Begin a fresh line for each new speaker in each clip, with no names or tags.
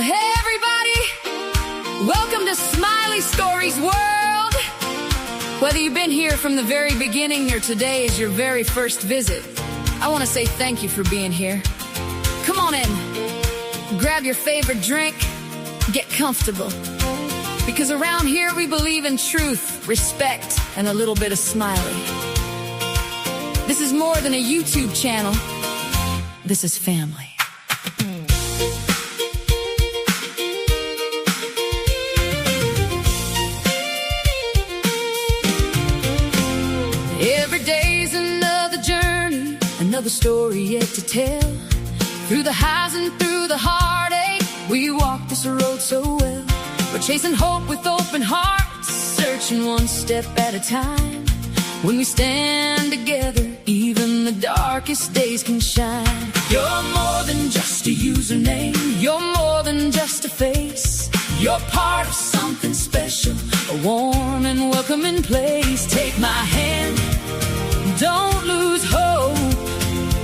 Hey everybody, welcome to Smiley Stories World. Whether you've been here from the very beginning or today is your very first visit, I want to say thank you for being here. Come on in, grab your favorite drink, get comfortable. Because around here we believe in truth, respect, and a little bit of smiley. This is more than a YouTube channel. This is family. Every day's another journey, another story yet to tell. Through the highs and through the heartache, we walk this road so well. We're chasing hope with open hearts, searching one step at a time. When we stand together, even the darkest days can shine. You're more than just a username, you're more than just a face. You're part of something special, a warm and welcoming place. Take my hand, don't lose hope,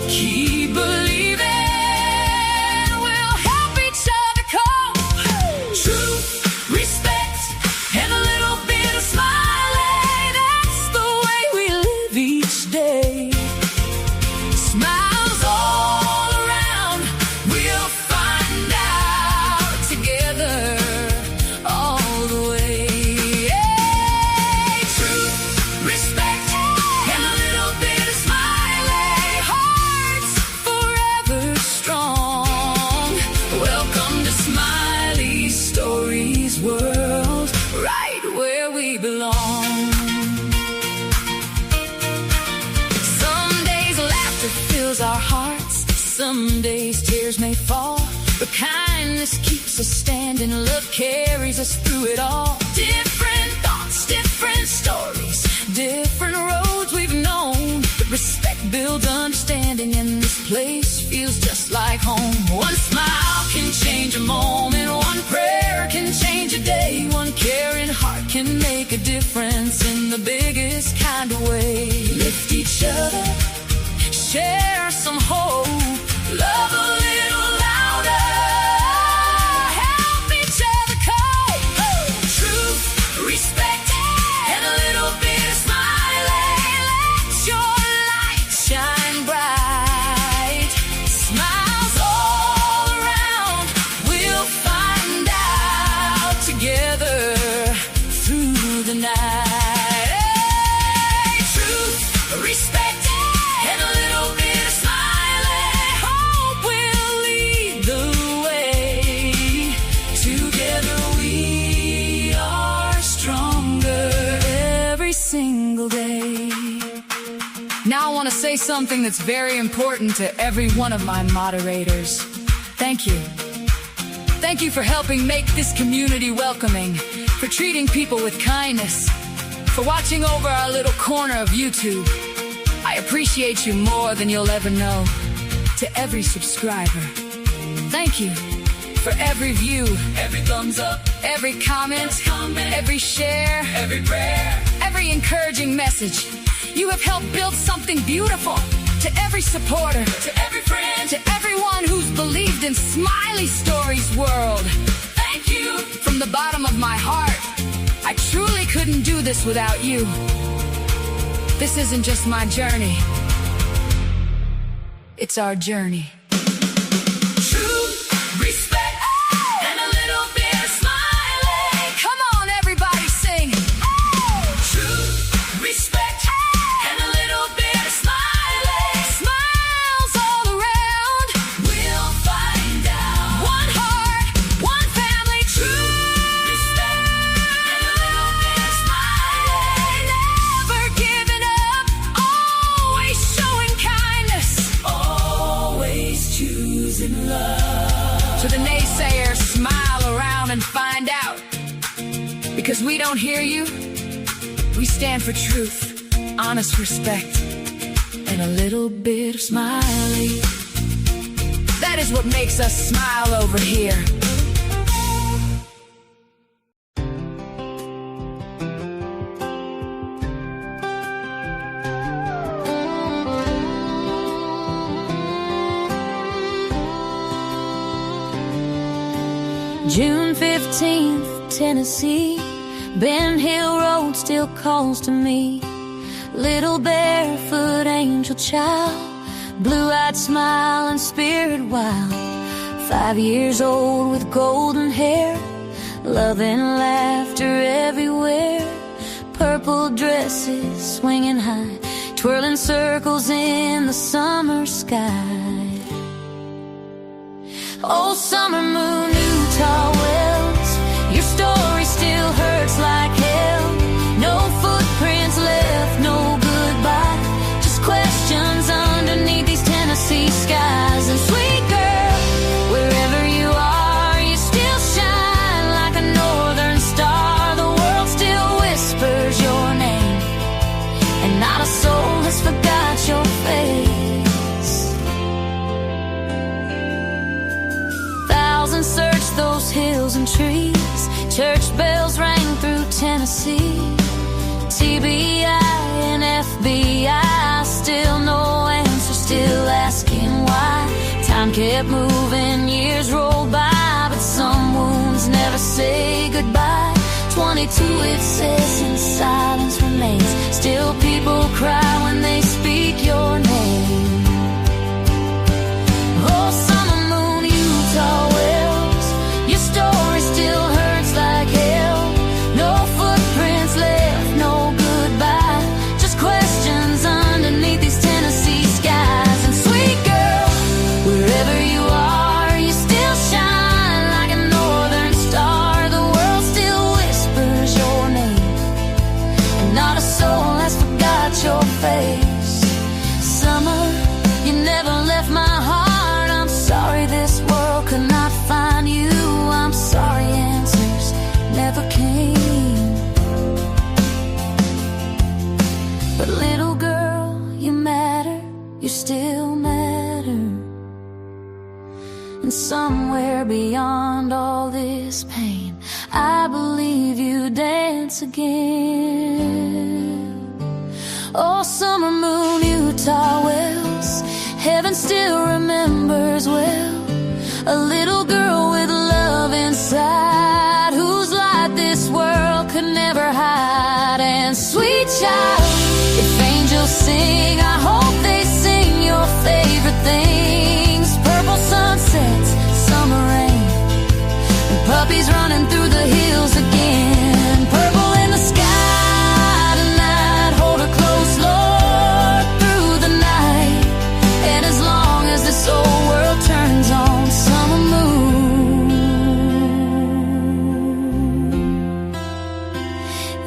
keep believing. We'll help each other cope. Truth, respect, and a little bit of smiley. That's the way we live each day. Smiles all around, we'll find out together all the way. Hey, truth, respect, and a little bit of smiley. Hearts forever strong. Welcome to Smiley Stories World, right where we belong. Some days laughter fills our hearts, some days tears may fall, but kindness keeps us standing, love carries us through it all. Different thoughts, different stories, different roads we've known, but respect builds understanding, and this place feels just like home. One smile can change a moment, one prayer can change a day, one caring heart can make a difference in the biggest kind of way. Lift each other, share some hope, love a little louder, help each other cope. Truth, respect, and a little bit of smiley. Let your light shine bright. Smiles all around, we'll find out together through the night. Hey, truth, respect, and a little bit of smiley. Hope will lead the way. Together we are stronger every single day. Now I want to say something that's very important to every one of my moderators. Thank you. Thank you for helping make this community welcoming, for treating people with kindness, for watching over our little corner of YouTube. I appreciate you more than you'll ever know. To every subscriber, thank you for every view, every thumbs up, every comment, every share, every prayer, every encouraging message. You have helped build something beautiful. To every supporter, to every friend, to everyone who's believed in Smiley Stories World, thank you from the bottom of my heart. I truly couldn't do this without you. This isn't just my journey, it's our journey. Truth, respect, and a little bit of smiley. Come on everybody, sing. Truth, respect, and a little bit of smiley. Smiles all around, we'll find out. One heart, one family. Truth, respect, and a little bit of smiley. Never giving up, always showing kindness, always choosing love. To the naysayers, smile around and find out. Because we don't hear you, we stand for truth, honest respect, and a little bit of smiley. That is what makes us smile over here. June 15th, Tennessee. Ben Hill Road still calls to me. Little barefoot angel child, blue-eyed smile and spirit wild. 5 years old with golden hair, love and laughter everywhere. Purple dresses swinging high, twirling circles in the summer sky. Oh, summer moon, Utah Wells, your story still hurts like hell. No footprints left, no goodbye, just questions underneath these Tennessee skies. And sweet girl, wherever you are, you still shine like a northern star. The world still whispers your name, and not a soul has forgot your face. Thousands searched those hills and trees, church bells rang through Tennessee. TBI and FBI, still no answer, still asking why. Time kept moving, years rolled by, but some wounds never say goodbye. 22 it says, and silence remains. Still people cry when they speak your name. Oh, summer moon, Utah Wells, your story still hurts like hell. No footprints left, no goodbye, just questions underneath these Tennessee skies. And sweet girl, wherever you are, you still shine like a northern star. The world still whispers your name, and not a soul has forgot your face. Summer, you never left my heart. I'm sorry this world could not find you. I'm sorry answers never came. But little girl, you matter, you still matter. And somewhere beyond all this pain, I believe you dance again. Oh, summer moon, Utah Wells, heaven still remembers well. A little girl with love inside, whose light this world could never hide. And sweet child, if angels sing, I hope they sing your favorite things. Purple sunsets, summer rain, and puppies running through the hills again. Purple in the sky tonight, hold her close, Lord, through the night. And as long as this old world turns on, summer moon,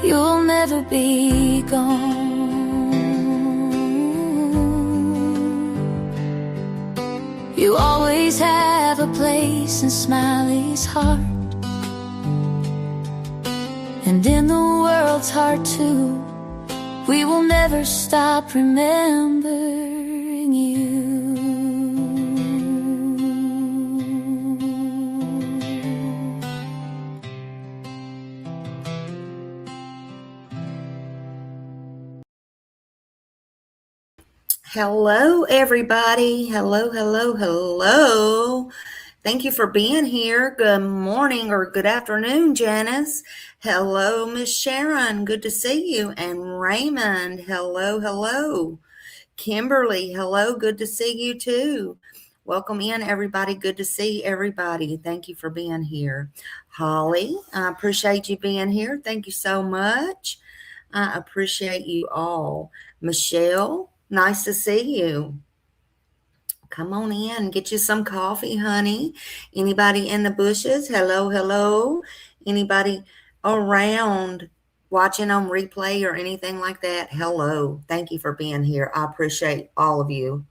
you'll never be gone. You always have a place in Smiley's heart, and in the world's heart too. We will never stop remembering you.
Hello, everybody. Hello, hello, hello. Thank you for being here. Good morning or good afternoon, Janice. Hello, Miss Sharon. Good to see you. And Raymond, hello, hello. Kimberly, hello. Good to see you too. Welcome in, everybody. Good to see everybody. Thank you for being here. Holly, I appreciate you being here. Thank you so much. I appreciate you all. Michelle, nice to see you. Come on in, get you some coffee, honey. Anybody in the bushes? Hello, hello. Anybody around watching on replay or anything like that? Hello. Thank you for being here. I appreciate all of you.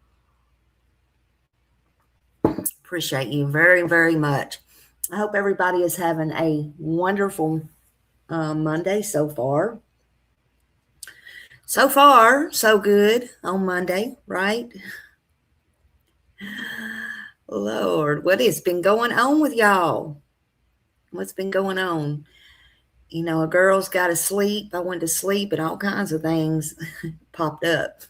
Appreciate you very, very much. I hope everybody is having a wonderful Monday so far. So far, so good on Monday, right? Lord, what has been going on with y'all? What's been going on? You know, a girl's got to sleep. I went to sleep and all kinds of things popped up.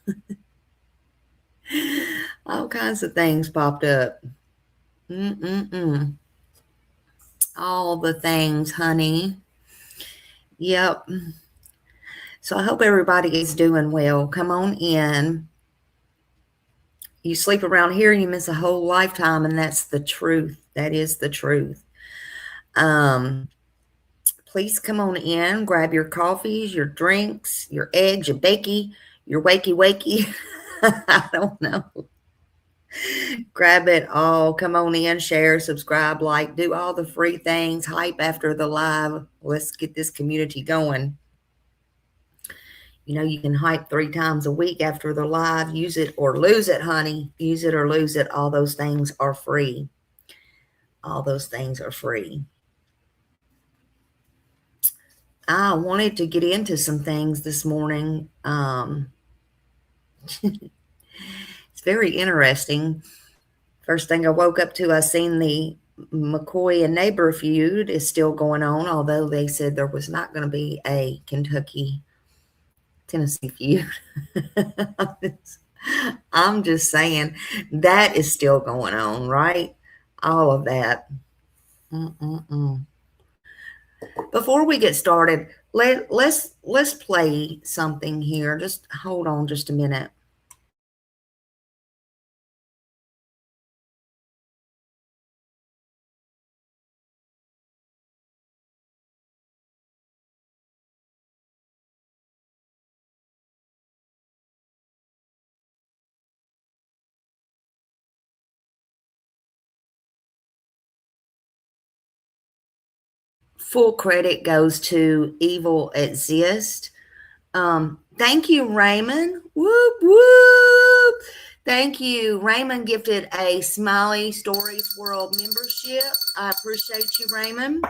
All kinds of things popped up. All the things, honey. Yep. So I hope everybody is doing well. Come on in. You sleep around here, you miss a whole lifetime, and that's the truth. That is the truth. Please come on in, grab your coffees, your drinks, your eggs, your bakey, your wakey. I don't know. Grab it all. Come on in, share, subscribe, like, do all the free things. Hype after the live. Let's get this community going. You know, you can hype 3 times a week after the live. Use it or lose it, honey. Use it or lose it. All those things are free. All those things are free. I wanted to get into some things this morning. It's very interesting. First thing I woke up to, I seen the McCoy and Neighbor feud is still going on, although they said there was not going to be a Kentucky-Tennessee feud. I'm just saying that is still going on, right? All of that. Before we get started, let's play something here. Just hold on just a minute. Full credit goes to Evil Exist. Thank you, Raymond. Whoop, whoop. Thank you. Raymond gifted a Smiley Stories World membership. I appreciate you, Raymond.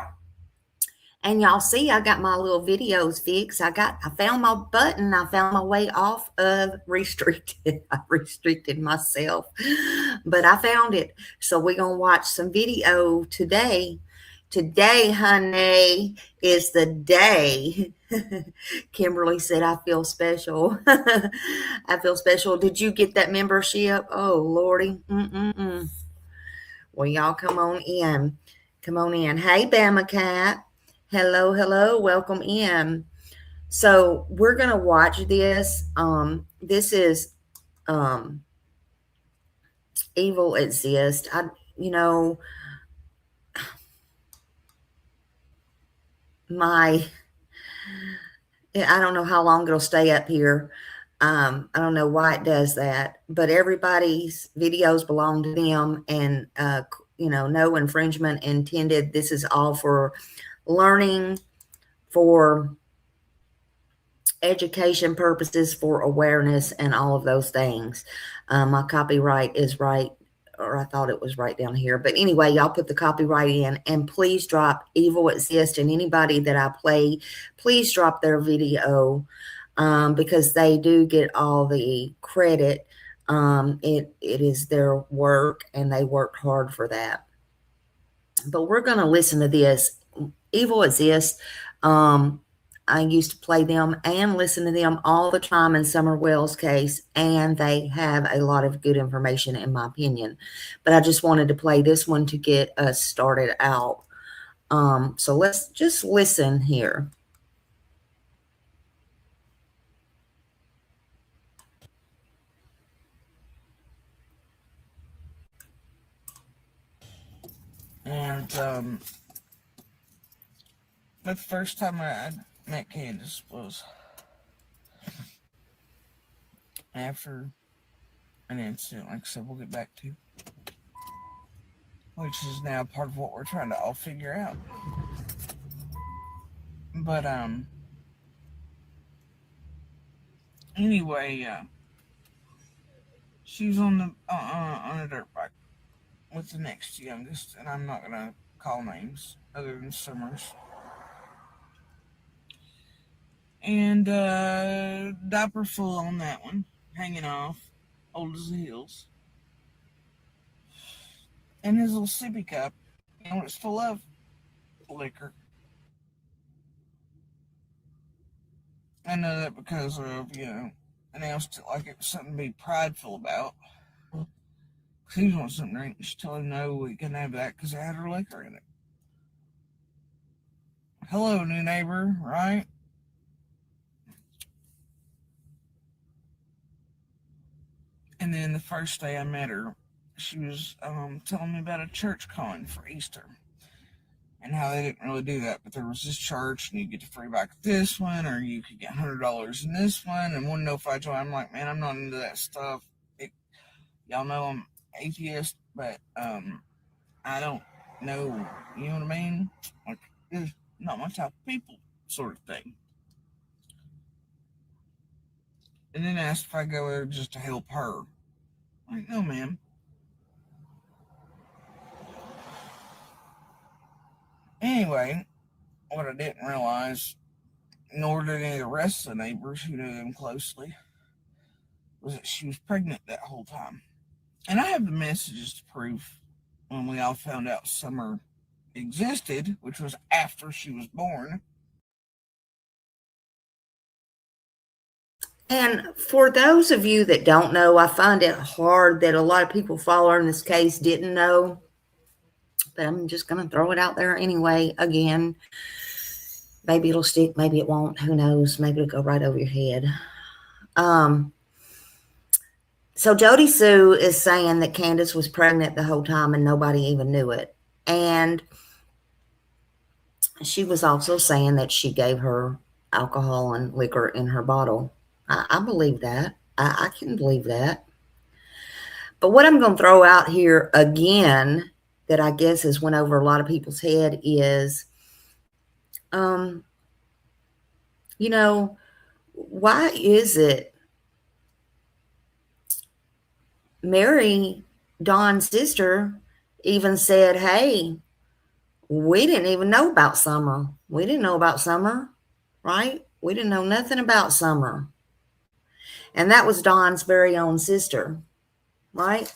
And y'all see, I got my little videos fixed. I found my button. I found my way off of restricted. I restricted myself, but I found it. So we're going to watch some video today. Today, honey, is the day. Kimberly said, I feel special. I feel special. Did you get that membership? Oh, Lordy. Well, y'all come on in. Come on in. Hey, Bama Cat. Hello, hello. Welcome in. So we're going to watch this. This is Evil Exist. I don't know how long it'll stay up here. I don't know why it does that, but everybody's videos belong to them, and no infringement intended. This is all for learning, for education purposes, for awareness, and all of those things. My copyright is right, or I thought it was right down here. But anyway, y'all put the copyright in, and please drop Evil Exist, and anybody that I play, please drop their video, because they do get all the credit. It is their work, and they worked hard for that. But we're going to listen to this. Evil Exist. I used to play them and listen to them all the time in Summer Wells' case, and they have a lot of good information, in my opinion. But I just wanted to play this one to get us started out. So let's just listen here.
And the first time I met Candace was after an incident, like I said, we'll get back to, which is now part of what we're trying to all figure out. But anyway, she was on a dirt bike with the next youngest, and I'm not gonna call names other than Summers. And diaper full on that one, hanging off, old as the hills. And his little sippy cup, it's full of liquor. I know that because of, announced it like it was something to be prideful about. He wants something to drink. She told him no, we couldn't have that because it had her liquor in it. hello, new neighbor, right? And then the first day I met her, she was telling me about a church con for Easter and how they didn't really do that, but there was this church and you get the free bike at this one, or you could get $100 in this one, and wouldn't know if I joined. I'm like, man, I'm not into that stuff. Y'all know I'm atheist, but I don't know, you know what I mean? Like, it's not my type of people, sort of thing. And then asked if I go there just to help her. I'm like, no, ma'am. Anyway, what I didn't realize, nor did any of the rest of the neighbors who knew them closely, was that she was pregnant that whole time. And I have the messages to prove when we all found out Summer existed, which was after she was born.
And for those of you that don't know, I find it hard that a lot of people following this case didn't know. But I'm just going to throw it out there anyway. Again, maybe it'll stick, maybe it won't. Who knows? Maybe it'll go right over your head. So Jody Sue is saying that Candace was pregnant the whole time and nobody even knew it. And she was also saying that she gave her alcohol and liquor in her bottle. I believe that. I can believe that. But what I'm going to throw out here again that I guess has went over a lot of people's head is, you know, why is it Mary, Dawn's sister, even said, hey, we didn't even know about Summer. We didn't know about Summer, right? We didn't know nothing about Summer. And that was Dawn's very own sister, right?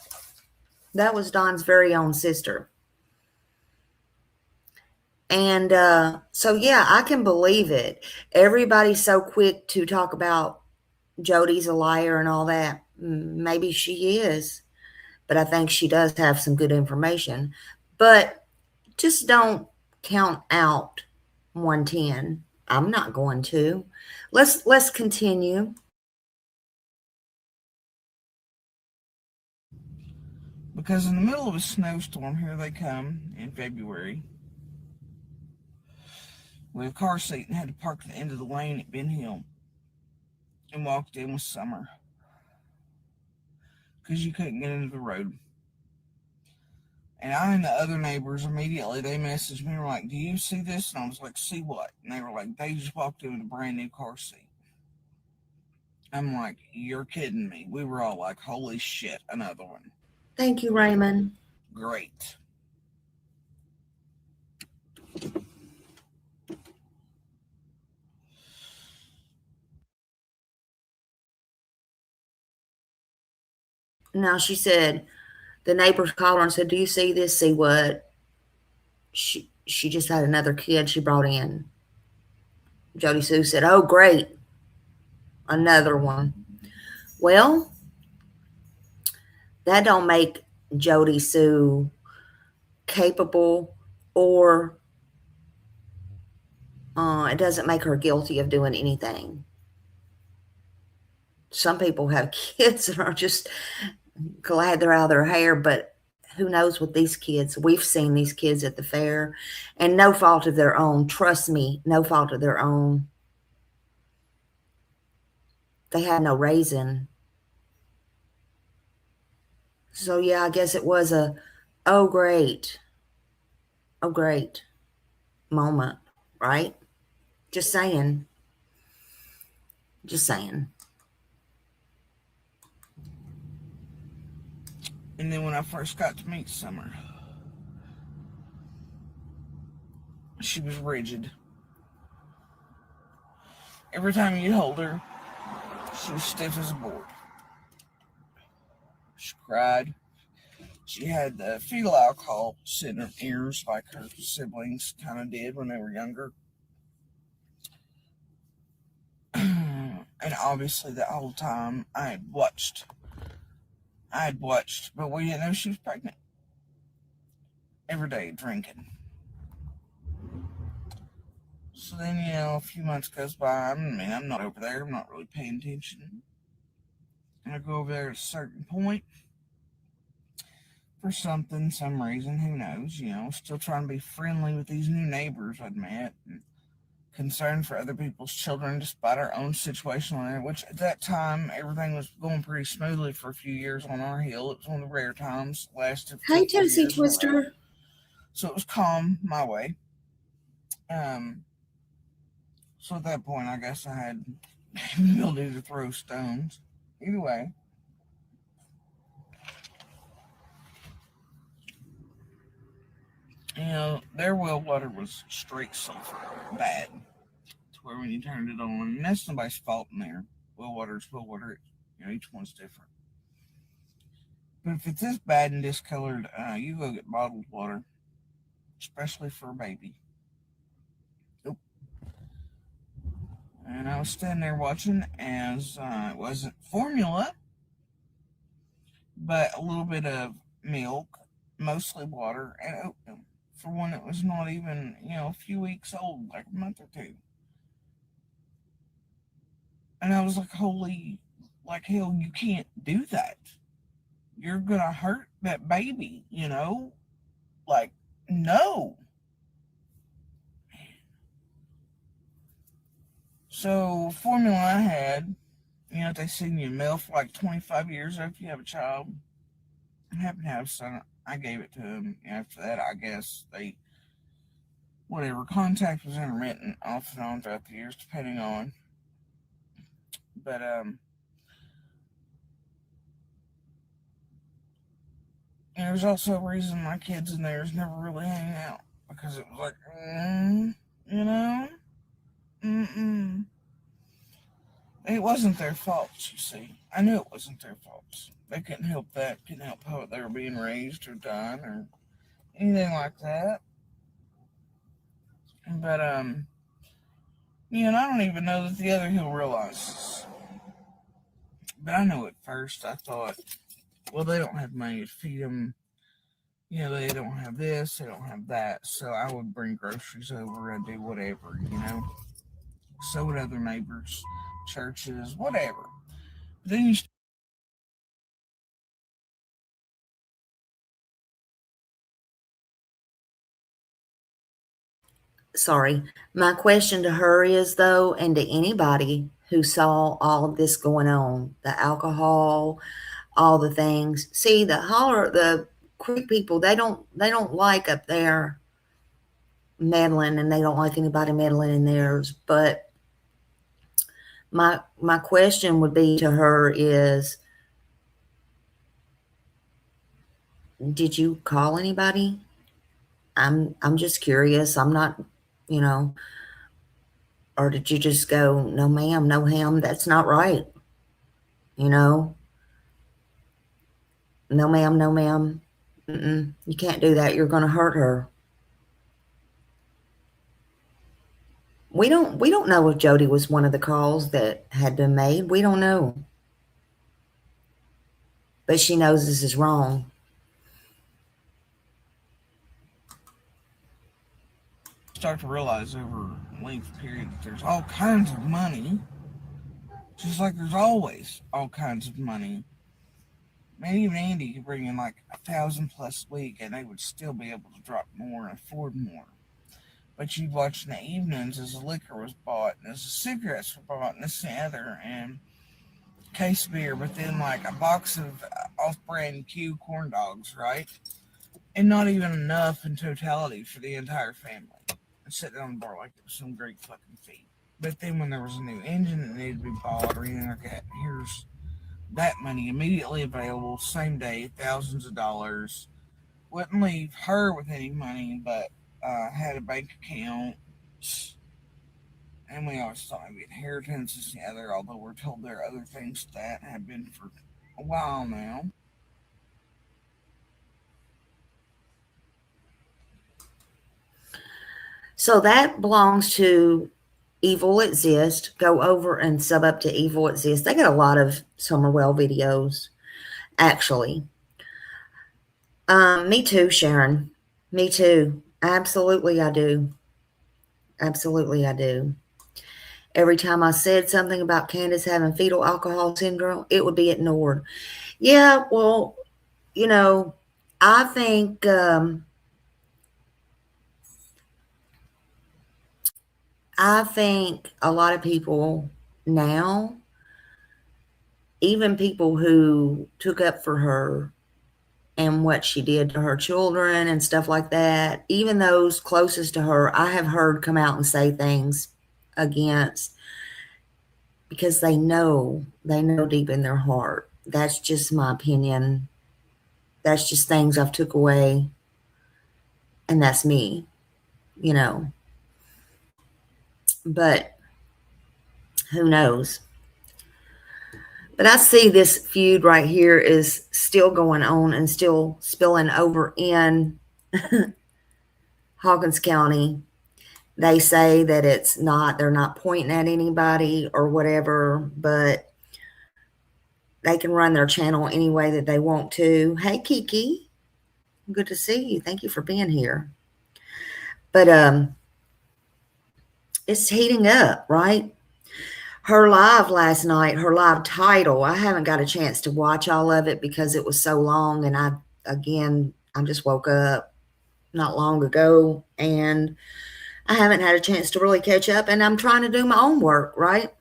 That was Dawn's very own sister. And so, yeah, I can believe it. Everybody's so quick to talk about Jody's a liar and all that. Maybe she is, but I think she does have some good information. But just don't count out 110. I'm not going to. Let's continue.
Because in the middle of a snowstorm, here they come in February with a car seat and had to park at the end of the lane at Ben Hill and walked in with Summer because you couldn't get into the road. And I and the other neighbors immediately, they messaged me and were like, do you see this? And I was like, see what? And they were like, they just walked in with a brand new car seat. I'm like, you're kidding me. We were all like, holy shit, another one.
Thank you, Raymond.
Great.
Now, she said, the neighbors called her and said, do you see this? See what? She just had another kid she brought in. Jody Sue said, oh, great. Another one. Well, that don't make Jody Sue capable, or it doesn't make her guilty of doing anything. Some people have kids and are just glad they're out of their hair, but who knows with these kids? We've seen these kids at the fair, and no fault of their own. Trust me, no fault of their own. They had no raising. So, yeah, I guess it was a, oh, great moment, right? Just saying. Just saying.
And then when I first got to meet Summer, she was rigid. Every time you'd hold her, she was stiff as a board. She cried. She had the fetal alcohol sitting in her ears like her siblings kind of did when they were younger. And obviously that whole time I had watched, but we didn't know she was pregnant. Every day drinking. So then, a few months goes by. I'm not over there. I'm not really paying attention. And I go over there at a certain point for some reason, who knows, still trying to be friendly with these new neighbors I'd met. And concerned for other people's children despite our own situation on there, which at that time everything was going pretty smoothly for a few years on our hill. It was one of the rare times, lasted for
Hey,
4
Tennessee
years in a row.
Twister.
So it was calm my way. So at that point, I guess I had the ability to throw stones. Either way, their well water was straight sulfur, bad, to where when you turned it on, and that's nobody's fault in there. Well water is well water. Each one's different. But if it's this bad and discolored, you go get bottled water, especially for a baby. Nope. And I was standing there watching as it wasn't formula, but a little bit of milk, mostly water, and oatmeal for one that was not even, a few weeks old, like a month or two. And I was like, holy, like hell, you can't do that. You're gonna hurt that baby, Like, no. So, formula I had, they send you mail for like 25 years after you have a child. I happen to have a son. I gave it to him. After that, I guess whatever, contact was intermittent off and on throughout the years, depending on. But, there's also a reason my kids and theirs never really hang out. Because it was like, you know? Mm-mm. It wasn't their faults, you see. I knew it wasn't their faults. They couldn't help that. Couldn't help how they were being raised or done or anything like that. But, and I don't even know that the other hill realizes. But I know at first I thought, well, they don't have money to feed them. They don't have this, they don't have that. So I would bring groceries over and do whatever, So would other neighbors, churches, whatever. But then you
Sorry. My question to her is, though, and to anybody who saw all of this going on, the alcohol, all the things. See, the Creek people, they don't like up there meddling, and they don't like anybody meddling in theirs. But my question would be to her is, did you call anybody? I'm just curious. I'm not, or did you just go, no ma'am, no ham, that's not right? No ma'am, no ma'am. You can't do that. You're going to hurt her. We don't know if Jody was one of the calls that had been made. We don't know. But she knows this is wrong.
start to realize over a length period that there's all kinds of money. Just like there's always all kinds of money. Man, even Andy could bring in like 1,000 plus a week and they would still be able to drop more and afford more. But you'd watch in the evenings as the liquor was bought and as the cigarettes were bought and this and the other and case of beer, but then like a box of off-brand Q corn dogs, right? And not even enough in totality for the entire family. And sit down on the bar like it was some great fucking feat. But then when there was a new engine that needed to be bought or anything like that, here's that money immediately available, same day, thousands of dollars. Wouldn't leave her with any money, but had a bank account. And we always thought maybe inheritance is the other, although we're told there are other things that have been for a while now.
So that belongs to Evil Exist. Go over and sub up to Evil Exist. They got a lot of Summerwell videos, actually. Me too, Sharon. Me too. Absolutely, I do. Absolutely, I do. Every time I said something about Candace having fetal alcohol syndrome, it would be ignored. Yeah, well, you know, I think a lot of people now, even people who took up for her and what she did to her children and stuff like that, even those closest to her, I have heard come out and say things against, because they know deep in their heart. That's just my opinion. That's just things I've took away, and that's me, you know. But who knows? But I see this feud right here is still going on and still spilling over in Hawkins County. They say that it's not, they're not pointing at anybody or whatever, but they can run their channel any way that they want to. Hey, Kiki, good to see you. Thank you for being here. But it's heating up, right? Her live last night, her live title, I haven't got a chance to watch all of it because it was so long, and I just woke up not long ago, and I haven't had a chance to really catch up, and I'm trying to do my own work, right?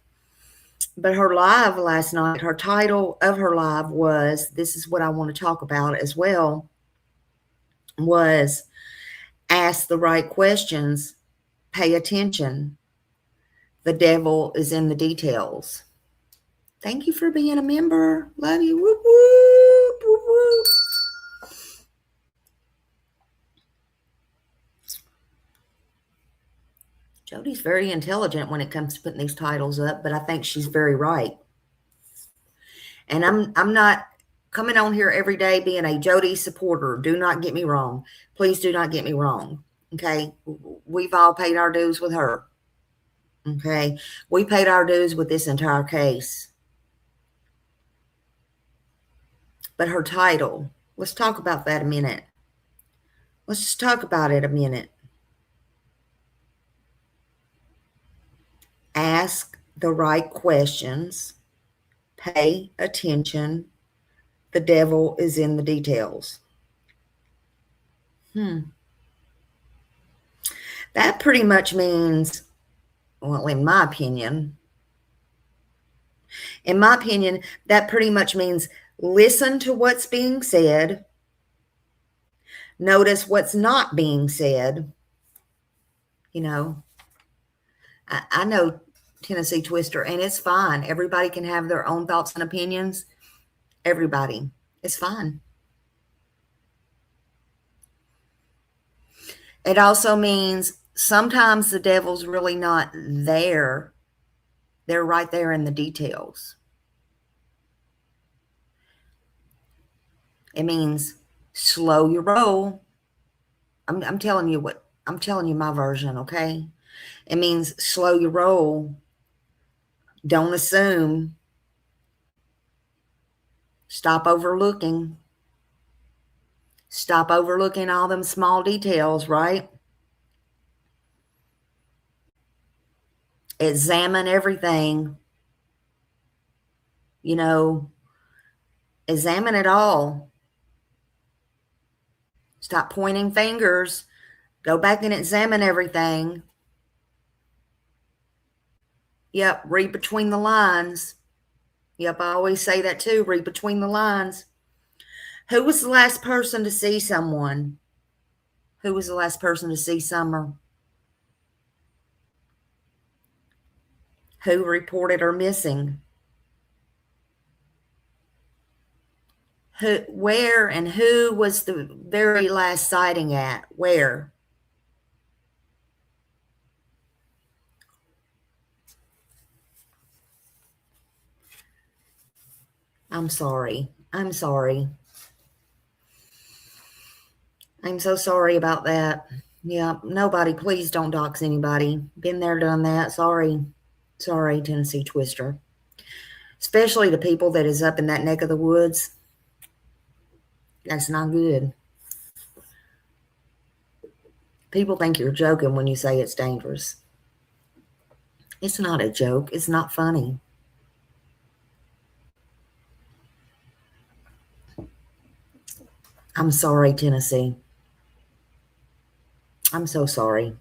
But her live last night, her title of her live was, this is what I want to talk about as well, was ask the right questions, pay attention. The devil is in the details. Thank you for being a member. Love you. Whoop, whoop, whoop, whoop. Jody's very intelligent when it comes to putting these titles up, but I think she's very right. And I'm not coming on here every day being a Jody supporter. Do not get me wrong. Please do not get me wrong. Okay? We've all paid our dues with her. Okay? We paid our dues with this entire case. But her title, let's talk about that a minute. Let's just talk about it a minute. Ask the right questions. Pay attention. The devil is in the details. That pretty much means, well, in my opinion, that pretty much means listen to what's being said. Notice what's not being said. You know, I know Tennessee Twister, and it's fine. Everybody can have their own thoughts and opinions. Everybody. It's fine. It also means sometimes the devil's really not there. They're right there in the details. It means slow your roll. I'm telling you my version, okay? It means slow your roll. Don't assume. Stop overlooking. Stop overlooking all them small details, right? Examine everything. You know, examine it all. Stop pointing fingers. Go back and examine everything. Yep, read between the lines. Yep, I always say that too, read between the lines. Who was the last person to see someone? Who was the last person to see Summer? Who reported her missing? Where and who was the very last sighting at? Where? I'm sorry. I'm sorry. I'm so sorry about that. Yeah, nobody, please don't dox anybody. Been there, done that. Sorry. Sorry, Tennessee Twister. Especially the people that is up in that neck of the woods. That's not good. People think you're joking when you say it's dangerous. It's not a joke. It's not funny. I'm sorry, Tennessee. I'm so sorry.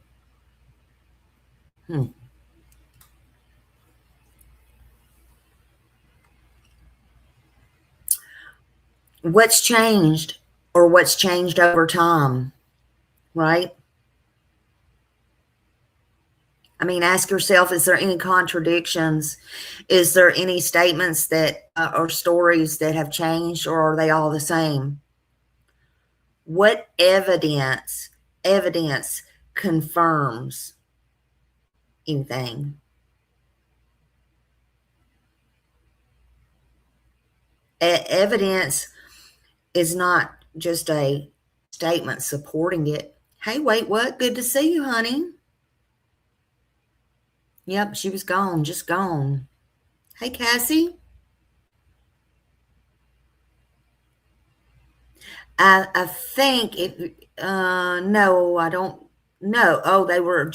What's changed or what's changed over time, right? I mean, ask yourself, is there any contradictions? Is there any statements that or stories that have changed, or are they all the same? What evidence confirms anything? Evidence is not just a statement supporting it. Hey, wait, what? Good to see you, honey. Yep, she was gone, just gone. Hey, Cassie. I think it, no, I don't know. Oh, they were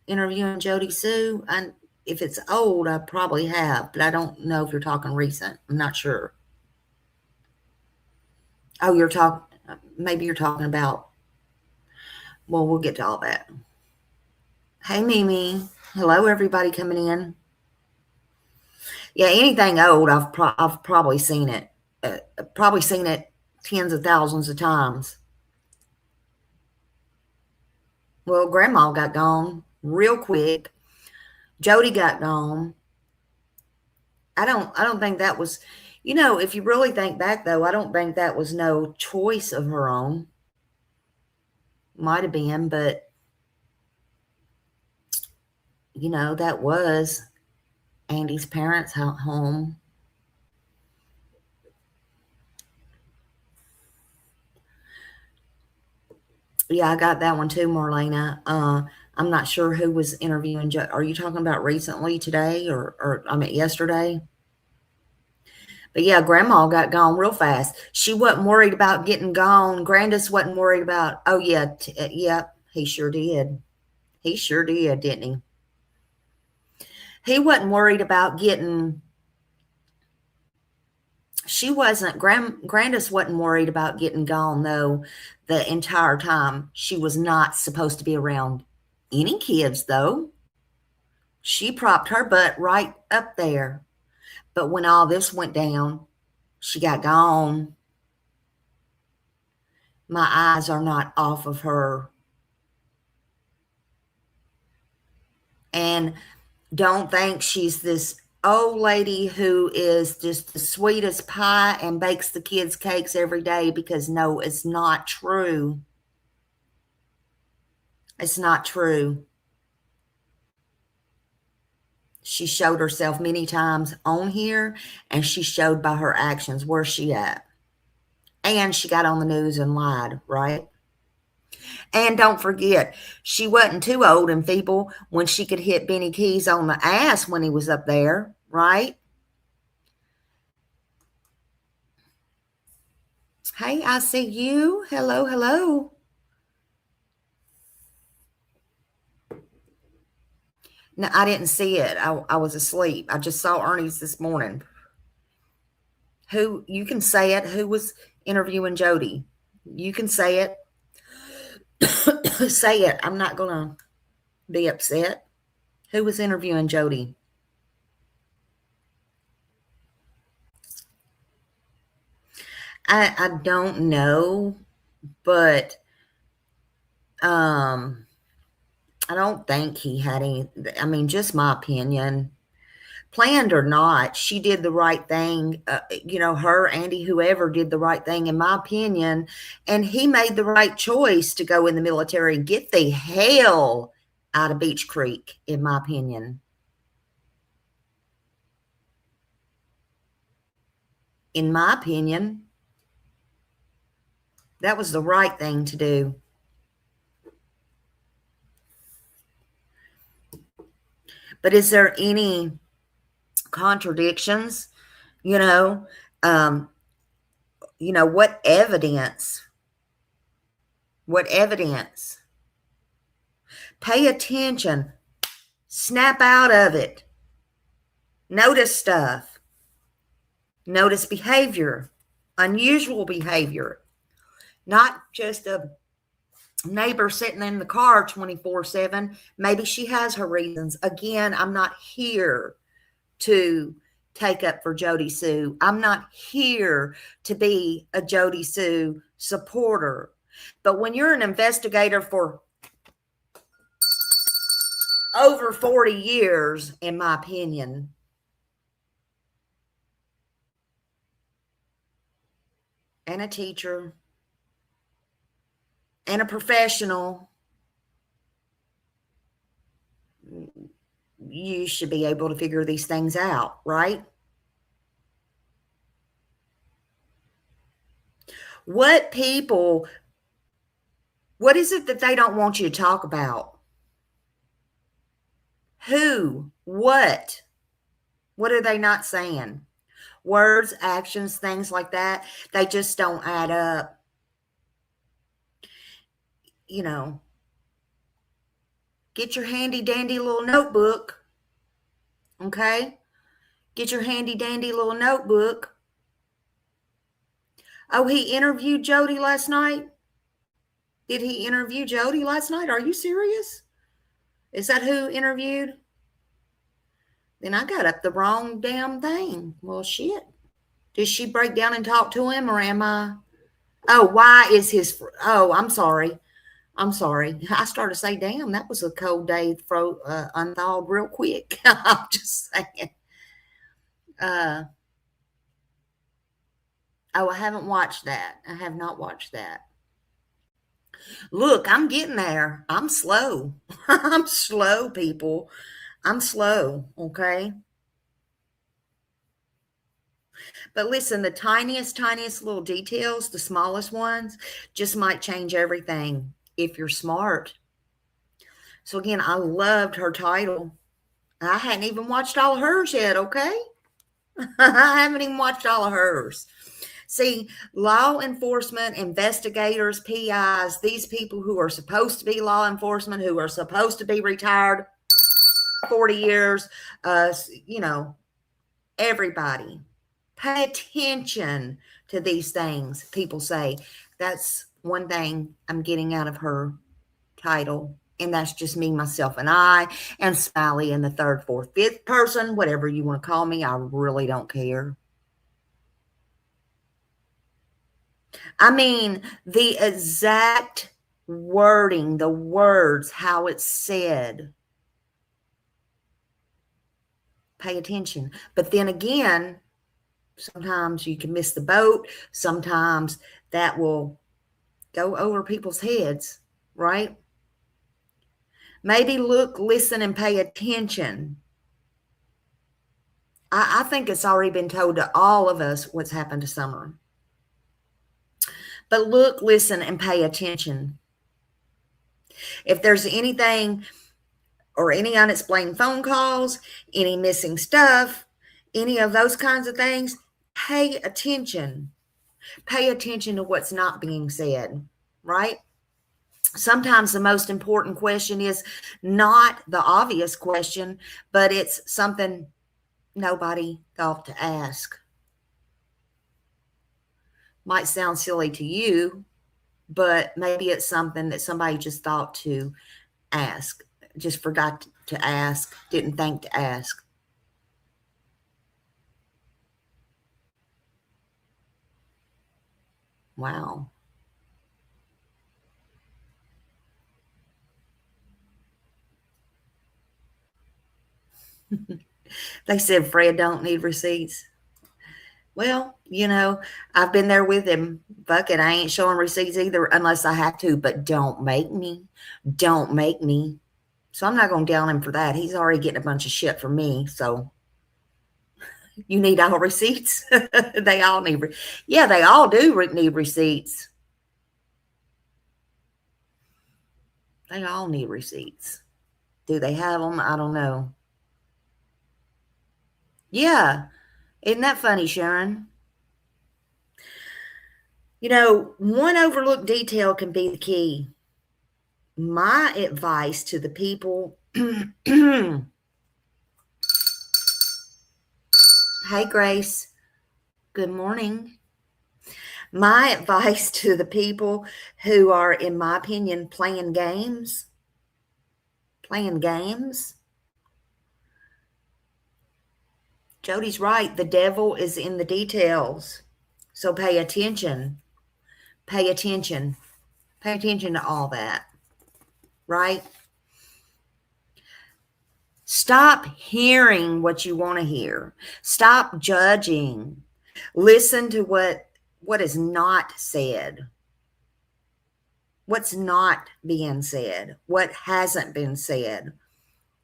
interviewing Jody Sue. And if it's old, I probably have, but I don't know if you're talking recent. I'm not sure. Oh, maybe you're talking about, well, we'll get to all that. Hey, Mimi. Hello, everybody coming in. Yeah, anything old, I've probably seen it. Probably seen it tens of thousands of times. Well, Grandma got gone real quick. Jody got gone. I don't think that was, if you really think back though, I don't think that was no choice of her own. Might have been, but that was Andy's parents' home. Yeah, I got that one too, Marlena. I'm not sure who was interviewing. Are you talking about recently, today, or I mean yesterday? But yeah, Grandma got gone real fast. She wasn't worried about getting gone. Grandis wasn't worried about. Oh yeah, yep, he sure did. He sure did, didn't he? He wasn't worried about getting. She wasn't. Grandis wasn't worried about getting gone though. The entire time, she was not supposed to be around any kids though. She propped her butt right up there. But when all this went down, she got gone. My eyes are not off of her. And don't think she's this old lady who is just the sweetest pie and bakes the kids cakes every day, because no, it's not true. It's not true. She showed herself many times on here, and she showed by her actions where she at. And she got on the news and lied, right? And don't forget, she wasn't too old and feeble when she could hit Benny Keys on the ass when he was up there, right? Hey, I see you. Hello, hello. No, I didn't see it. I was asleep. I just saw Ernie's this morning. Who, you can say it. Who was interviewing Jody? You can say it. Say it. I'm not going to be upset. Who was interviewing Jody? I don't know, but I don't think he had any. I mean, just my opinion. Planned or not, she did the right thing. Her, Andy, whoever did the right thing, in my opinion. And he made the right choice to go in the military and get the hell out of Beach Creek, in my opinion. In my opinion, that was the right thing to do. But is there any contradictions? What evidence? What evidence? Pay attention. Snap out of it. Notice stuff. Notice behavior, unusual behavior, not just a neighbor sitting in the car 24/7. Maybe she has her reasons. Again, I'm not here to take up for Jody Sue. I'm not here to be a Jody Sue supporter. But when you're an investigator for over 40 years, in my opinion, and a teacher and a professional, you should be able to figure these things out, right? What is it that they don't want you to talk about? Who? What? What are they not saying? Words, actions, things like that, they just don't add up. You know, get your handy dandy little notebook, okay? Get your handy dandy little notebook. Oh, he interviewed Jody last night? Did he interview Jody last night? Are you serious? Is that who interviewed? Then I got up the wrong damn thing. Well, shit. Did she break down and talk to him, or am I? Oh, why is his? Oh, I'm sorry. I'm sorry. I started to say, damn, that was a cold day, unthawed real quick. I'm just saying. Oh, I haven't watched that. I have not watched that. Look, I'm getting there. I'm slow. I'm slow, people. I'm slow, okay? But listen, the tiniest little details, the smallest ones, just might change everything if you're smart. So again, I loved her title. I hadn't even watched all of hers yet, okay? I haven't even watched all of hers. See, law enforcement, investigators, PIs, these people who are supposed to be law enforcement, who are supposed to be retired 40 years, you know, everybody, pay attention to these things. People say, that's one thing I'm getting out of her title. And that's just me, myself, and I, and Smiley, and the third, fourth, fifth person, whatever you want to call me. I really don't care. I mean, the exact wording, the words, how it's said. Pay attention. But then again, sometimes you can miss the boat. Sometimes that will go over people's heads, right? Maybe look, listen, and pay attention. I think it's already been told to all of us what's happened to Summer. But look, listen, and pay attention. If there's anything or any unexplained phone calls, any missing stuff, any of those kinds of things, pay attention. Pay attention to what's not being said, right? Sometimes the most important question is not the obvious question, but it's something nobody thought to ask. Might sound silly to you, but maybe it's something that somebody just thought to ask, just forgot to ask, didn't think to ask. Wow. They said Fred don't need receipts. Well, you know, I've been there with him. Fuck it, I ain't showing receipts either unless I have to, but don't make me. Don't make me. So I'm not going to down him for that. He's already getting a bunch of shit from me. So you need all receipts? They all need. Yeah, they all do need receipts. They all need receipts. Do they have them? I don't know. Yeah. Isn't that funny, Sharon? You know, one overlooked detail can be the key. My advice to the people Hey, Grace. Good morning. My advice to the people who are, in my opinion, playing games, Jody's right. The devil is in the details. So pay attention. Pay attention. Pay attention to all that, right? Stop hearing what you want to hear. Stop judging. Listen to what is not said. What's not being said. What hasn't been said.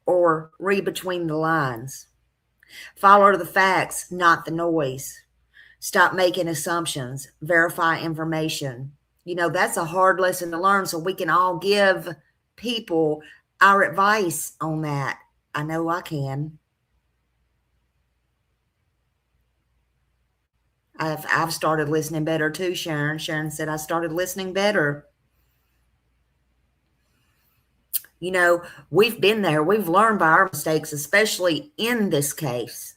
Or read between the lines. Follow the facts, not the noise. Stop making assumptions. Verify information. You know, that's a hard lesson to learn, so we can all give people our advice on that. I know I can. I've started listening better too, Sharon. Sharon said I started listening better. You know, we've been there. We've learned by our mistakes, especially in this case.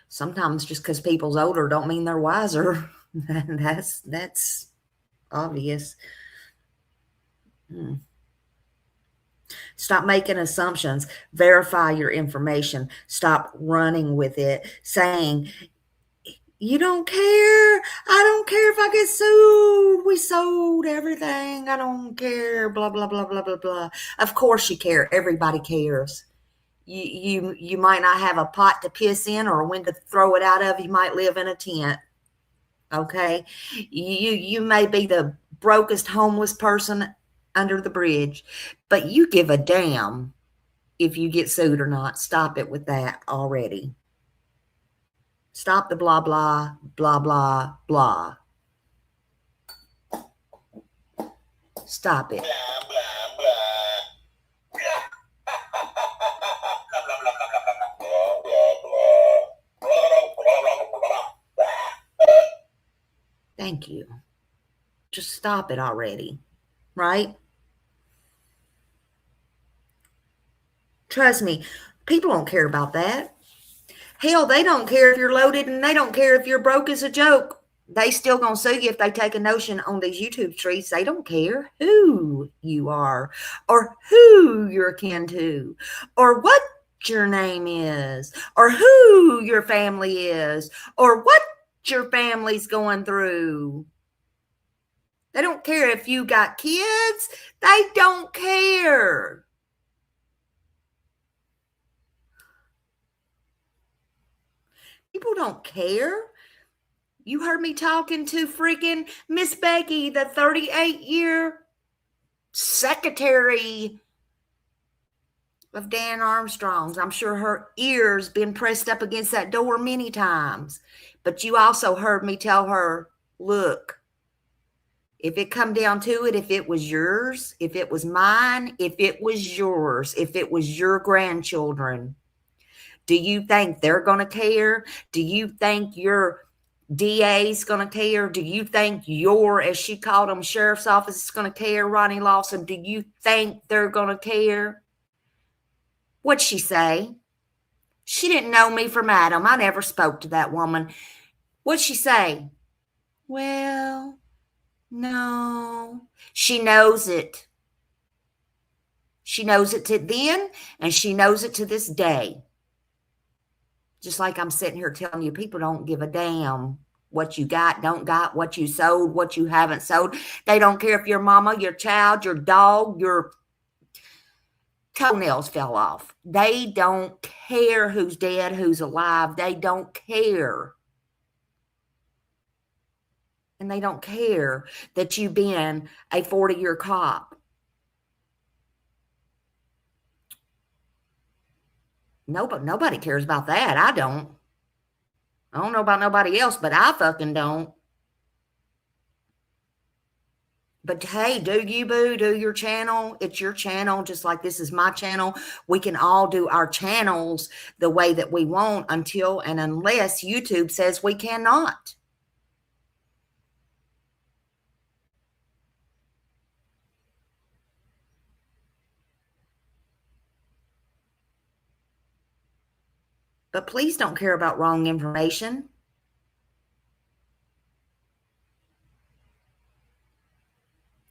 Sometimes just because people's older don't mean they're wiser. That's obvious. Stop making assumptions. Verify your information. Stop running with it, saying, you don't care. I don't care if I get sued. We sold everything. I don't care. Blah, blah, blah, blah, blah, blah. Of course you care. Everybody cares. You might not have a pot to piss in or a window to throw it out of. You might live in a tent. Okay. You may be the brokest homeless person under the bridge, but you give a damn if you get sued or not. Stop it with that already. Stop the blah, blah, blah, blah, blah. Stop it. Thank you. Just stop it already, right? Trust me, people don't care about that. Hell, they don't care if you're loaded and they don't care if you're broke as a joke. They still gonna sue you if they take a notion on these YouTube streets. They don't care who you are or who you're akin to or what your name is or who your family is or what your family's going through. They don't care if you got kids. They don't care. People don't care. You heard me talking to freaking Miss Becky, the 38-year secretary of Dan Armstrong's. I'm sure her ears been pressed up against that door many times. But you also heard me tell her, look, if it come down to it, if it was yours, if it was mine, if it was yours, if it was your grandchildren, do you think they're going to care? Do you think your DA's going to care? Do you think your, as she called them, sheriff's office is going to care, Ronnie Lawson? Do you think they're going to care? What'd she say? She didn't know me from Adam. I never spoke to that woman. What'd she say? Well, no. She knows it. She knows it to then, and she knows it to this day. Just like I'm sitting here telling you, people don't give a damn what you got, don't got, what you sold, what you haven't sold. They don't care if your mama, your child, your dog, your toenails fell off. They don't care who's dead, who's alive. They don't care. And they don't care that you've been a 40-year cop. Nobody cares about that. I don't know about nobody else, but I fucking don't. But hey, do you, boo, do your channel. It's your channel, just like this is my channel. We can all do our channels the way that we want until and unless YouTube says we cannot. But please don't care about wrong information.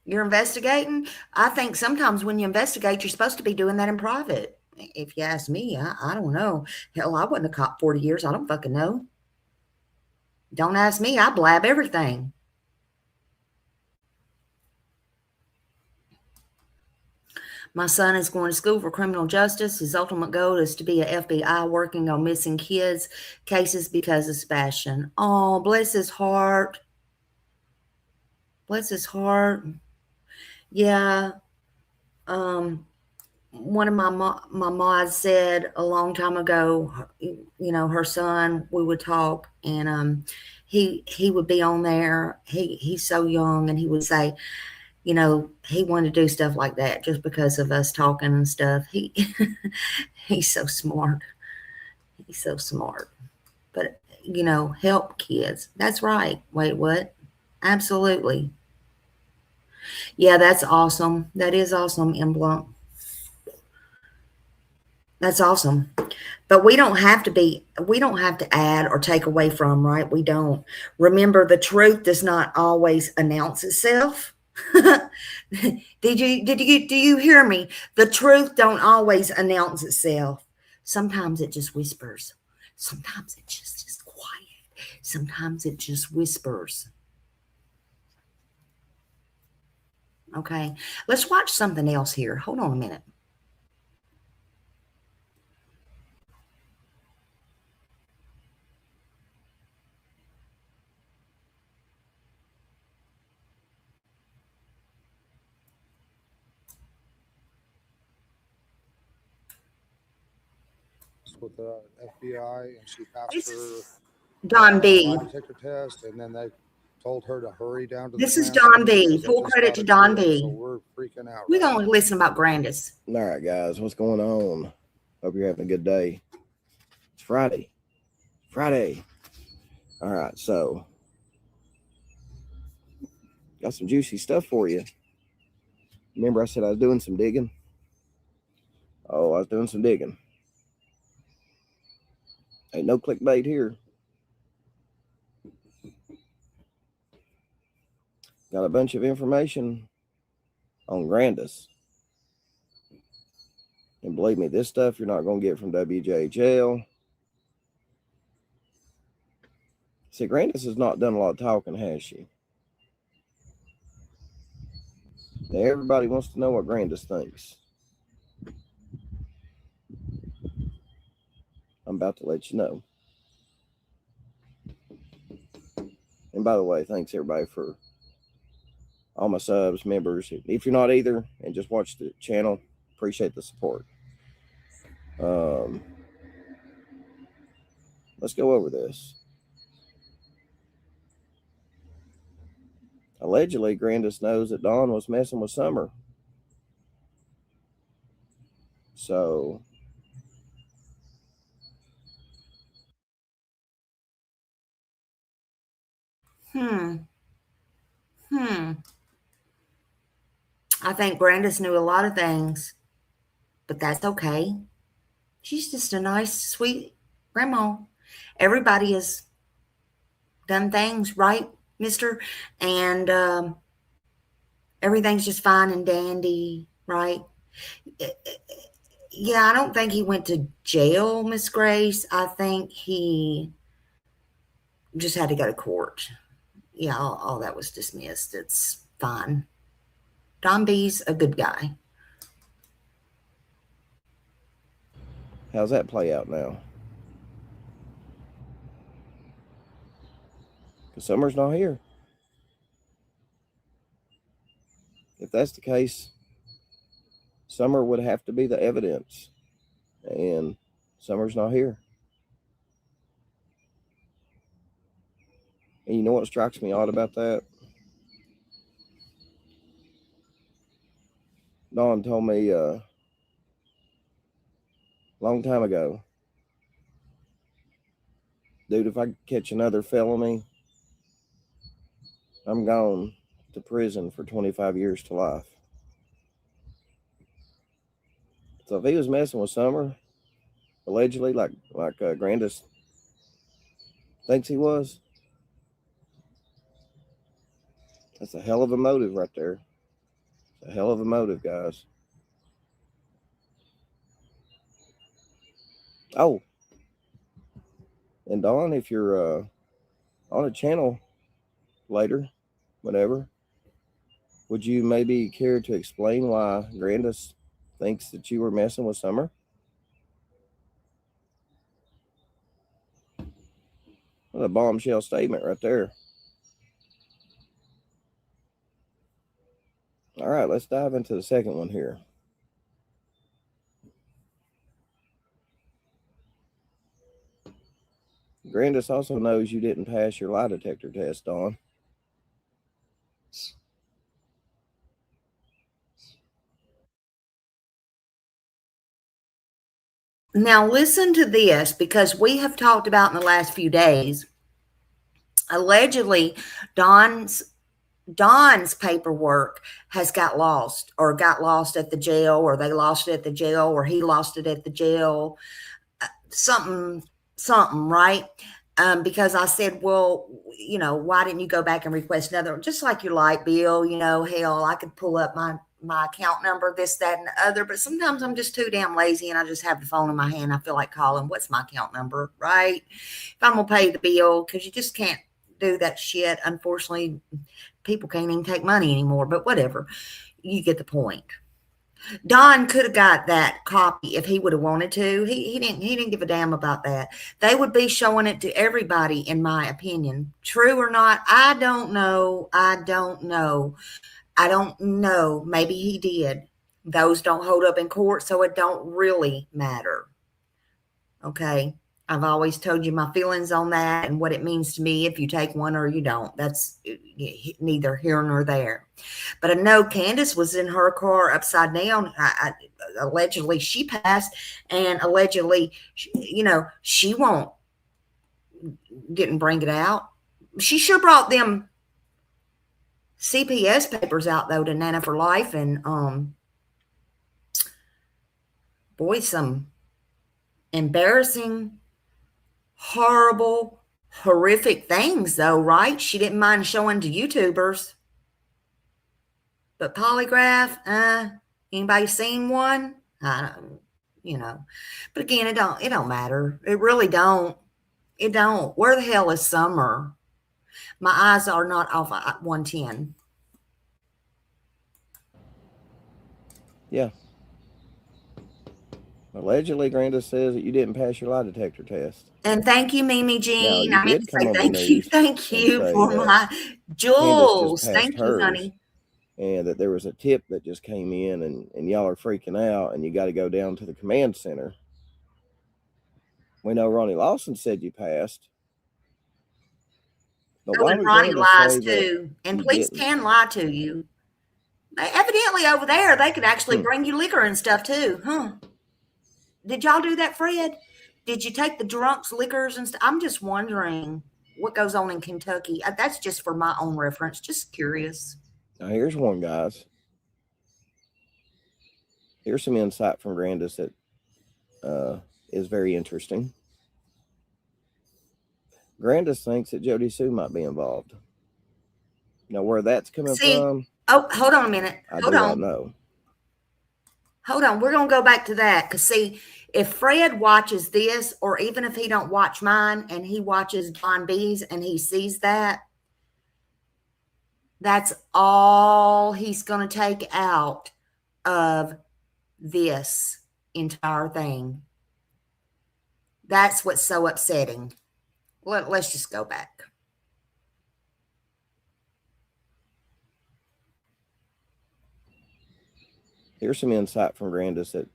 You're investigating. I think sometimes when you investigate, you're supposed to be doing that in private. If you ask me, I don't know. Hell, I wasn't a cop 40 years. I don't fucking know. Don't ask me. I blab everything. My son is going to school for criminal justice. His ultimate goal is to be an FBI working on missing kids cases because of Sebastian. Oh, bless his heart. Bless his heart. Yeah. One of my mods said a long time ago, her son, we would talk, and he would be on there. He's so young, and he would say, he wanted to do stuff like that just because of us talking and stuff. He's so smart. He's so smart. But, help kids. That's right. Wait, what? Absolutely. Yeah, that's awesome. That is awesome, Emblem. That's awesome. But we don't have to add or take away from, right? We don't. Remember, the truth does not always announce itself. Do you hear me? The truth don't always announce itself. Sometimes it just whispers. Sometimes it just is quiet. Sometimes it just whispers. Okay, let's watch something else here. Hold on a minute.
With the FBI, and she passed
This
her
is Don B.
lie detector test, and then they told her to hurry down to
This
the
is Don B.
because they
Full
just
credit
got
to
a
Don
tip,
B.
So we're freaking out.
We're going to listen about Grandis.
All right, guys, what's going on? Hope you're having a good day. It's Friday. All right, so got some juicy stuff for you. Remember I said I was doing some digging? Oh, I was doing some digging. Ain't no clickbait here. Got a bunch of information on Grandis. And believe me, this stuff you're not going to get from WJHL. See, Grandis has not done a lot of talking, has she? Now, everybody wants to know what Grandis thinks. I'm about to let you know. And by the way, thanks everybody for all my subs, members. If you're not either and just watch the channel, appreciate the support. Let's go over this. Allegedly, Grandis knows that Dawn was messing with Summer. So,
I think Grandis knew a lot of things, but that's okay. She's just a nice, sweet grandma. Everybody has done things, right, mister? And everything's just fine and dandy, right? Yeah, I don't think he went to jail, Miss Grace. I think he just had to go to court. Yeah, all that was dismissed. It's fine. Don B's a good guy.
how's that play out now? Because Summer's not here. If that's the case, Summer would have to be the evidence. And Summer's not here. And you know what strikes me odd about that? Dawn told me a long time ago, dude, if I catch another felony, I'm going to prison for 25 years to life. So if he was messing with Summer, allegedly, like Grandis thinks he was. That's a hell of a motive right there. It's a hell of a motive, guys. Oh, and Dawn, if you're on a channel later, whatever, would you maybe care to explain why Grandis thinks that you were messing with Summer? What a bombshell statement right there. All right, let's dive into the second one here. Grandis also knows you didn't pass your lie detector test, Dawn.
Now listen to this, because we have talked about in the last few days, allegedly Dawn's paperwork has got lost at the jail, or they lost it at the jail, or he lost it at the jail. Something, right? Because I said, well, why didn't you go back and request another? Just like your light bill, hell, I could pull up my account number, this, that, and the other. But sometimes I'm just too damn lazy and I just have the phone in my hand. I feel like calling, what's my account number, right? If I'm going to pay the bill, because you just can't do that shit. Unfortunately, people can't even take money anymore, but whatever. You get the point. Don could have got that copy if he would have wanted to. He didn't give a damn about that. They would be showing it to everybody, in my opinion. True or not, I don't know. Maybe he did. Those don't hold up in court, so it don't really matter. Okay. I've always told you my feelings on that and what it means to me if you take one or you don't. That's neither here nor there. But I know Candace was in her car upside down. Allegedly she passed, and allegedly, she didn't bring it out. She sure brought them CPS papers out, though, to Nana for Life. And boy, some embarrassing, horrible, horrific things, though, right? She didn't mind showing to YouTubers. But polygraph, anybody seen one? But again, it don't matter. It really don't. It don't. Where the hell is Summer? My eyes are not off at 110.
Yeah. Allegedly, Grandis says that you didn't pass your lie detector test.
And thank you, Mimi Jean.
Now,
I meant to say thank you for my jewels. Thank you, honey.
And that there was a tip that just came in, and y'all are freaking out, and you got to go down to the command center. We know Ronnie Lawson said you passed. But
and Ronnie lies too. And police can lie to you. Evidently, over there, they could actually bring you liquor and stuff too. Huh? Did y'all do that, Fred? Did you take the drunks liquors and stuff? I'm just wondering what goes on in Kentucky. That's just for my own reference. Just curious.
Now, here's one, guys. Here's some insight from Grandis that is very interesting. Grandis thinks that Jody Sue might be involved. Now, where that's coming from?
Oh, hold on a minute.
I do not know.
Hold on. We're going to go back to that, because see, if Fred watches this, or even if he don't watch mine and he watches John B's and he sees that, that's all he's going to take out of this entire thing. That's what's so upsetting. Let's just go back.
Here's some insight from Grandis that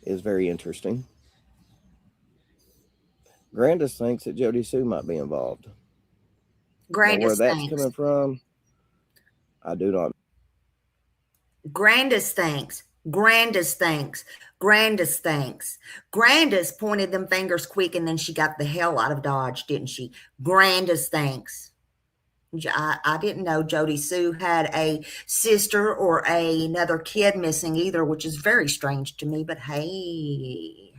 is very interesting. Grandis thinks that Jody Sue might be involved. Grandis where that's coming from, I do not.
Grandis thinks. Grandis pointed them fingers quick, and then she got the hell out of Dodge, didn't she? Grandis thinks. I didn't know Jody Sue had a sister or another kid missing either, which is very strange to me. But hey,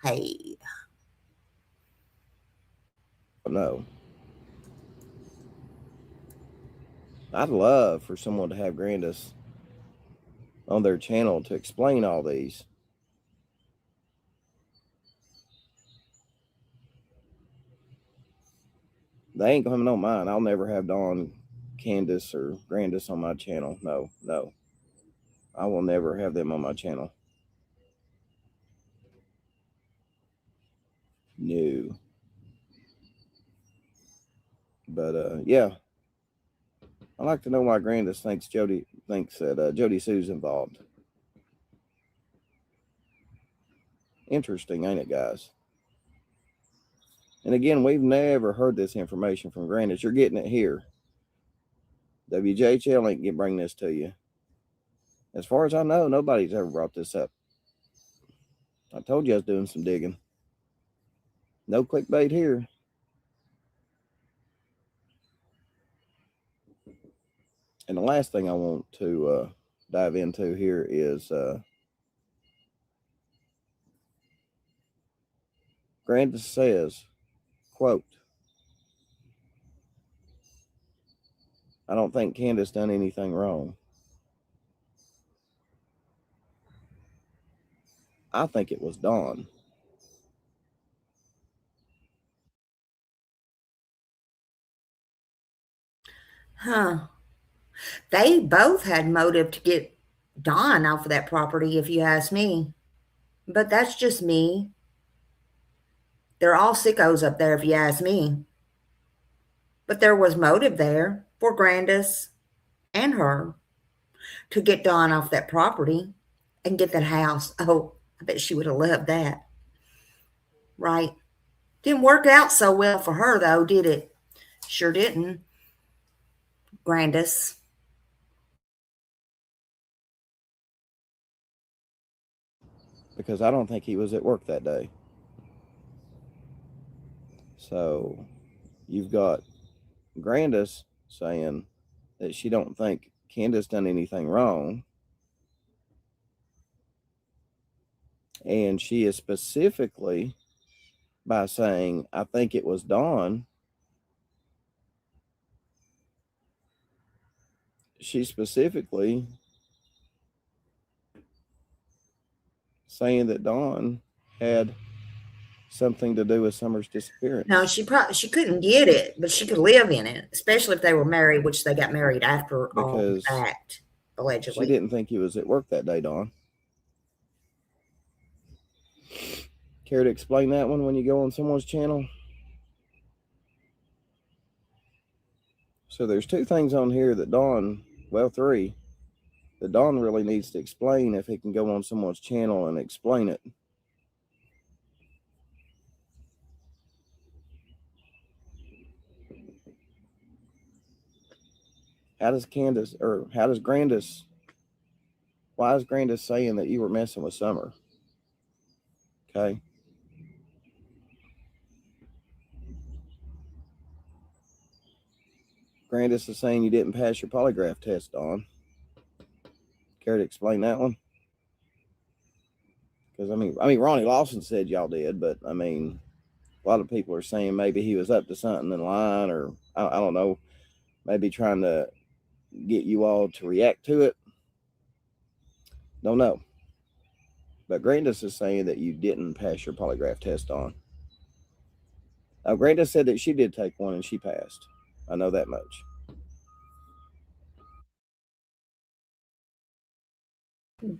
Hey.
No. I'd love for someone to have Grandis on their channel to explain all these. They ain't coming on mine. I'll never have Dawn, Candace, or Grandis on my channel. No. I will never have them on my channel. No. But yeah. I'd like to know why Grandis thinks that Jody Sue's involved. Interesting, ain't it, guys? And again, we've never heard this information from Grandis. You're getting it here. WJHL ain't bring this to you. As far as I know, nobody's ever brought this up. I told you I was doing some digging. No clickbait here. And the last thing I want to dive into here is Grandis says, quote, I don't think Candace done anything wrong. I think it was Dawn.
Huh. They both had motive to get Dawn off of that property, if you ask me. But that's just me. They're all sickos up there, if you ask me. But there was motive there for Grandis and her to get Dawn off that property and get that house. Oh, I bet she would have loved that. Right? Didn't work out so well for her, though, did it? Sure didn't. Grandis.
Because I don't think he was at work that day. So you've got Grandis saying that she don't think Candace done anything wrong. And she is specifically by saying, I think it was Dawn. She specifically saying that Dawn had something to do with Summer's disappearance.
No, she couldn't get it, but she could live in it, especially if they were married, which they got married after all the fact, allegedly.
She didn't think he was at work that day, Dawn. Care to explain that one when you go on someone's channel? So there's two things on here that Dawn, well, three, that Dawn really needs to explain if he can go on someone's channel and explain it. How does Grandis, why is Grandis saying that you were messing with Summer? Okay. Grandis is saying you didn't pass your polygraph test, Dawn. Care to explain that one? Because I mean, Ronnie Lawson said y'all did, but I mean, a lot of people are saying maybe he was up to something in line, or I don't know, maybe trying to get you all to react to it. Don't know. But Grandis is saying that you didn't pass your polygraph test, on. Now, Grandis said that she did take one and she passed. I know that much.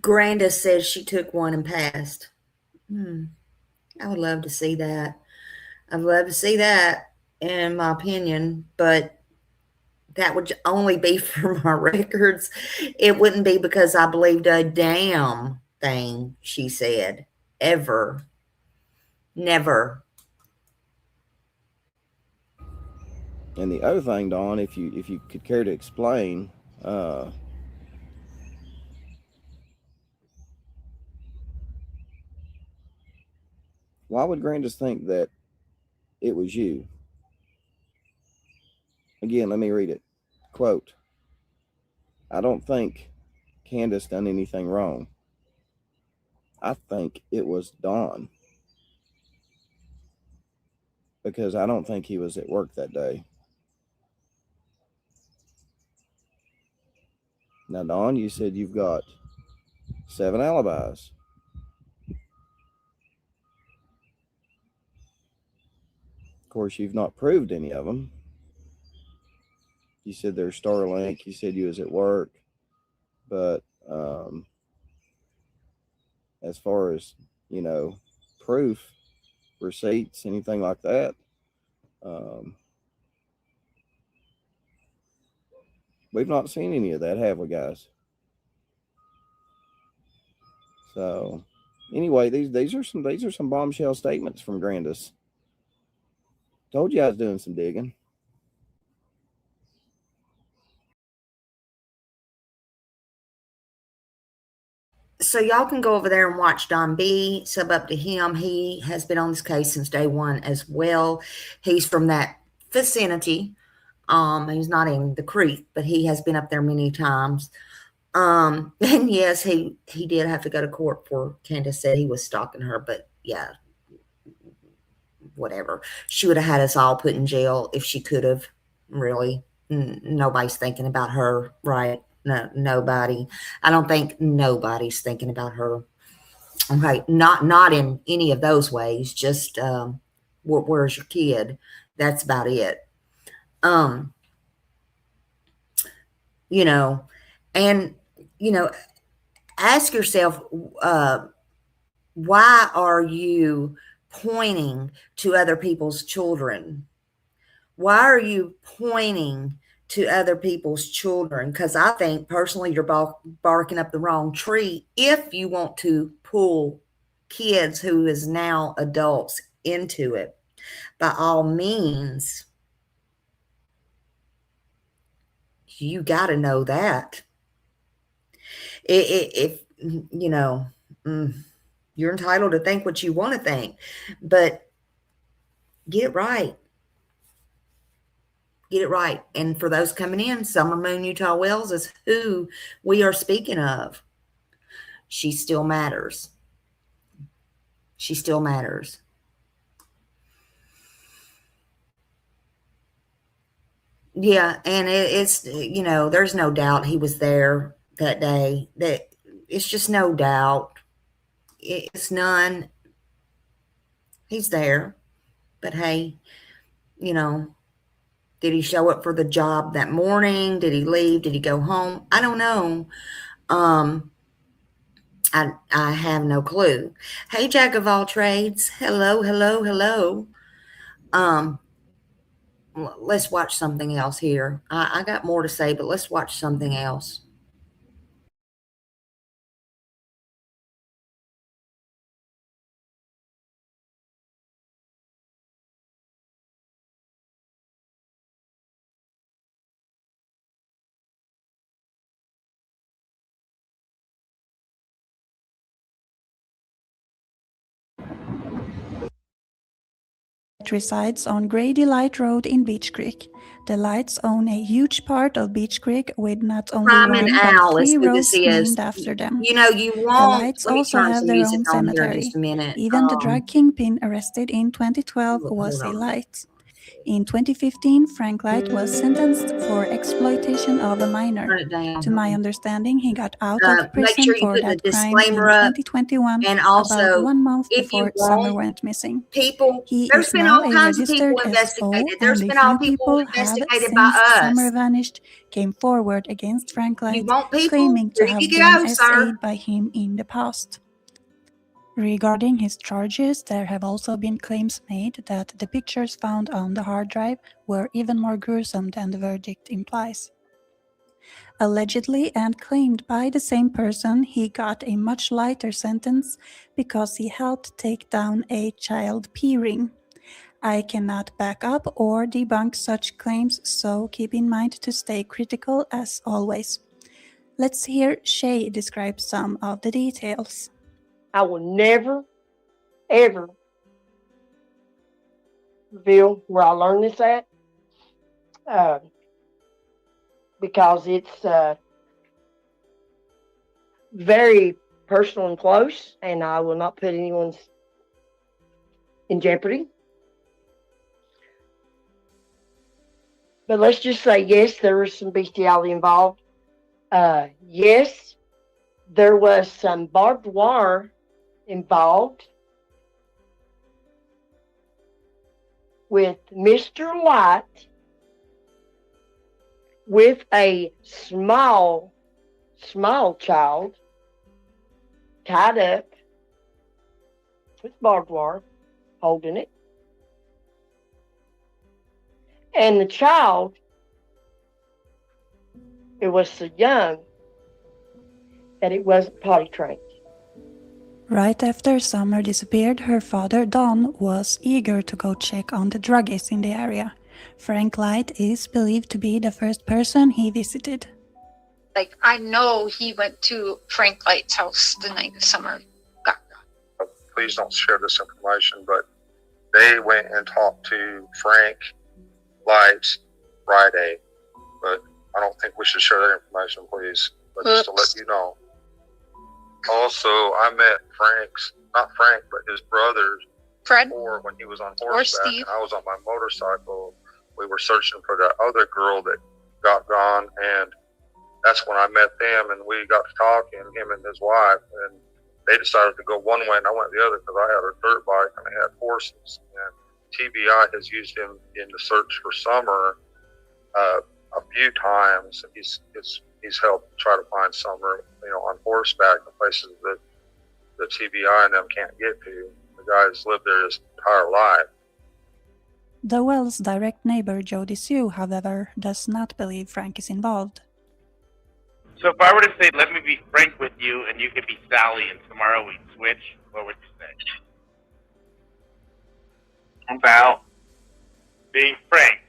Grandis says she took one and passed. I would love to see that. I'd love to see that, in my opinion, but that would only be for my records. It wouldn't be because I believed a damn thing she said, ever. Never.
And the other thing, Dawn, if you could care to explain, why would Grandis think that it was you? Again, let me read it. Quote, I don't think Candace done anything wrong. I think it was Dawn. because I don't think he was at work that day. Now, Dawn, you said you've got 7 alibis. Of course, you've not proved any of them. You said there's Starlink. You said you was at work. But as far as, proof, receipts, anything like that, we've not seen any of that, have we, guys? So anyway, these are some bombshell statements from Grandis. Told you I was doing some digging.
So y'all can go over there and watch Don B. Sub up to him. He has been on this case since day one as well. He's from that vicinity. He's not in the creek, but he has been up there many times. And yes, he did have to go to court for Candace said he was stalking her, but yeah, whatever. She would have had us all put in jail if she could have. Really, nobody's thinking about her, right? No, nobody. I don't think nobody's thinking about her. Okay, not in any of those ways. Just where's your kid? That's about it. You know, and ask yourself, why are you pointing to other people's children? Why are you pointing to other people's children? Because I think personally you're barking up the wrong tree if you want to pull kids who is now adults into it. By all means, you got to know that. If you're entitled to think what you want to think, but get it right. Get it right. And for those coming in, Summer Moon Utah Wells is who we are speaking of. She still matters. She still matters. Yeah, and it's there's no doubt he was there that day. That it's just no doubt. It's none. He's there. But hey, did he show up for the job that morning? Did he leave? Did he go home? I don't know. I have no clue. Hey, Jack of all trades. Hello, hello, hello. Let's watch something else here. I got more to say, but let's watch something else.
Resides on Grady Light Road in Beach Creek. The Lights own a huge part of Beach Creek with not only
Prime
one
and
but
Al, as
3
good
roads
as he is.
named after them.
You
The
won't.
Lights
Let me
also
turn
have
some
their
music
own
on here in
cemetery.
just a minute.
Even the drug kingpin arrested in 2012 was a Light. In 2015, Frank Light was sentenced for exploitation of a minor.
Turn it down.
To my understanding, he got out of
Make
prison
sure you
for
put the
that crime in
disclaimer up.
2021,
And
about
also,
1 month
if you
before Summer
want
went missing.
people,
He
there's
is
been
now
all
a
kinds of people
registered SO,
investigated. There's
and a
been all
few
people
people have,
investigated by
since
us.
Summer vanished, came forward against Frank
You
Light,
want people?
claiming to
Here
have
you
been
go, sir.
SA'd by him in the past. Regarding his charges, there have also been claims made that the pictures found on the hard drive were even more gruesome than the verdict implies. Allegedly and claimed by the same person, he got a much lighter sentence because he helped take down a child pee ring. I cannot back up or debunk such claims, so keep in mind to stay critical as always. Let's hear Shay describe some of the details.
I will never, ever reveal where I learned this at, because it's very personal and close, and I will not put anyone's in jeopardy. But let's just say, yes, there was some bestiality involved. Yes, there was some barbed wire involved with Mr. Light with a small child tied up with barbed wire, holding it. And the child, it was so young that it wasn't potty trained.
Right after Summer disappeared, her father, Don, was eager to go check on the druggies in the area. Frank Light is believed to be the first person he visited.
Like, I know he went to Frank Light's house the night Summer got gone.
Please don't share this information, but they went and talked to Frank Light Friday, but I don't think we should share that information, please. But just to let you know. Also, I met not Frank, but his brother,
Fred,
before when he was on
or
horseback,
Steve.
and I was on my motorcycle. We were searching for that other girl that got gone, and that's when I met them, and we got to talking, him and his wife, and they decided to go one way, and I went the other because I had a dirt bike and I had horses. And TBI has used him in the search for Summer a few times. He's helped try to find Summer, on horseback in places that the TBI and them can't get to. The guy's lived there his entire life.
The Wells' direct neighbor, Jody Sue, however, does not believe Frank is involved.
So if I were to say, let me be Frank with you, and you could be Sally, and tomorrow we'd switch, what would you say? About being Frank.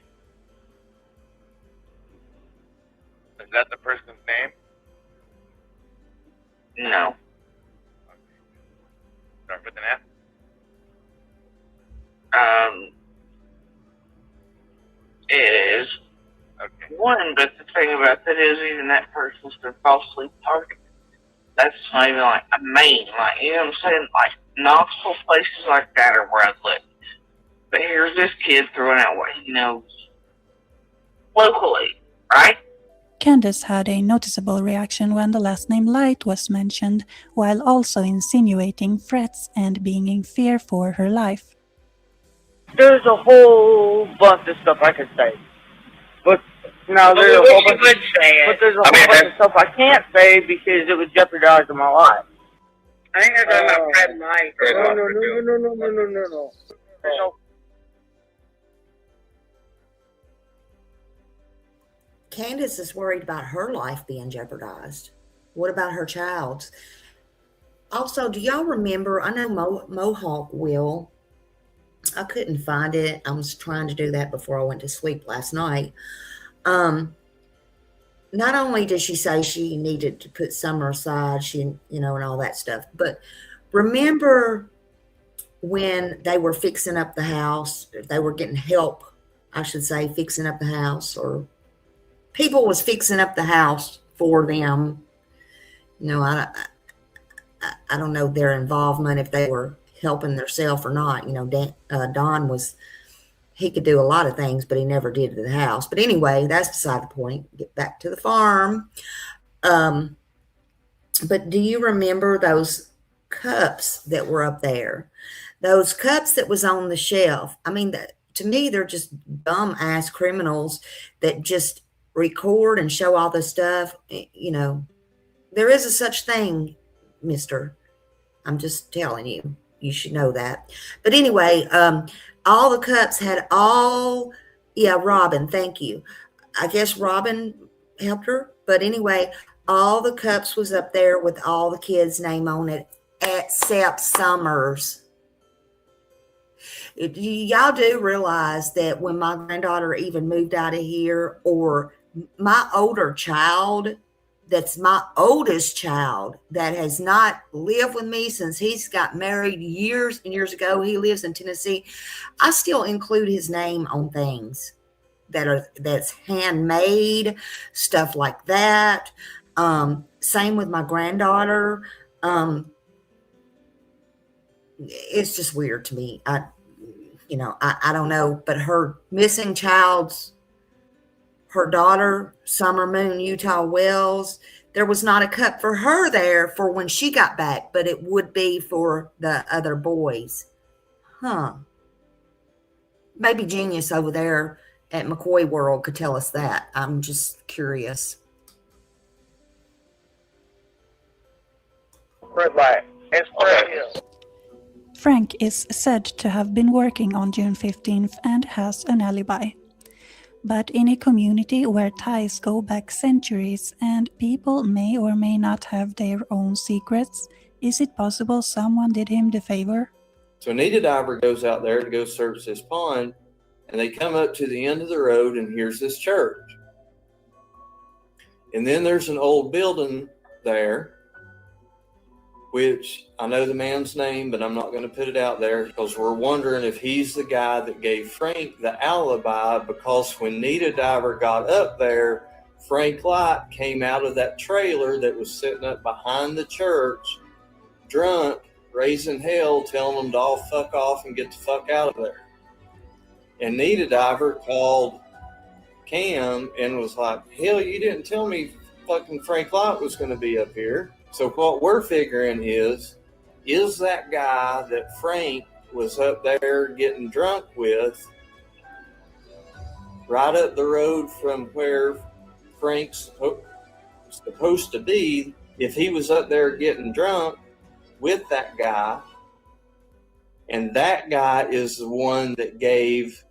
Is that the person's name? No. Okay. Start with an F?
It is.
Okay.
One, but the thing about that is even that person's been falsely targeted. That's not even like a main, like, you know what I'm saying? Like, Knoxville, places like that are where I live. But here's this kid throwing out what he knows locally, right?
Candace had a noticeable reaction when the last name Light was mentioned, while also insinuating threats and being in fear for her life.
There's a whole bunch of stuff I could say. But no, there's a whole bunch of stuff I can't say because it would jeopardize my life.
I think they're talking about Fred Light.
No.
Candace is worried about her life being jeopardized. What about her child's? Also, do y'all remember, I know Mohawk will. I couldn't find it. I was trying to do that before I went to sleep last night. Not only did she say she needed to put Summer aside, and all that stuff, but remember when they were fixing up the house, they were getting help, I should say, fixing up the house, or people was fixing up the house for them. I don't know their involvement, if they were helping themselves or not. Don he could do a lot of things, but he never did to the house. But anyway, that's beside the point. Get back to the farm. But do you remember those cups that were up there? Those cups that was on the shelf. I mean, to me, they're just dumb ass criminals that just record and show all this stuff. There is a such thing, mister. I'm just telling you. You should know that. But anyway, all the cups had Robin, thank you. I guess Robin helped her. But anyway, all the cups was up there with all the kids' name on it, except Summers. Y'all do realize that when my granddaughter even moved out of here, or my older child, that's my oldest child, that has not lived with me since he's got married years and years ago. He lives in Tennessee. I still include his name on things that's handmade, stuff like that. Same with my granddaughter. It's just weird to me. I don't know, but her missing child's her daughter, Summer Moon Utah Wells, there was not a cup for her there for when she got back, but it would be for the other boys. Huh. Maybe Genius over there at McCoy World could tell us that. I'm just curious.
Red light. It's red.
Frank is said to have been working on June 15th and has an alibi. But in a community where ties go back centuries and people may or may not have their own secrets, is it possible someone did him the favor?
So Anita Diver goes out there to go search this pond, and they come up to the end of the road, and here's this church. And then there's an old building there, which I know the man's name, but I'm not going to put it out there because we're wondering if he's the guy that gave Frank the alibi, because when Nita Diver got up there, Frank Light came out of that trailer that was sitting up behind the church, drunk, raising hell, telling them to all fuck off and get the fuck out of there. And Nita Diver called Cam and was like, hell, you didn't tell me fucking Frank Light was going to be up here. So what we're figuring is that guy that Frank was up there getting drunk with right up the road from where Frank's supposed to be, if he was up there getting drunk with that guy, and that guy is the one that gave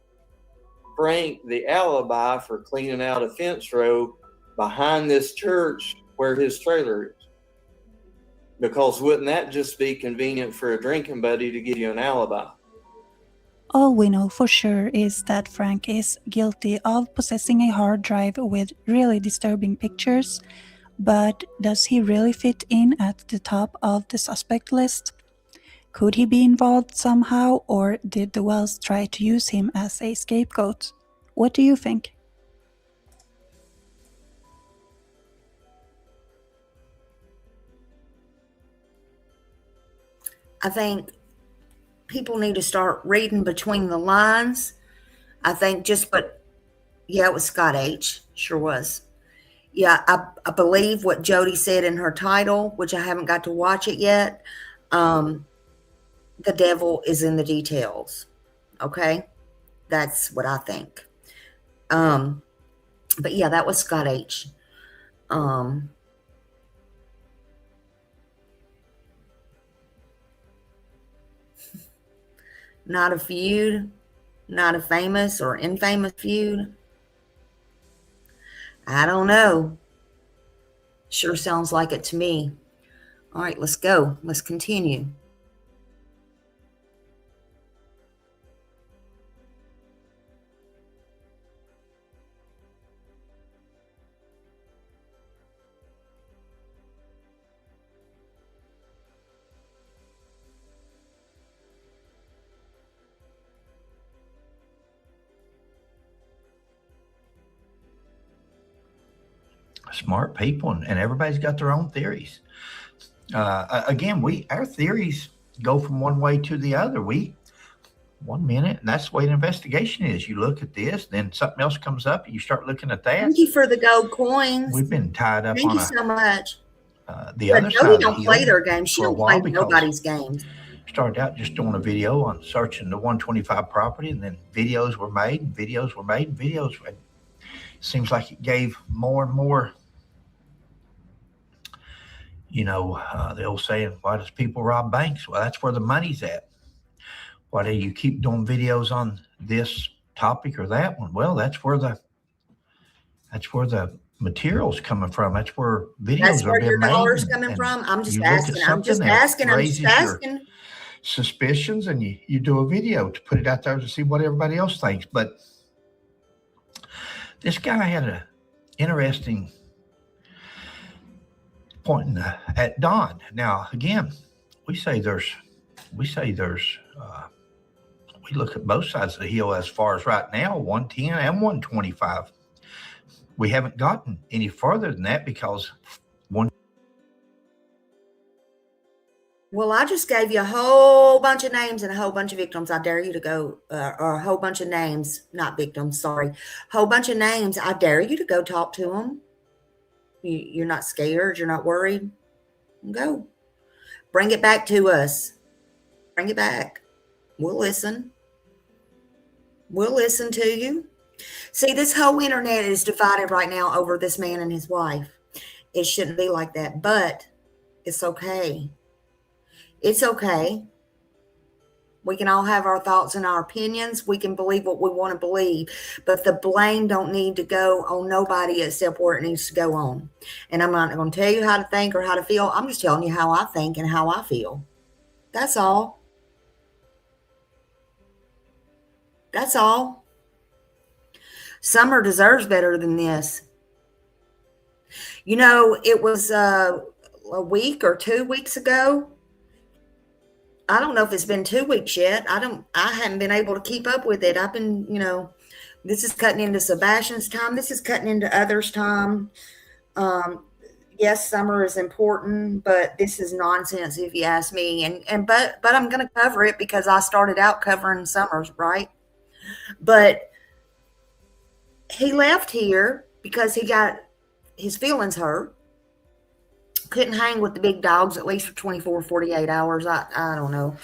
Frank the alibi for cleaning out a fence row behind this church where his trailer is. Because wouldn't that just be convenient for a drinking buddy to give you an alibi?
All we know for sure is that Frank is guilty of possessing a hard drive with really disturbing pictures, but does he really fit in at the top of the suspect list? Could he be involved somehow, or did the Wells try to use him as a scapegoat? What do you think?
I think people need to start reading between the lines. I think yeah, it was Scott H. Sure was. Yeah, I believe what Jody said in her title, which I haven't got to watch it yet. The devil is in the details. Okay? That's what I think. But yeah, that was Scott H. Not a feud, not a famous or infamous feud. I don't know. Sure sounds like it to me. All right, let's go. Let's continue.
Smart people, and everybody's got their own theories. Again, our theories go from one way to the other. 1 minute, and that's the way an investigation is. You look at this, then something else comes up, and you start looking at that.
Thank you for the gold coins.
We've been tied up.
Thank you so much.
The other side
don't play their games. She don't play nobody's games.
Started out just doing a video on searching the 125 property, and then videos were made, and videos were made, and videos were. Seems like it gave more and more. The old saying, why does people rob banks? Well, that's where the money's at. Why do you keep doing videos on this topic or that one? Well, that's where the material's coming from. That's where videos are being made. That's where your dollars coming from? I'm just asking. I'm just asking. Suspicions, and you do a video to put it out there to see what everybody else thinks. But this guy had an interesting point at Don. Now, again, we look at both sides of the hill as far as right now, 110 and 125. We haven't gotten any further than that because
Well, I just gave you a whole bunch of names and a whole bunch of victims. I dare you to go, or a whole bunch of names, not victims, sorry. Whole bunch of names. I dare you to go talk to them. You're not scared. You're not worried. Go. Bring it back to us. Bring it back. We'll listen. We'll listen to you. See, this whole internet is divided right now over this man and his wife. It shouldn't be like that, but it's okay. It's okay. We can all have our thoughts and our opinions. We can believe what we want to believe, but the blame don't need to go on nobody except where it needs to go on. And I'm not going to tell you how to think or how to feel. I'm just telling you how I think and how I feel. That's all. That's all. Summer deserves better than this. You know, it was a week or 2 weeks ago. I don't know if it's been 2 weeks yet. I haven't been able to keep up with it. I've been, this is cutting into Sebastian's time. This is cutting into others' time. Yes, summer is important, but this is nonsense if you ask me. But I'm going to cover it because I started out covering summers, right? But he left here because he got his feelings hurt. Couldn't hang with the big dogs, at least for 24, 48 hours. I don't know.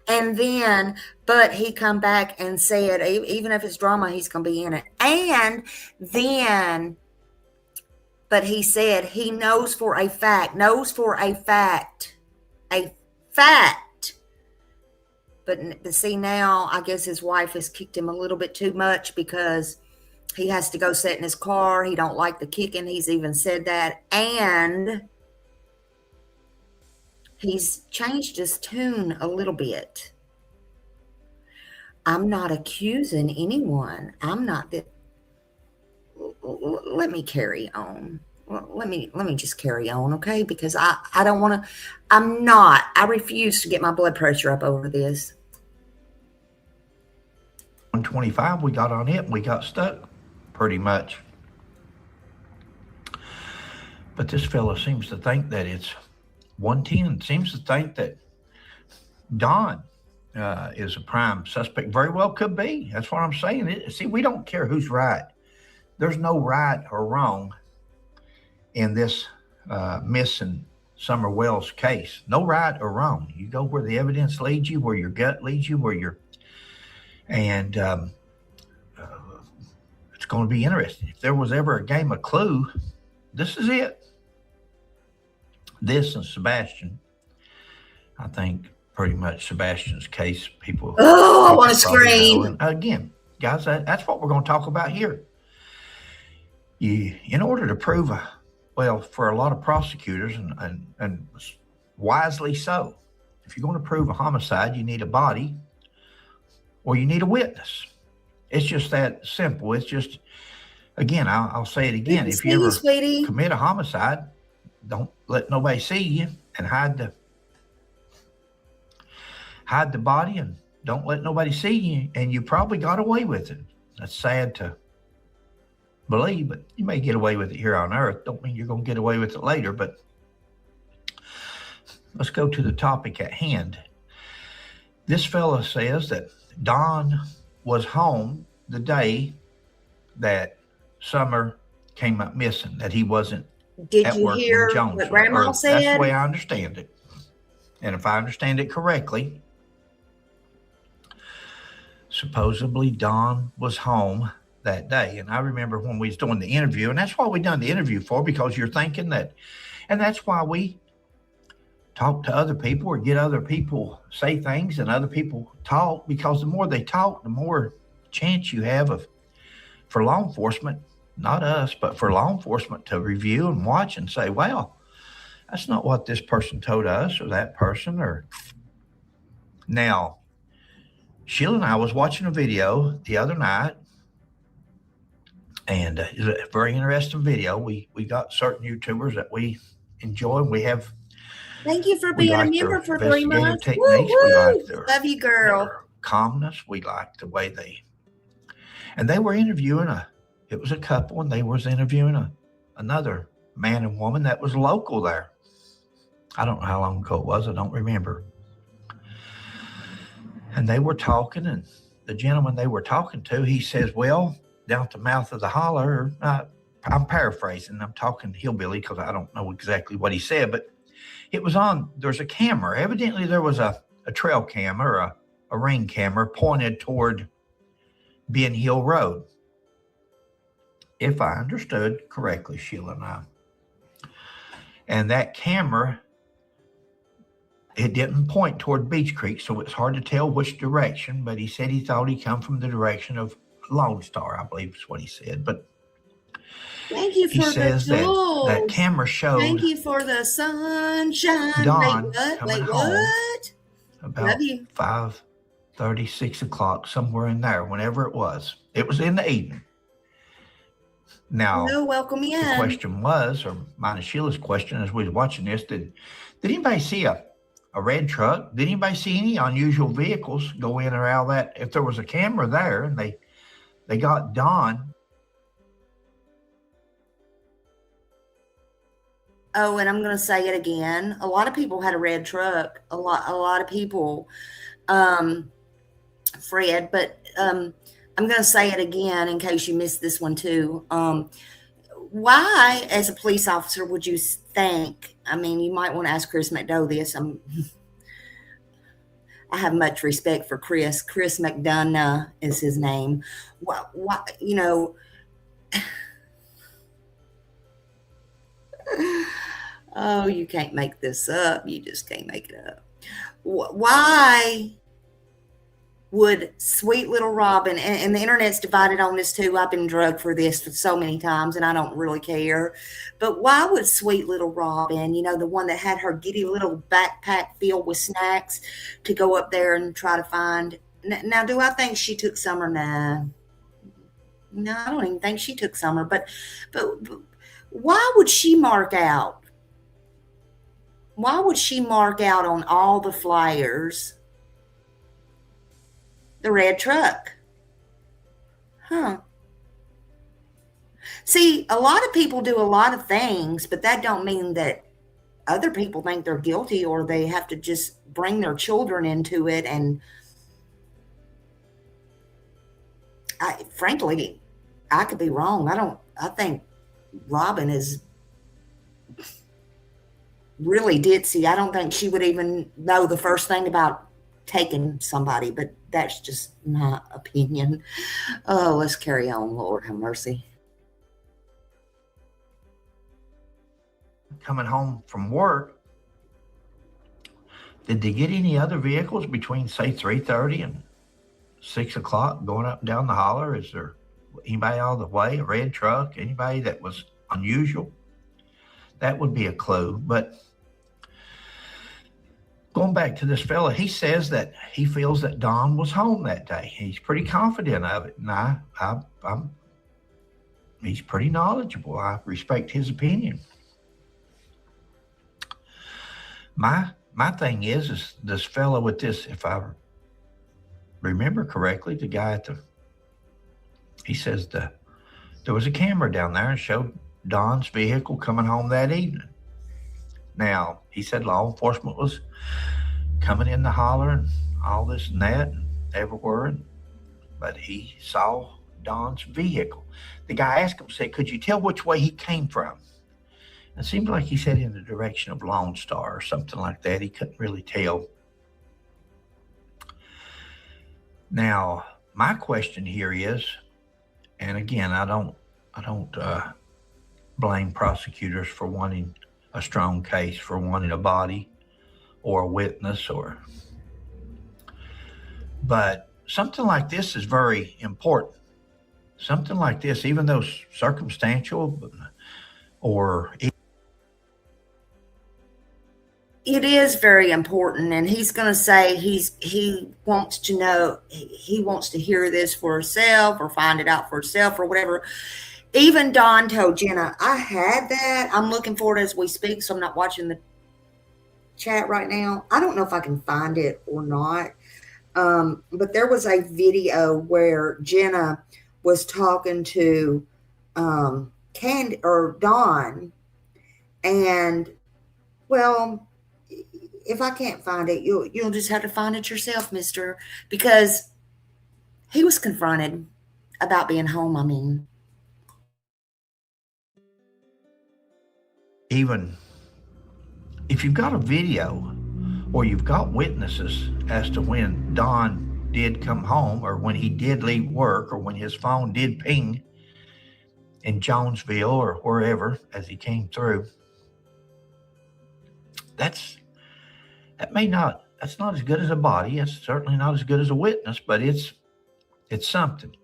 And then, but he come back and said, even if it's drama, he's going to be in it. And then, but he said he knows for a fact. But see, now I guess his wife has kicked him a little bit too much because he has to go sit in his car. He don't like the kicking. He's even said that. And he's changed his tune a little bit. I'm not accusing anyone. I'm not that. Let me carry on. Let me just carry on, okay? Because I don't want to. I refuse to get my blood pressure up over this.
125, we got on it and we got stuck pretty much. But this fella seems to think that it's 110, seems to think that Don is a prime suspect. Very well could be. That's what I'm saying. See, we don't care who's right. There's no right or wrong in this missing Summer Wells case. No right or wrong. You go where the evidence leads you, where your gut leads you, and it's going to be interesting. If there was ever a game of Clue, this is it. This and Sebastian. I think pretty much Sebastian's case, people.
Oh, I want to scream.
Again, guys, that's what we're going to talk about here. In order to prove for a lot of prosecutors, and wisely so, if you're going to prove a homicide, you need a body or you need a witness. It's just that simple. It's just, again, I'll say it again. If you ever commit a homicide, don't let nobody see you and hide the body and don't let nobody see you, and you probably got away with it. That's sad to believe, but you may get away with it here on earth. Don't mean you're going to get away with it later, but let's go to the topic at hand. This fella says that Don was home the day that Summer came up missing, that he wasn't
Did you hear what Grandma said?
That's the way I understand it. And if I understand it correctly, supposedly Don was home that day. And I remember when we was doing the interview, and that's why we done the interview for, because you're thinking that, and that's why we talk to other people or get other people say things and other people talk, because the more they talk, the more chance you have for law enforcement, not us, but for law enforcement to review and watch and say, well, that's not what this person told us or that person. Or now, Sheila and I was watching a video the other night, and it's a very interesting video. We got certain YouTubers that we enjoy. We have.
Thank you for being a member for 3 months.
Techniques. We like their,
love you, girl.
Their calmness. We like the way they were interviewing it was a couple, and they was interviewing another man and woman that was local there. I don't know how long ago it was. I don't remember. And they were talking, and the gentleman they were talking to, he says, well, down at the mouth of the holler, I'm paraphrasing. I'm talking hillbilly because I don't know exactly what he said, but it was on, there's a camera. Evidently there was a trail camera, a ring camera pointed toward Ben Hill Road. If I understood correctly, Sheila and I. And that camera, it didn't point toward Beach Creek, so it's hard to tell which direction, but he said he thought he come from the direction of Lone Star, I believe is what he said. But
thank you
he
for
says
the
that
tools.
camera showed
Thank you for the sunshine.
Dawn
Wait,
coming home
what?
about
Love you.
5:30, 6 o'clock, somewhere in there, whenever it was. It was in the evening. Now,
Hello, welcome in.
the question was, or mine and Sheila's question as we was watching this, did anybody see a red truck? Did anybody see any unusual vehicles go in or out of that? If there was a camera there and they got Dawn.
Oh, and I'm going to say it again. A lot of people had a red truck. A lot of people, Fred, but I'm going to say it again in case you missed this one too. Why, as a police officer, would you think, I mean, you might want to ask Chris McDough this. I have much respect for Chris. Chris McDonough is his name. Why, you know, oh, you can't make this up. You just can't make it up. Why would sweet little Robin, and the internet's divided on this too. I've been drugged for this for so many times and I don't really care. But why would sweet little Robin, you know, the one that had her giddy little backpack filled with snacks, to go up there and try to find, now do I think she took Summer? Nah. No, I don't even think she took Summer, but why would she mark out? Why would she mark out on all the flyers the red truck? Huh. See, a lot of people do a lot of things, but that don't mean that other people think they're guilty or they have to just bring their children into it. And frankly, I could be wrong. I think Robin is really ditzy. I don't think she would even know the first thing about taking somebody, but that's just my opinion. Oh, let's carry on. Lord have mercy.
Coming home from work, did they get any other vehicles between, say, 3:30 and 6 o'clock going up and down the holler? Is there anybody out of the way, a red truck, anybody that was unusual? That would be a clue. But going back to this fella, he says that he feels that Dawn was home that day. He's pretty confident of it, and he's pretty knowledgeable. I respect his opinion. My thing is this fella with this, if I remember correctly, the guy he says there was a camera down there and showed Dawn's vehicle coming home that evening. Now, he said law enforcement was coming in the holler and all this and that and everywhere, but he saw Dawn's vehicle. The guy asked him, said, could you tell which way he came from? It seemed like he said in the direction of Lone Star or something like that. He couldn't really tell. Now, my question here is, and again, I don't blame prosecutors for wanting a strong case, for wanting a body or a witness, but something like this is very important. Something like this, even though circumstantial, or
it is very important, and he's going to say he wants to know, he wants to hear this for herself or find it out for herself or whatever. Even Dawn told Jenna, I had that. I'm looking for it as we speak, so I'm not watching the chat right now. I don't know if I can find it or not, but there was a video where Jenna was talking to Dawn, and well, if I can't find it, you'll just have to find it yourself, mister, because he was confronted about being home. I mean,
even if you've got a video or you've got witnesses as to when Don did come home or when he did leave work or when his phone did ping in Jonesville or wherever as he came through, that's not as good as a body. It's certainly not as good as a witness, but it's something.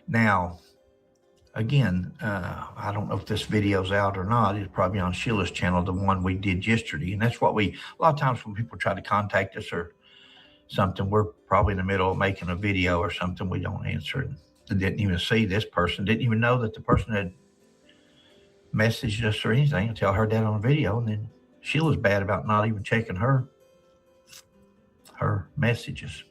Now, again, I don't know if this video's out or not. It's probably on Sheila's channel, the one we did yesterday. And that's what a lot of times when people try to contact us or something, we're probably in the middle of making a video or something. We don't answer it. I didn't even see this person, didn't even know that the person had messaged us or anything until I heard that on a video. And then Sheila's bad about not even checking her messages.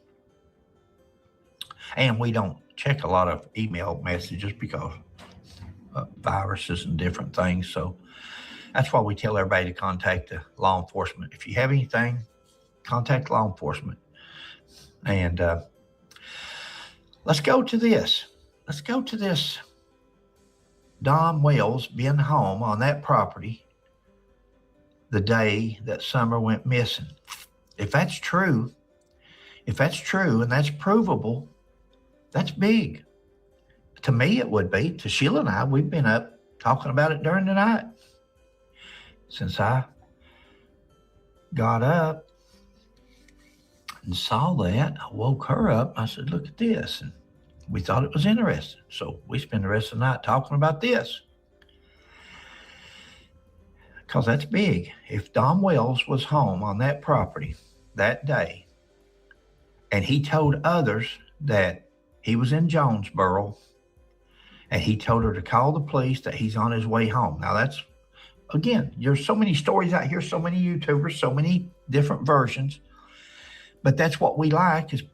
And we don't check a lot of email messages because of viruses and different things. So that's why we tell everybody to contact the law enforcement. If you have anything, contact law enforcement. And let's go to this. Let's go to this. Don Wells being home on that property the day that Summer went missing. If that's true and that's provable, that's big. To me, it would be. To Sheila and I, we've been up talking about it during the night. Since I got up and saw that, I woke her up. I said, look at this. And we thought it was interesting. So we spent the rest of the night talking about this. Because that's big. If Don Wells was home on that property that day, and he told others that he was in Jonesboro, and he told her to call the police that he's on his way home. Now that's, again, there's so many stories out here, so many YouTubers, so many different versions. But that's what we like, is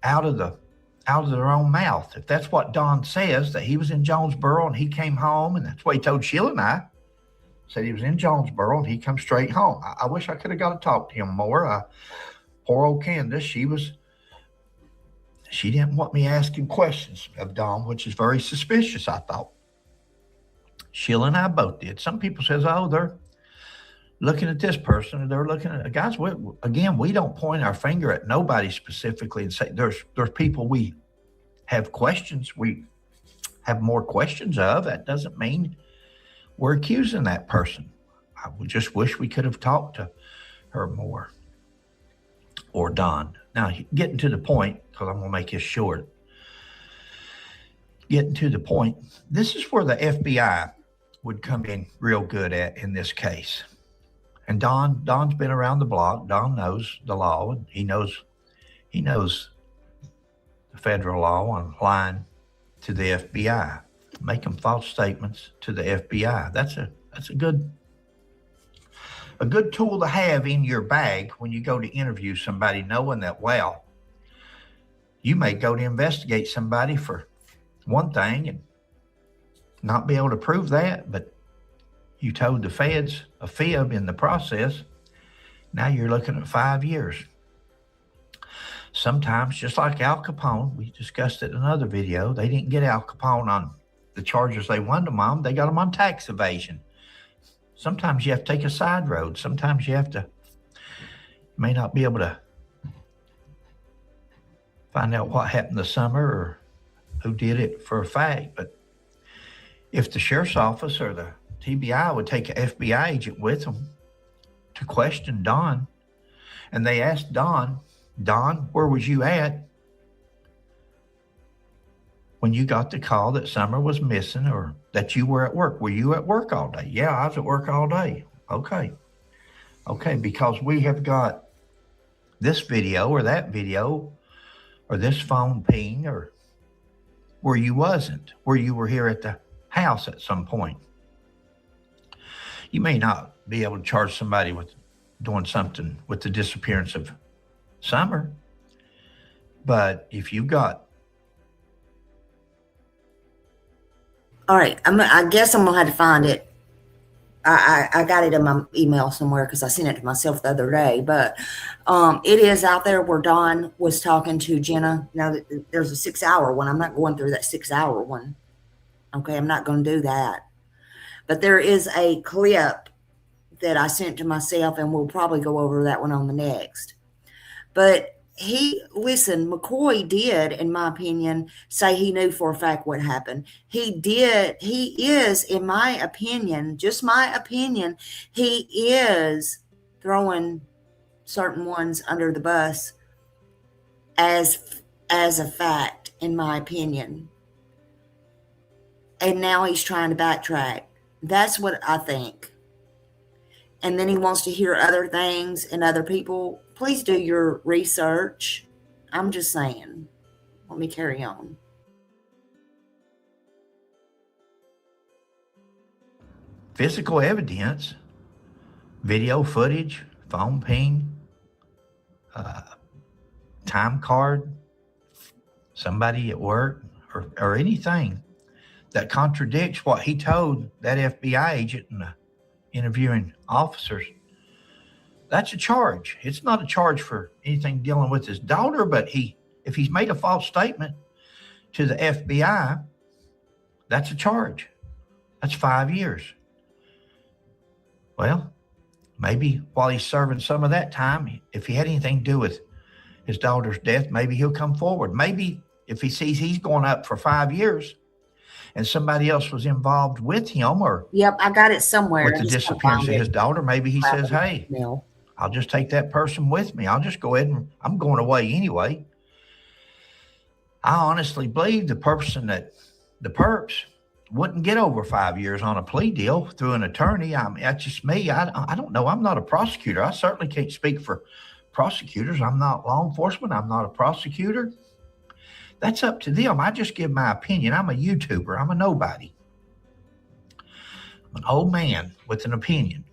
out of their own mouth. If that's what Don says, that he was in Jonesboro and he came home, and that's what he told Sheila and I, said he was in Jonesboro and he come straight home. I wish I could have got to talk to him more. Poor old Candace, she didn't want me asking questions of Don, which is very suspicious, I thought. Sheila and I both did. Some people says, oh, they're looking at this person, or they're looking at guys. Again, we don't point our finger at nobody specifically and say there's people we have questions. We have more questions of. That doesn't mean we're accusing that person. I would just wish we could have talked to her more, or Don. Now, getting to the point, because I'm going to make this short. Getting to the point, this is where the FBI would come in real good at in this case. And Don's been around the block. Don knows the law, and he knows the federal law on lying to the FBI, making false statements to the FBI. That's a good tool to have in your bag when you go to interview somebody, knowing that, well, you may go to investigate somebody for one thing and not be able to prove that, but you told the feds a fib in the process. Now you're looking at 5 years. Sometimes, just like Al Capone, we discussed it in another video, they didn't get Al Capone on the charges they wanted him on. They got him on tax evasion. Sometimes you have to take a side road. Sometimes you may not be able to find out what happened this summer or who did it for a fact. But if the sheriff's office or the TBI would take an FBI agent with them to question Don, and they asked Don, where was you at when you got the call that Summer was missing, or that you were at work? Were you at work all day? Yeah, I was at work all day. Okay, because we have got this video or that video or this phone ping, or where you wasn't, where you were here at the house at some point. You may not be able to charge somebody with doing something with the disappearance of Summer, but if you got...
All right, I guess I'm gonna have to find it. I got it in my email somewhere because I sent it to myself the other day, but it is out there where Dawn was talking to Jenna. Now, there's a 6-hour one. I'm not going through that 6-hour one. Okay, I'm not going to do that. But there is a clip that I sent to myself, and we'll probably go over that one on the next. But McCoy did, in my opinion, say he knew for a fact what happened. He is, in my opinion, just my opinion, he is throwing certain ones under the bus as a fact, in my opinion. And now he's trying to backtrack. That's what I think. And then he wants to hear other things and other people. Please do your research. I'm just saying. Let me carry on.
Physical evidence, video footage, phone ping, time card, somebody at work, or anything that contradicts what he told that FBI agent and the interviewing officers. That's a charge. It's not a charge for anything dealing with his daughter, but if he's made a false statement to the FBI, that's a charge. That's 5 years. Well, maybe while he's serving some of that time, if he had anything to do with his daughter's death, maybe he'll come forward. Maybe if he sees he's going up for 5 years and somebody else was involved with him, or
yep, I got it somewhere.
With the disappearance of his daughter, maybe he says, hey, I'll just take that person with me. I'll just go ahead and I'm going away anyway. I honestly believe the perps wouldn't get over 5 years on a plea deal through an attorney. I mean, that's just me. I don't know. I'm not a prosecutor. I certainly can't speak for prosecutors. I'm not law enforcement. I'm not a prosecutor. That's up to them. I just give my opinion. I'm a YouTuber. I'm a nobody. I'm an old man with an opinion.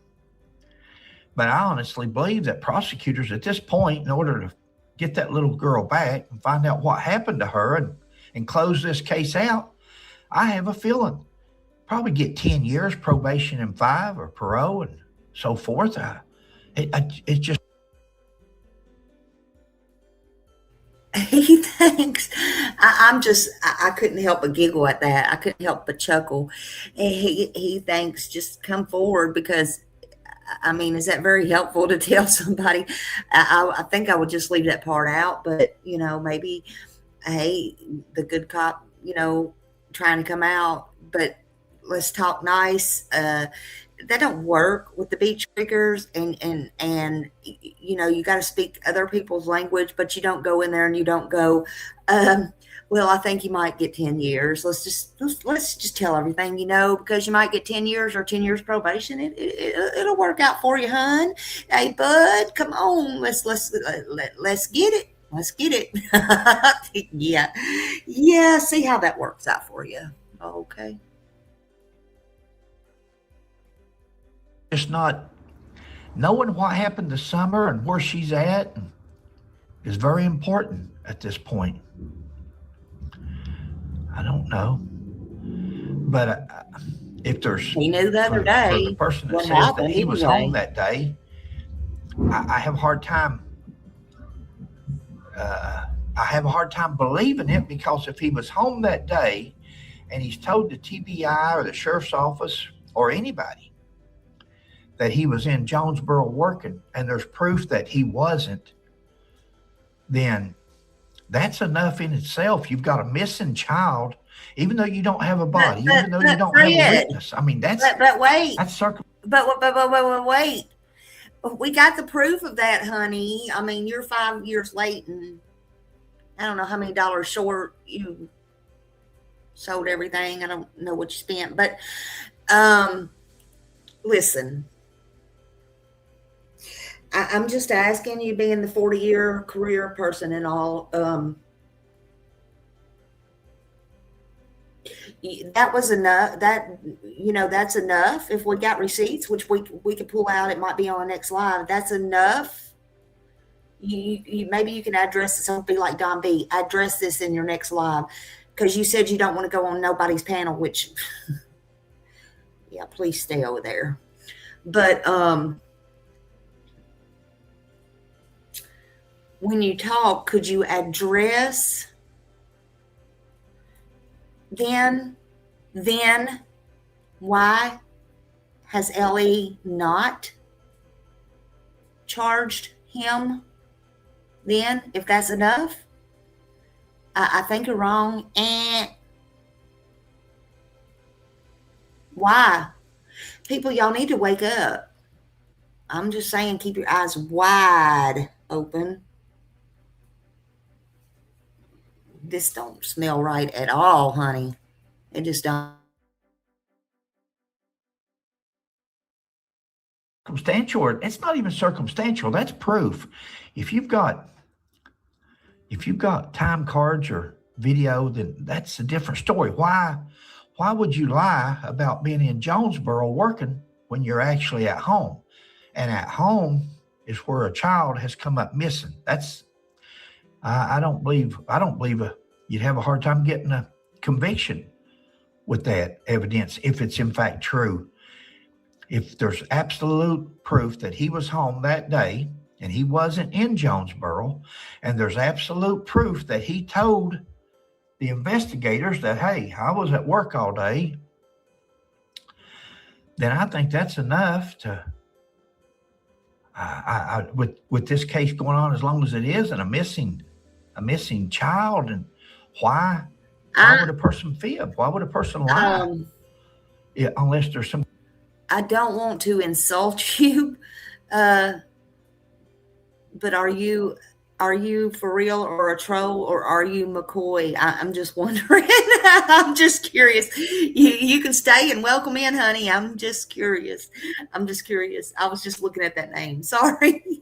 But I honestly believe that prosecutors at this point, in order to get that little girl back and find out what happened to her and close this case out, I have a feeling probably get 10 years probation and 5 or parole and so forth. It's just.
He thinks, I couldn't help but giggle at that. I couldn't help but chuckle. He thinks just come forward because, I mean, is that very helpful to tell somebody? I think I would just leave that part out, but, maybe, hey, the good cop, trying to come out, but let's talk nice. That don't work with the beach freakers, and you got to speak other people's language, but you don't go in there and you don't go, well, I think you might get 10 years. Let's just tell everything, because you might get 10 years or 10 years probation. It'll work out for you, hun. Hey, bud, come on. Let's get it. Let's get it. Yeah. See how that works out for you. Okay.
Just not knowing what happened this summer and where she's at is very important at this point. I don't know, but if there's
he knew the other day
for the person that says that he was home that day, I have a hard time. I have a hard time believing it, because if he was home that day and he's told the TBI or the sheriff's office or anybody that he was in Jonesboro working, and there's proof that he wasn't, then that's enough in itself. You've got a missing child, even though you don't have a body, even though you don't have a witness. I mean, that's
wait.
That's
But wait. We got the proof of that, honey. I mean, you're 5 years late, and I don't know how many dollars short. You sold everything. I don't know what you spent, but listen. I'm just asking you, being the 40-year career person and all, that was enough. That's enough. If we got receipts, which we could pull out, it might be on the next live. That's enough. You maybe you can address this. Don't be like Don B. Address this in your next live, because you said you don't want to go on nobody's panel. Which, yeah, please stay over there. But when you talk, could you address then why has Ellie not charged him then, if that's enough? I think you're wrong. Why? People, y'all need to wake up. I'm just saying, keep your eyes wide open. This don't smell right at all, honey. It just don't.
Circumstantial, or it's not even circumstantial. That's proof. If you've got time cards or video, then that's a different story. Why would you lie about being in Jonesboro working when you're actually at home? And at home is where a child has come up missing. That's I don't believe you'd have a hard time getting a conviction with that evidence if it's in fact true. If there's absolute proof that he was home that day and he wasn't in Jonesboro, and there's absolute proof that he told the investigators that, hey, I was at work all day, then I think that's enough to, with this case going on as long as it is, and a missing child, and why would a person fib? Why would a person lie? Unless there's some.
I don't want to insult you, but are you for real, or a troll, or are you McCoy? I'm just wondering. I'm just curious. You can stay and welcome in, honey. I'm just curious. I was just looking at that name. Sorry.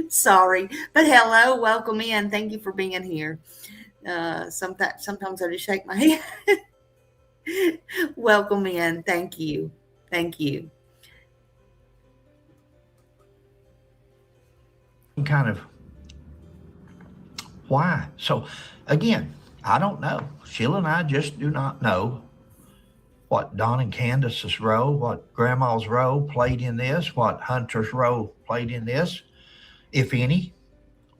Sorry. But hello, welcome in. Thank you for being here. Sometimes I just shake my head. Welcome in. Thank you.
Kind of why? So again, I don't know. Sheila and I just do not know what Don and Candace's role, what Grandma's role played in this, what Hunter's role played in this, if any.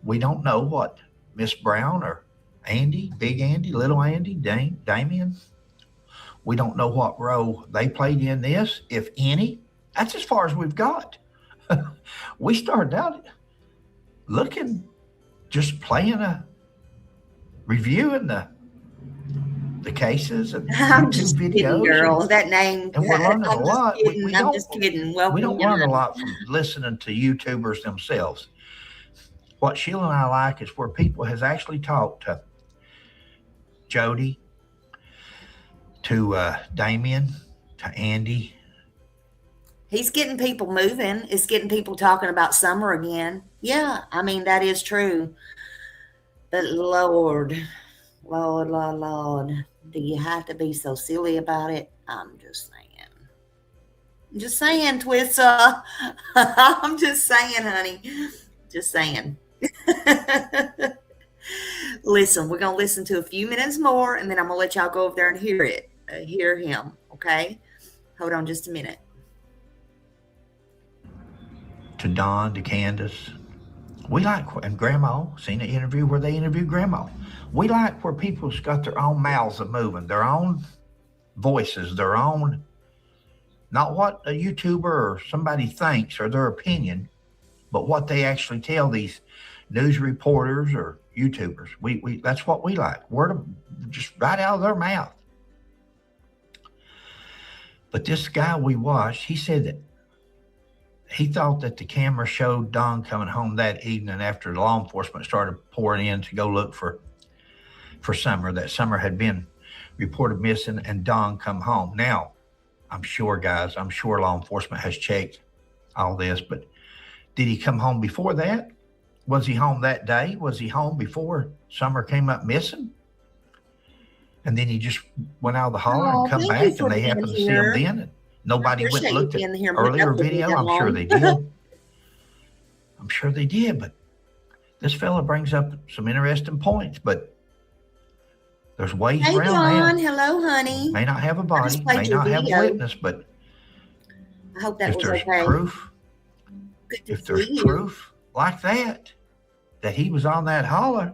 We don't know what Miss Brown or Andy, Big Andy, Little Andy, Damien. We don't know what role they played in this, if any. That's as far as we've got. We started out looking, just reviewing the cases and
I'm just
videos.
kidding, girl. That name.
And we're learning a lot.
I'm just kidding. Welcome.
We don't learn a lot from listening to YouTubers themselves. What Sheila and I like is where people has actually talked to Jody, to Damien, to Andy.
He's getting people moving. It's getting people talking about summer again. Yeah, I mean, that is true. But Lord, do you have to be so silly about it? I'm just saying, Twissa. I'm just saying, honey. Just saying. Listen, we're going to listen to a few minutes more, and then I'm going to let y'all go over there and hear him, okay? Hold on just a minute.
To Don, to Candace. We like, and Grandma, seen an interview where they interviewed Grandma. We like where people's got their own mouths a moving, their own voices, their own, not what a YouTuber or somebody thinks or their opinion, but what they actually tell these news reporters or YouTubers. We that's what we like. Word just right out of their mouth. But this guy we watched, he said that he thought that the camera showed Don coming home that evening after the law enforcement started pouring in to go look for Summer. That Summer had been reported missing and Don come home. Now, I'm sure law enforcement has checked all this, but did he come home before that? Was he home that day? Was he home before Summer came up missing? And then he just went out of the holler and come back, and they happened to see him then? And nobody went and looked at earlier video? I'm sure they did. I'm sure they did, but this fella brings up some interesting points, but there's ways around that.
Hello, honey.
May not have a body, may not have a witness, but
I hope that
If
was
there's
okay.
proof,
Good to
if there's
see you.
proof like that he was on that holler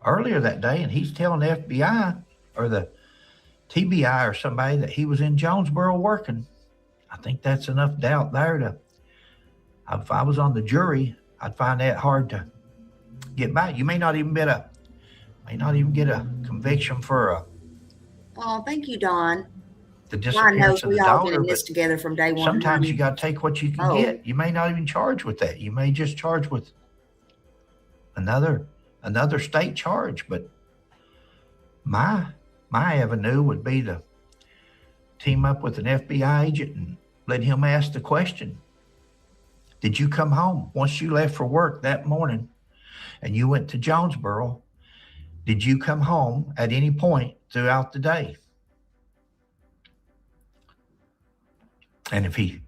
earlier that day, and he's telling the FBI or the TBI or somebody that he was in Jonesboro working, I think that's enough doubt there to, if I was on the jury, I'd find that hard to get by. You may not even get a conviction for
Oh, thank you, Don.
the
God
disappearance
knows
of
we
the
all been
daughter,
in
but
this together from day one.
sometimes you
honey.
got to take what you can
Oh.
get. You may not even charge with that. You may just charge with another state charge. But my avenue would be to team up with an FBI agent and let him ask the question. Did you come home once you left for work that morning and you went to Jonesboro? Did you come home at any point throughout the day? And if you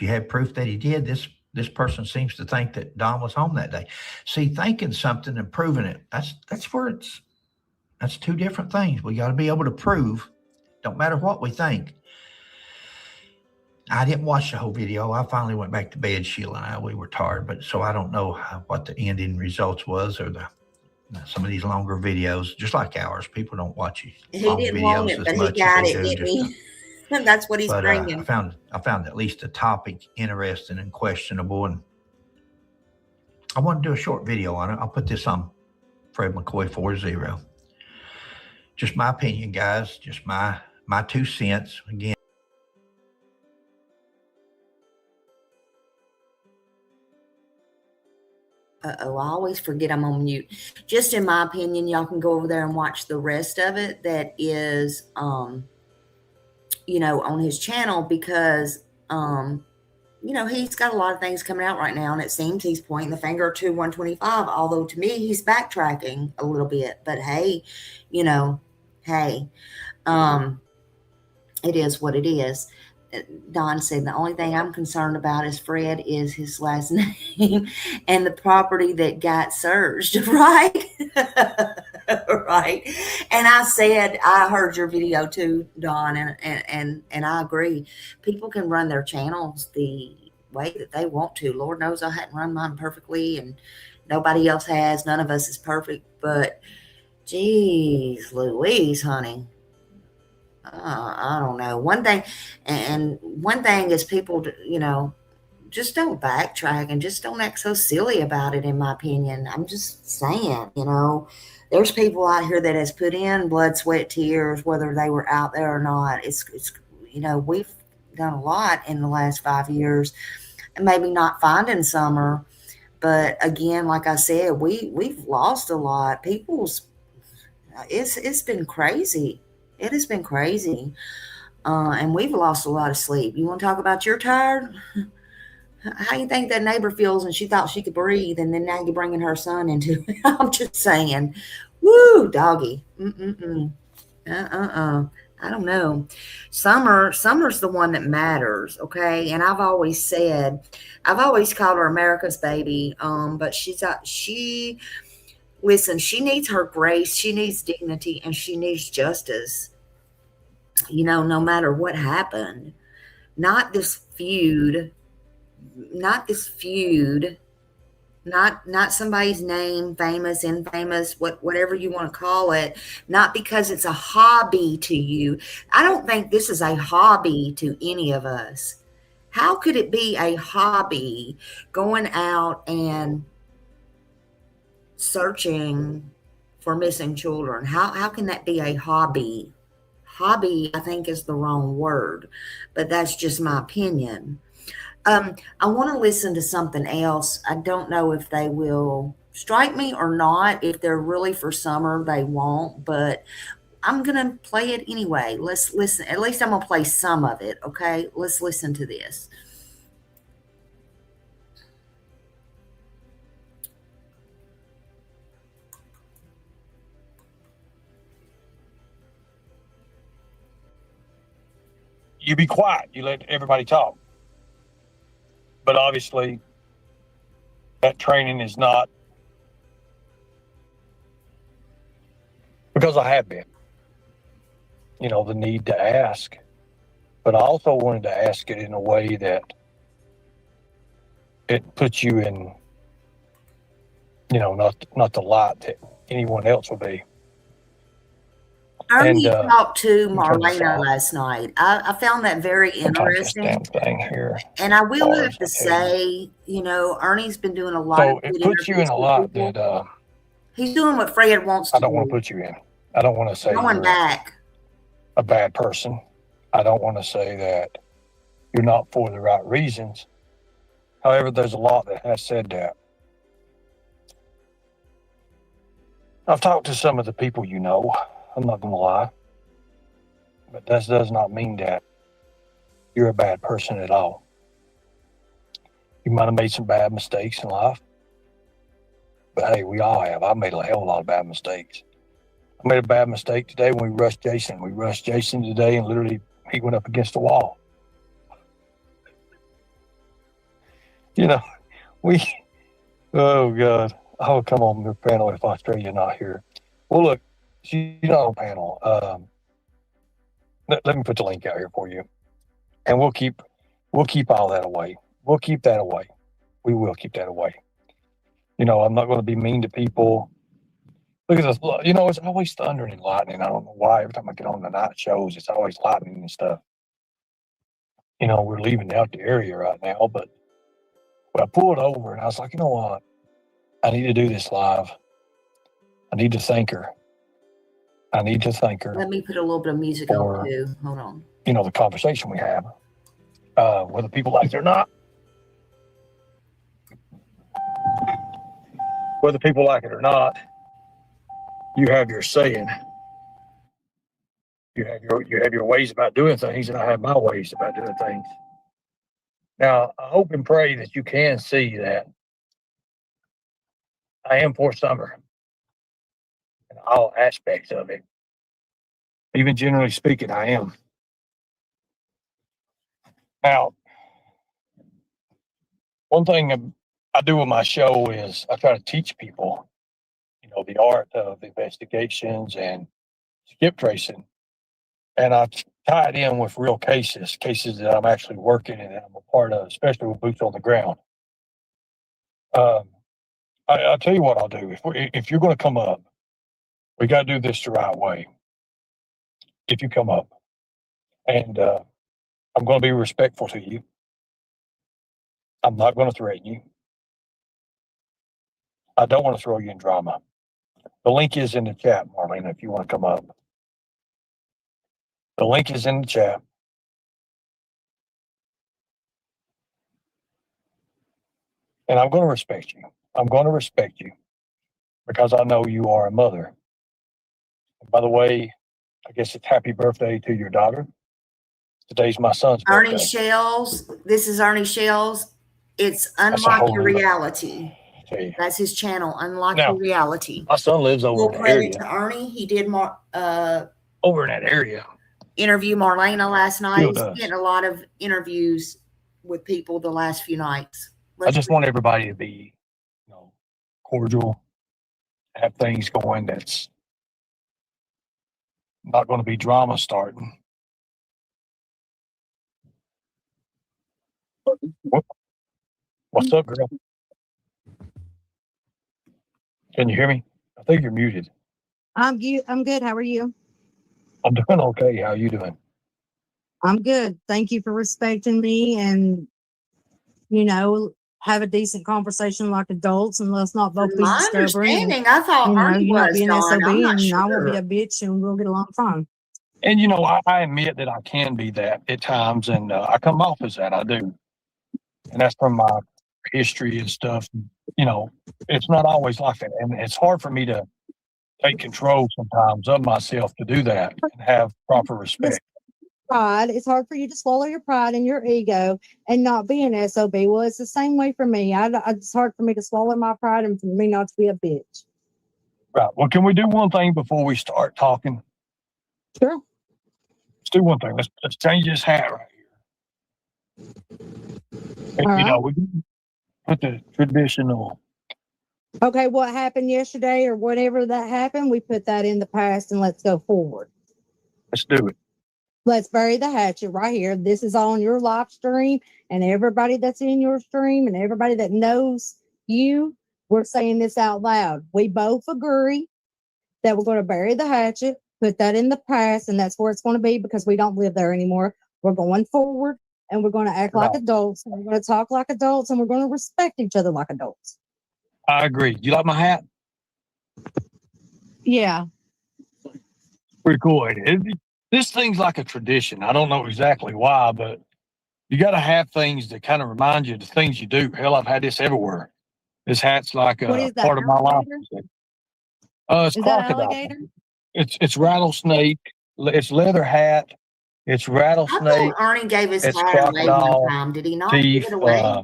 have proof that he did, this person seems to think that Don was home that day. See, thinking something and proving it, that's two different things. We got to be able to prove, don't matter what we think. I didn't watch the whole video. I finally went back to bed, Sheila and I. We were tired, but so I don't know what the ending results was, or some of these longer videos, just like ours. People don't watch long
He didn't want
videos
it,
as
but he
much
got
as
it,
they do.
didn't he? That's what he's bringing.
I found at least a topic interesting and questionable, and I want to do a short video on it. I'll put this on Fred McCoy 40. Just my opinion, guys. Just my 2 cents. Again.
Uh-oh, I always forget I'm on mute. Just in my opinion, y'all can go over there and watch the rest of it that is, you know, on his channel, because, you know, he's got a lot of things coming out right now, and it seems he's pointing the finger to 125, although to me, he's backtracking a little bit. But hey, you know, hey, it is what it is. Don said, the only thing I'm concerned about is Fred is his last name and the property that got searched, right? Right. And I said, I heard your video too, Don, and I agree. People can run their channels the way that they want to. Lord knows I hadn't run mine perfectly, and nobody else has. None of us is perfect, but geez Louise, honey. I don't know. One thing is people, you know, just don't backtrack and just don't act so silly about it, in my opinion. I'm just saying, you know, there's people out here that has put in blood, sweat, tears, whether they were out there or not. It's you know, we've done a lot in the last 5 years, and maybe not finding Summer, but again, like I said, we've lost a lot. It's been crazy. It has been crazy. And we've lost a lot of sleep. You want to talk about you're tired? How you think that neighbor feels, and she thought she could breathe, and then now you're bringing her son into it? I'm just saying. Woo, doggy. I don't know. Summer's the one that matters, okay? And I've always called her America's baby. But listen, she needs her grace, she needs dignity, and she needs justice. You know, no matter what happened. Not this feud, not somebody's name, famous, infamous, whatever you want to call it, not because it's a hobby to you. I don't think this is a hobby to any of us. How could it be a hobby going out and searching for missing children? How can that be a hobby? Hobby, I think, is the wrong word, but that's just my opinion. I want to listen to something else. I don't know if they will strike me or not. If they're really for Summer, they won't, but I'm going to play it anyway. Let's listen. At least I'm going to play some of it, okay? Let's listen to this.
You be quiet. You let everybody talk. But obviously, that training is not, because I have been, you know, the need to ask. But I also wanted to ask it in a way that it puts you in, not the light that anyone else will be.
Ernie
And
talked to
let me turn this
Marlena
off.
last night. I found that very
Sometimes this
interesting.
damn thing here.
And I will
bars,
have to
I tell you.
say, Ernie's been doing a lot
So
of
it
good
puts you in
interviews
a
with
lot
people.
that
He's doing what Fred wants
I
to
don't want to
do.
put you in. I don't want to say
Going
you're
back.
a bad person. I don't want to say that you're not for the right reasons. However, there's a lot that has said that. I've talked to some of the people you know. I'm not going to lie. But that does not mean that you're a bad person at all. You might have made some bad mistakes in life. But hey, we all have. I made a hell of a lot of bad mistakes. I made a bad mistake today when we rushed Jason. We rushed Jason today and literally he went up against the wall. Oh God. Oh, come on, your panel, if Australia's not here. Well, look, she's not on panel. Let me put the link out here for you. And we'll keep all that away. We'll keep that away. We will keep that away. I'm not going to be mean to people. Look at this. It's always thundering and lightning. I don't know why. Every time I get on the night shows, it's always lightning and stuff. We're leaving out the area right now, but I pulled over and I was like, you know what? I need to do this live. I need to thank her.
Let me put a little bit of music on too. Hold on.
The conversation we have, whether people like it or not. Whether people like it or not, you have your saying. You have your ways about doing things, and I have my ways about doing things. Now, I hope and pray that you can see that I am for Summer in all aspects of it. Even generally speaking, I am. Now, one thing I do with my show is I try to teach people, the art of investigations and skip tracing. And I tie it in with real cases that I'm actually working and that I'm a part of, especially with boots on the ground. I'll tell you what I'll do. If you're going to come up, we got to do this the right way. If you come up, and I'm going to be respectful to you. I'm not going to threaten you. I don't want to throw you in drama. The link is in the chat, Marlena, if you want to come up. The link is in the chat. And I'm going to respect you. I'm going to respect you because I know you are a mother. And by the way, I guess it's happy birthday to your daughter. Today's my son's birthday.
Ernie Shells. This is Ernie Shells. It's Unlock Your Reality. That's his channel, Unlock Your Reality.
My son lives over in that area.
To Ernie. He did
over in that area.
Interview Marlena last night. He's getting a lot of interviews with people the last few nights.
I just want everybody to be, cordial, have things going that's not going to be drama starting. What's up, girl? Can you hear me? I think you're muted.
I'm good. How are you?
I'm doing okay. How are you doing?
I'm good. Thank you for respecting me and, have a decent conversation like adults and let's not both be stubborn.
I thought Ernie
you're not
was
being SOB and
sure.
I won't be a bitch and we'll get along fine.
And, I admit that I can be that at times and I come off as that. I do. And that's from my history and stuff. It's not always like that. And it's hard for me to take control sometimes of myself to do that and have proper respect.
Pride. It's hard for you to swallow your pride and your ego and not be an SOB. Well, it's the same way for me. It's hard for me to swallow my pride and for me not to be a bitch.
Right. Well, can we do one thing before we start talking?
Sure.
Let's do one thing. Let's change this hat right here. We can put the traditional.
Okay, what happened yesterday or whatever that happened, we put that in the past and let's go forward.
Let's do it.
Let's bury the hatchet right here. This is on your live stream, and everybody that's in your stream and everybody that knows you, we're saying this out loud. We both agree that we're going to bury the hatchet, put that in the past, and that's where it's going to be because we don't live there anymore. We're going forward, and we're going to act like adults, and we're going to talk like adults, and we're going to respect each other like adults.
I agree. You like my hat?
Yeah.
Pretty cool. This thing's like a tradition. I don't know exactly why, but you got to have things that kind of remind you of the things you do. Hell, I've had this everywhere. This hat's like a part of my life. It's
Is
crocodile.
that alligator?
It's rattlesnake. It's leather hat. It's
I
rattlesnake.
thought Ernie gave his
It's
hat away one
crocodile
time. Did he not
teeth.
give it away?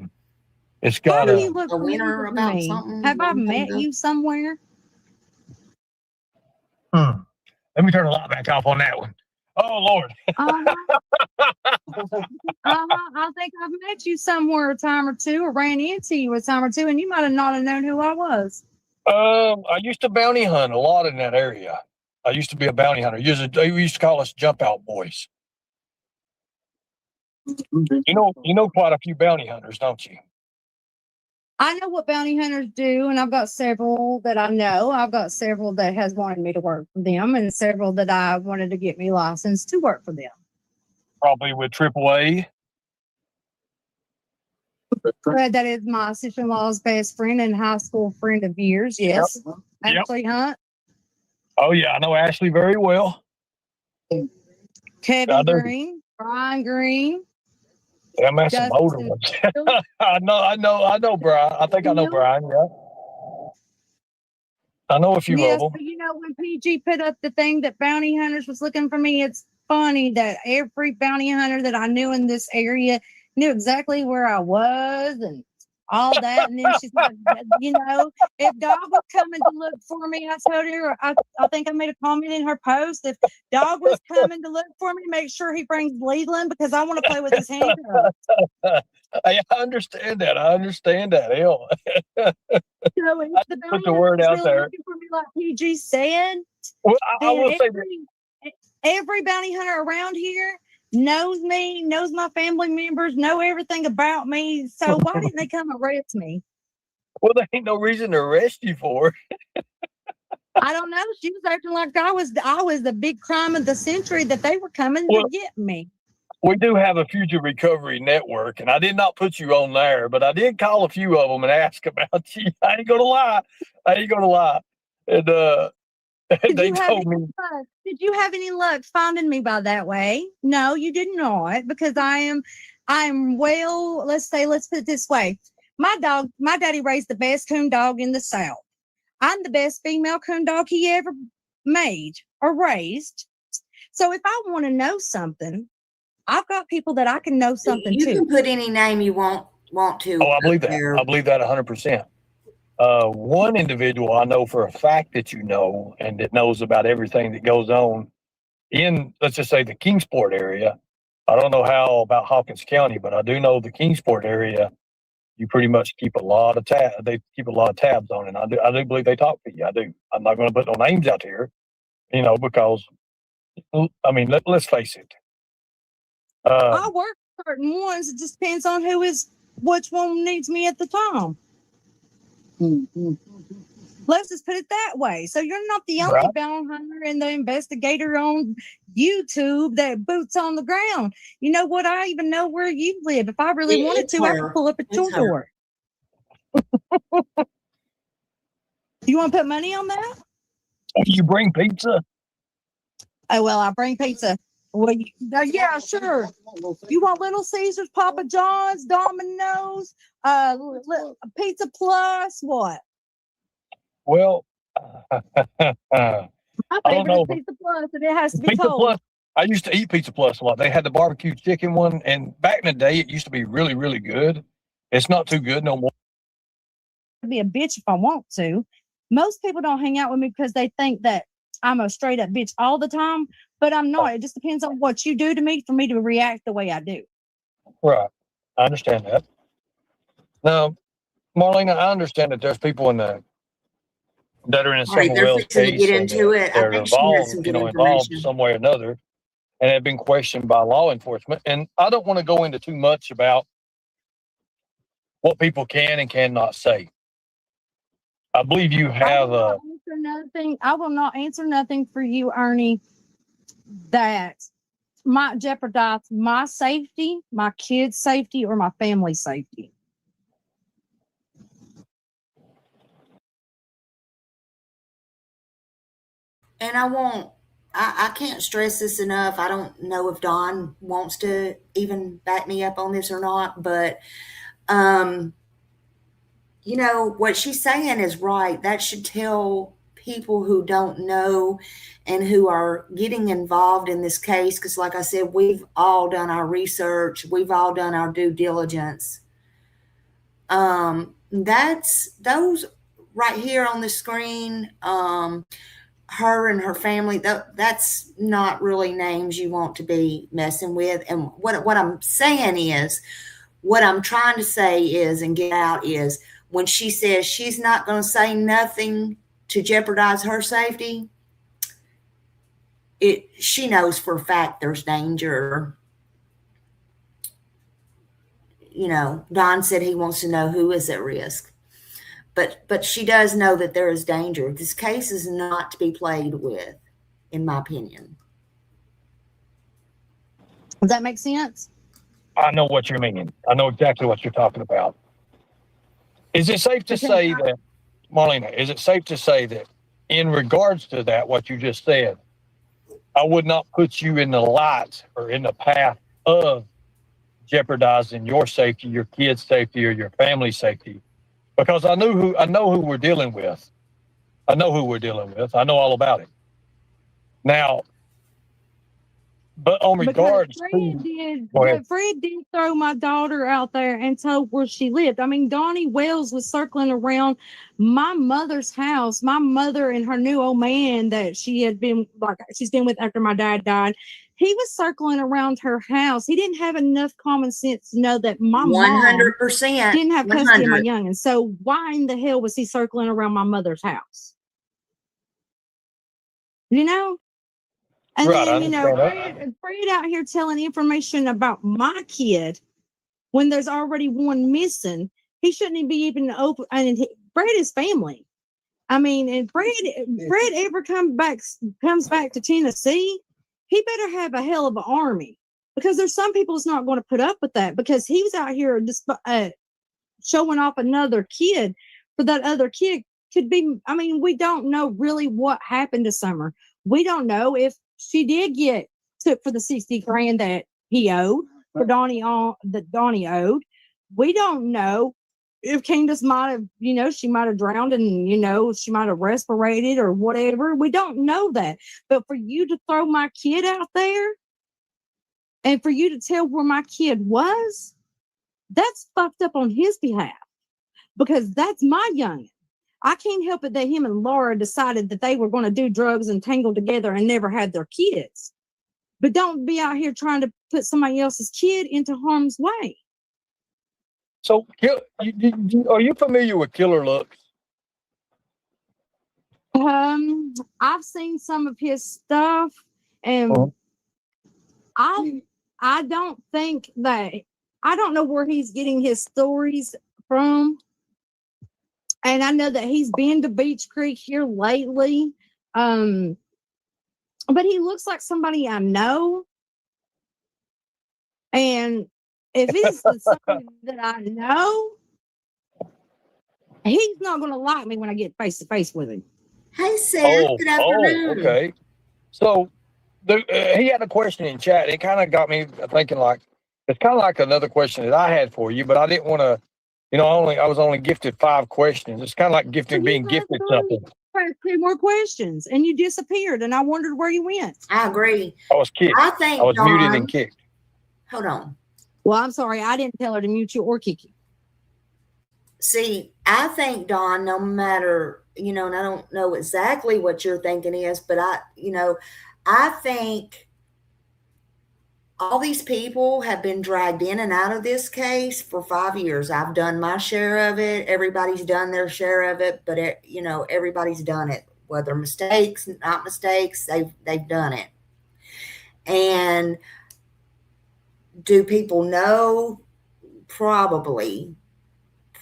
It's
Why
got
do
a.
you look
A winner
familiar to
about
me?
something
Have I
long
met
ago?
you somewhere?
Let me turn the light back off on that one. Oh Lord.
I think I've met you somewhere a time or two, or ran into you a time or two, and you might have not have known who I was.
I used to bounty hunt a lot in that area. I used to be a bounty hunter. They used to call us jump out boys. You know quite a few bounty hunters, don't you?
I know what bounty hunters do, and I've got several that I know. I've got several that has wanted me to work for them, and several that I wanted to get me licensed to work for them.
Probably with AAA.
That is my sister-in-law's best friend and high school friend of years. Yes,
Yep.
Ashley Hunt,
Oh yeah, I know Ashley very well. I
Kevin
do.
Green, Brian Green.
Yeah, I'm at some older
Justin
ones.
Fields.
I know Brian. I think I know Brian. Yeah, I know a few
Yes,
of them.
but you know, when PG put up the thing that bounty hunters was looking for me, it's funny that every bounty hunter that I knew in this area knew exactly where I was and all that. And then she's like, you know, if Dog was coming to look for me, I told her, I think I made a comment in her post. If Dog was coming to look for me, make sure he brings Leland because I want to play with his handcuffs.
I understand that. Hell.
So if the
Put
bounty
the
hunter
word
was
out
really
there.
looking for me like PG said,
Well, I
then
will say that.
every bounty hunter around here knows me, knows my family members, know everything about me. So why didn't they come arrest me?
Well, there ain't no reason to arrest you for.
I don't know. She was acting like I was the big crime of the century that they were coming
Well,
to get me.
We do have a future recovery network, and I did not put you on there, but I did call a few of them and ask about you. I ain't gonna lie. And they told me.
Did you have any luck finding me by that way? No, you did not, because I'm well, let's put it this way. My daddy raised the best coon dog in the South. I'm the best female coon dog he ever made or raised. So if I want to know something, I've got people that I can know something
You
to.
can put any name you want to.
Oh, I believe that. I believe that 100%. One individual I know for a fact that you know, and that knows about everything that goes on in, let's just say, the Kingsport area. I don't know how about Hawkins County, but I do know the Kingsport area. You pretty much keep a lot of tabs. They keep a lot of tabs on it. I do believe they talk to you. I do. I'm not going to put no names out here, because I mean, let's face it.
I work certain ones. It just depends on which one needs me at the time. Let's just put it that way. So you're not the only bounty hunter and the investigator on YouTube that boots on the ground. You know what? I even know where you live. If I really wanted to, I could pull up at your door. You want to put money on that?
You bring pizza?
Oh, well, I bring pizza. Well, yeah, sure. You want Little Caesars, Papa John's, Domino's, Pizza Plus, what?
Well,
My favorite is Pizza Plus, and it has to be
Pizza
cold.
Plus. I used to eat Pizza Plus a lot. They had the barbecue chicken one, and back in the day, it used to be really, really good. It's not too good no more.
I'd be a bitch if I want to. Most people don't hang out with me because they think that I'm a straight up bitch all the time, but I'm not. It just depends on what you do to me for me to react the way I do.
Right. I understand that. Now, Marlena, I understand that there's people that are in
All right,
some
they're
Wells
fixing to
case
get
and
into it. I
they're
think she has
involved,
some good
involved
information.
some way or another. and have been questioned by law enforcement. And I don't want to go into too much about what people can and cannot say. I believe you have a.
I will not answer nothing for you, Ernie, that might jeopardize my safety, my kids' safety, or my family's safety.
And I can't stress this enough. I don't know if Dawn wants to even back me up on this or not, but you know, what she's saying is right. That should tell people who don't know and who are getting involved in this case, because like I said, we've all done our research, we've all done our due diligence. That's those right here on the screen, her and her family, that's not really names you want to be messing with. And what I'm saying is, what I'm trying to say is, and get out is, when she says she's not going to say nothing to jeopardize her safety, she knows for a fact there's danger. You know, Don said he wants to know who is at risk. But she does know that there is danger. This case is not to be played with, in my opinion.
Does that make sense?
I know what you're meaning. I know exactly what you're talking about. Is it safe to say that, Marlena, is it safe to say that in regards to that, what you just said, I would not put you in the light or in the path of jeopardizing your safety, your kids' safety, or your family's safety? Because I know who we're dealing with. I know who we're dealing with. I know all about it. Now, but on regards
Fred did throw my daughter out there and told where she lived. I mean, Donnie Wells was circling around my mother's house. My mother and her new old man that she's been with after my dad died. He was circling around her house. He didn't have enough common sense to know that my
100%
mom didn't have custody of my youngin. So why in the hell was he circling around my mother's house? You know? And
right,
then, you know, Fred out here telling information about my kid when there's already one missing. He shouldn't be even open. And Fred is family. I mean, and Fred ever comes back to Tennessee, he better have a hell of an army, because there's some people that's not going to put up with that, because he was out here just showing off another kid. For that other kid could be, I mean, we don't know really what happened to Summer. We don't know if she did get took for the 60 grand that he owed, for Donnie owed. We don't know if Candace might have, you know, she might have drowned and, you know, she might have respirated or whatever. We don't know that. But for you to throw my kid out there and for you to tell where my kid was, that's fucked up on his behalf, because that's my youngin. I can't help it that him and Laura decided that they were going to do drugs and tangle together and never had their kids. But don't be out here trying to put somebody else's kid into harm's way.
So, are you familiar with Killer Looks?
I've seen some of his stuff, and I don't think that, I don't know where he's getting his stories from. And I know that he's been to Beach Creek here lately. But he looks like somebody I know. And if it's somebody that I know, he's not going to like me when I get face to face with him.
Hey, Seth. Good afternoon.
Oh, okay. So he had a question in chat. It kind of got me thinking, like, it's kind of like another question that I had for you, but I didn't want to, you know, I was only gifted 5 questions. It's kind of like being gifted something.
2 more questions and you disappeared, and I wondered where you went.
I agree.
I was kicked. I was muted and kicked.
Hold on.
Well, I'm sorry. I didn't tell her to mute you or kick you.
See, I think, Dawn, no matter, you know, and I don't know exactly what your thinking is, but I think all these people have been dragged in and out of this case for 5 years. I've done my share of it. Everybody's done their share of it, but everybody's done it. Whether mistakes, not mistakes, they've done it. And do people know? Probably,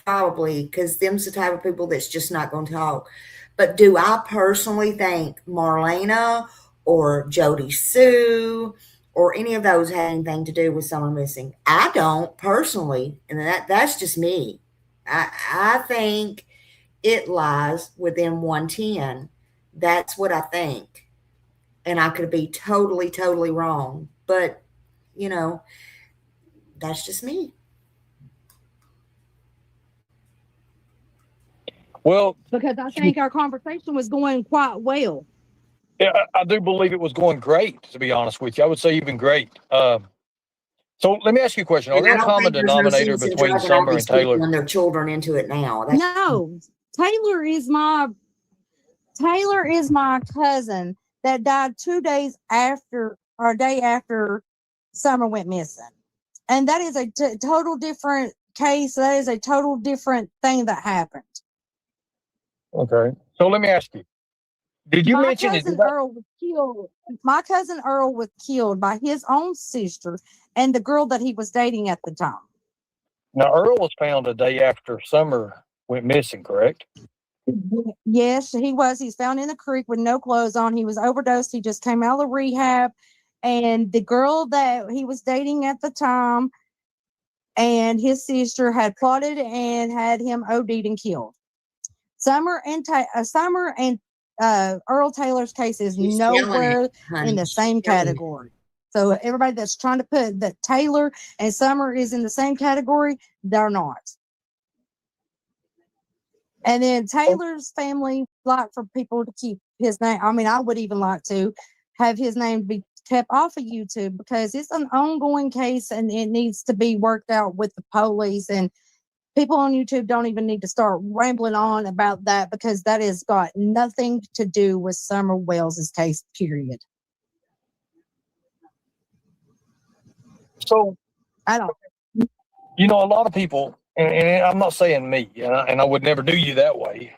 because them's the type of people that's just not going to talk. But do I personally think Marlena or Jody Sue or any of those had anything to do with someone missing? I don't personally, and that's just me. I think it lies within 110. That's what I think. And I could be totally, totally wrong. But, that's just me.
Well,
because I think our conversation was going quite well.
yeah, I do believe it was going great, to be honest with you. I would say even great. So let me ask you a question. Are there a common denominator between Summer and Taylor?
And their children into it now.
No, Taylor is my cousin that died 2 days after or a day after Summer went missing. And that is a total different case. That is a total different thing that happened.
Okay. So let me ask you. Did you mention it?
Earl was killed. My cousin Earl was killed by his own sister and the girl that he was dating at the time.
Now, Earl was found a day after Summer went missing, correct?
Yes, he was. He's found in the creek with no clothes on. He was overdosed. He just came out of the rehab. And the girl that he was dating at the time and his sister had plotted and had him OD'd and killed. Summer and Earl Taylor's case is nowhere in the same category. So everybody that's trying to put that Taylor and Summer is in the same category, they're not. And then Taylor's family like for people to keep his name. I mean, I would even like to have his name be kept off of YouTube because it's an ongoing case and it needs to be worked out with the police. And people on YouTube don't even need to start rambling on about that because that has got nothing to do with Summer Wells's case, period.
So,
I don't.
A lot of people, and I'm not saying me, and I would never do you that way,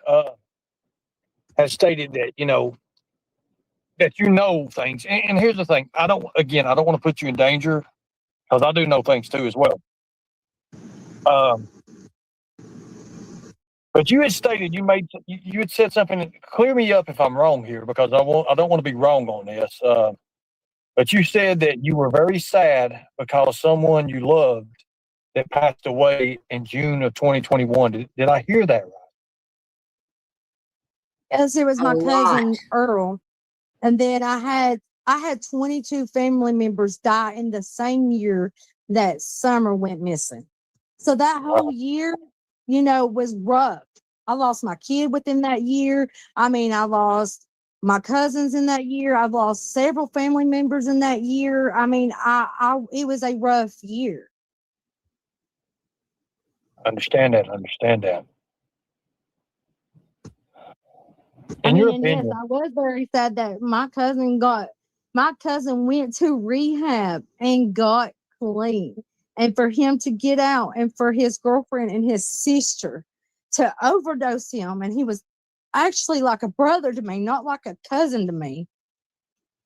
has stated that, that things. And here's the thing. I don't want to put you in danger because I do know things too as well. But you had stated you had said something. Clear me up if I'm wrong here because I don't want to be wrong on this. But you said that you were very sad because someone you loved that passed away in June of 2021. Did I hear that right?
Yes, it was my cousin Earl. And then I had 22 family members die in the same year that Summer went missing. So that whole year, was rough. I lost my kid within that year. I mean, I lost my cousins in that year. I've lost several family members in that year. I mean, it was a rough year.
Understand that.
Yes, I was very sad that my cousin went to rehab and got clean. And for him to get out and for his girlfriend and his sister to overdose him. And he was actually like a brother to me, not like a cousin to me.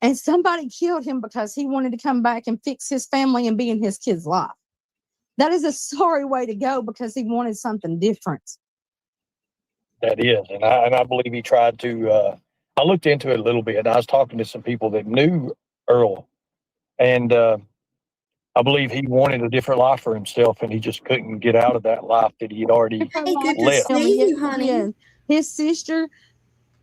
And somebody killed him because he wanted to come back and fix his family and be in his kid's life. That is a sorry way to go because he wanted something different.
That is. And I believe he tried to, I looked into it a little bit. I was talking to some people that knew Earl. And I believe he wanted a different life for himself, and he just couldn't get out of that life that he had already left.
Honey. His sister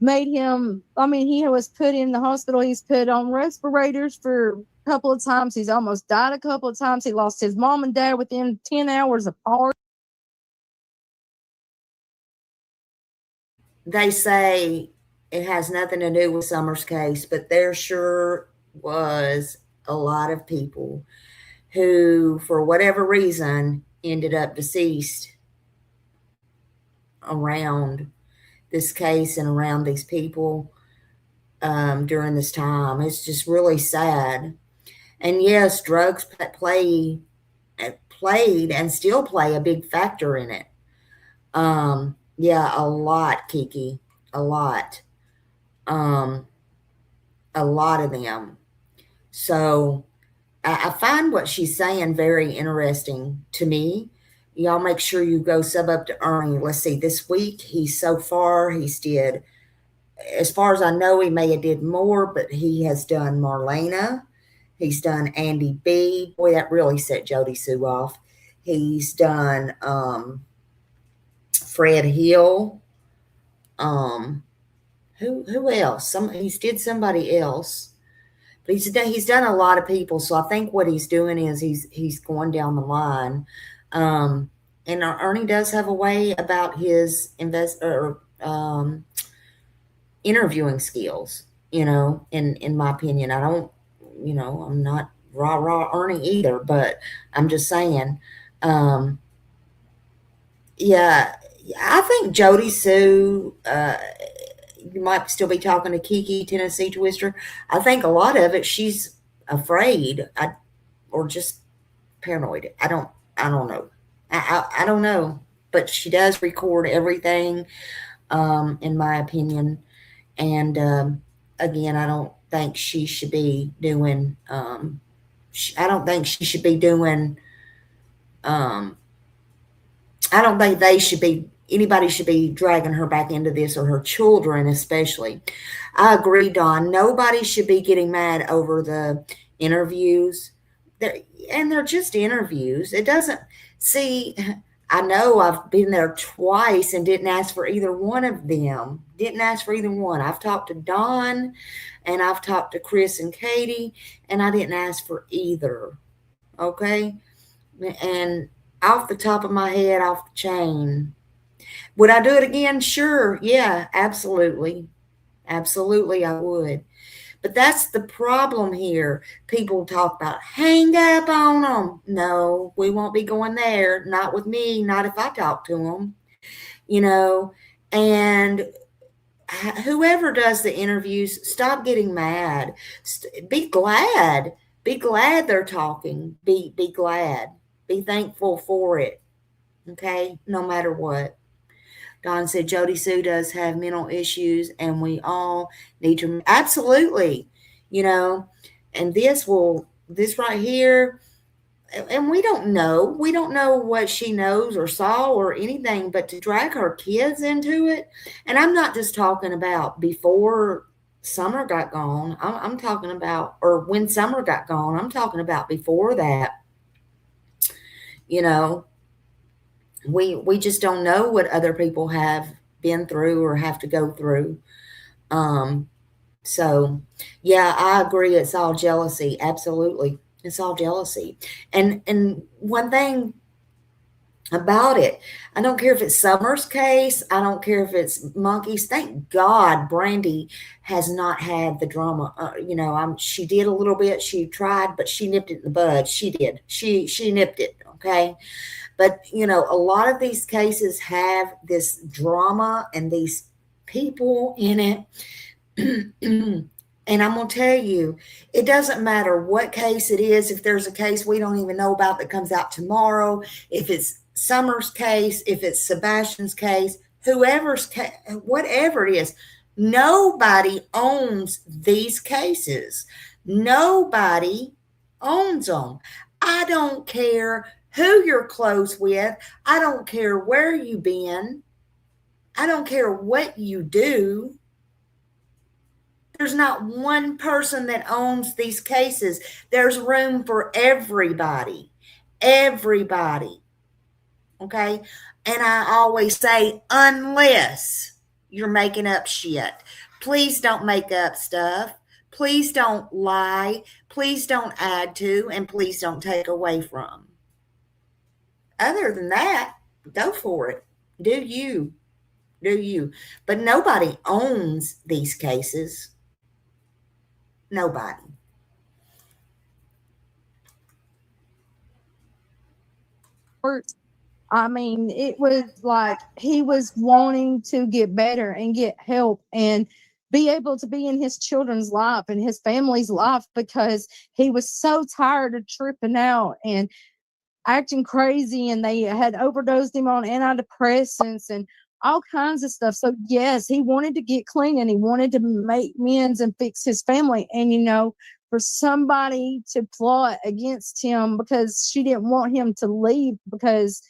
made him, he was put in the hospital. He's put on respirators for a couple of times. He's almost died a couple of times. He lost his mom and dad within 10 hours apart.
They say it has nothing to do with Summer's case, but there sure was a lot of people who, for whatever reason, ended up deceased around this case and around these people during this time. It's just really sad. And yes, drugs played and still play a big factor in it. Yeah, a lot, Kiki, a lot. A lot of them. So I find what she's saying very interesting to me. Y'all make sure you go sub up to Ernie. Let's see, this week he's did, as far as I know, he may have did more, but he has done Marlena. He's done Andy B. Boy, that really set Jody Sue off. He's done Fred Hill. Who else? He's did somebody else. But he's done a lot of people, so I think what he's doing is he's going down the line. And Ernie does have a way about his interviewing skills. In my opinion, I don't. I'm not rah Ernie either, but I'm just saying. Yeah, I think Jody Sue. You might still be talking to Kiki, Tennessee Twister. I think a lot of it she's afraid, or just paranoid. I don't know. I don't know, but she does record everything, in my opinion. And again, I don't think she should be doing. I don't think she should be doing. I don't think anybody should be dragging her back into this, or her children especially. I agree, Dawn. Nobody should be getting mad over the interviews. They're just interviews. It doesn't, see, I know I've been there twice and didn't ask for either one of them. Didn't ask for either one. I've talked to Dawn and I've talked to Chris and Katie, and I didn't ask for either. Okay? And off the top of my head, off the chain, would I do it again? Sure. Yeah, absolutely. Absolutely, I would. But that's the problem here. People talk about hang up on them. No, we won't be going there. Not with me. Not if I talk to them. And whoever does the interviews, stop getting mad. Be glad. Be glad they're talking. Be glad. Be thankful for it. Okay? No matter what. Don said Jody Sue does have mental issues, and we all need to absolutely, and this right here, and we don't know what she knows or saw or anything, but to drag her kids into it. And I'm not just talking about before Summer got gone. I'm talking about, or when Summer got gone, I'm talking about before that. We just don't know what other people have been through or have to go through. So yeah, I agree. It's all jealousy. Absolutely. It's all jealousy. And one thing about it, I don't care if it's Summer's case. I don't care if it's Monkey's. Thank God Brandy has not had the drama. She did a little bit. She tried, but she nipped it in the bud. She did. She nipped it. Okay. But, a lot of these cases have this drama and these people in it. And I'm going to tell you, it doesn't matter what case it is. If there's a case we don't even know about that comes out tomorrow, if it's Summer's case, if it's Sebastian's case, whoever's case, whatever it is, nobody owns these cases. Nobody owns them. I don't care who you're close with. I don't care where you've been. I don't care what you do. There's not one person that owns these cases. There's room for everybody. Everybody. Okay? And I always say, unless you're making up shit. Please don't make up stuff. Please don't lie. Please don't add to, and please don't take away from. Other than that, go for it. Do you. But nobody owns these cases. Nobody.
I mean, it was like he was wanting to get better and get help and be able to be in his children's life and his family's life, because he was so tired of tripping out and acting crazy, and they had overdosed him on antidepressants and all kinds of stuff. So yes, he wanted to get clean and he wanted to make amends and fix his family. And for somebody to plot against him because she didn't want him to leave because,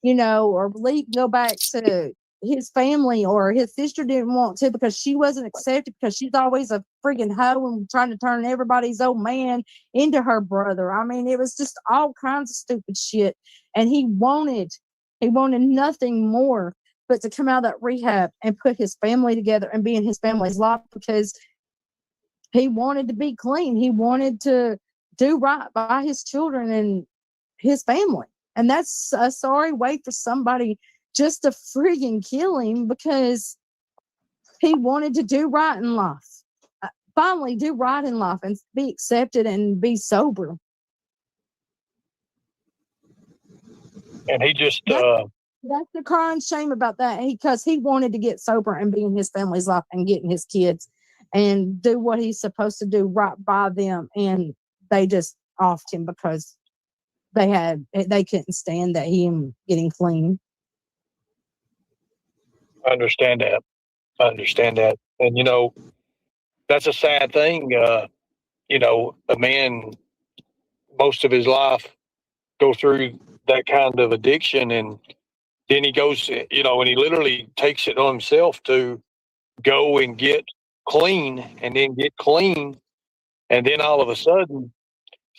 or go back to his family, or his sister didn't want to because she wasn't accepted because she's always a freaking hoe and trying to turn everybody's old man into her brother. I mean, it was just all kinds of stupid shit. And he wanted nothing more but to come out of that rehab and put his family together and be in his family's life because he wanted to be clean. He wanted to do right by his children and his family. And that's a sorry way for somebody just to friggin' kill him because he wanted to do right in life. Finally do right in life and be accepted and be sober.
And he just
that's the crying shame about that, because he wanted to get sober and be in his family's life and getting his kids and do what he's supposed to do right by them, and they just offed him because they couldn't stand that him getting clean.
I understand that. And that's a sad thing. A man most of his life go through that kind of addiction, and then he goes, and he literally takes it on himself to go and get clean, and then get clean, and then all of a sudden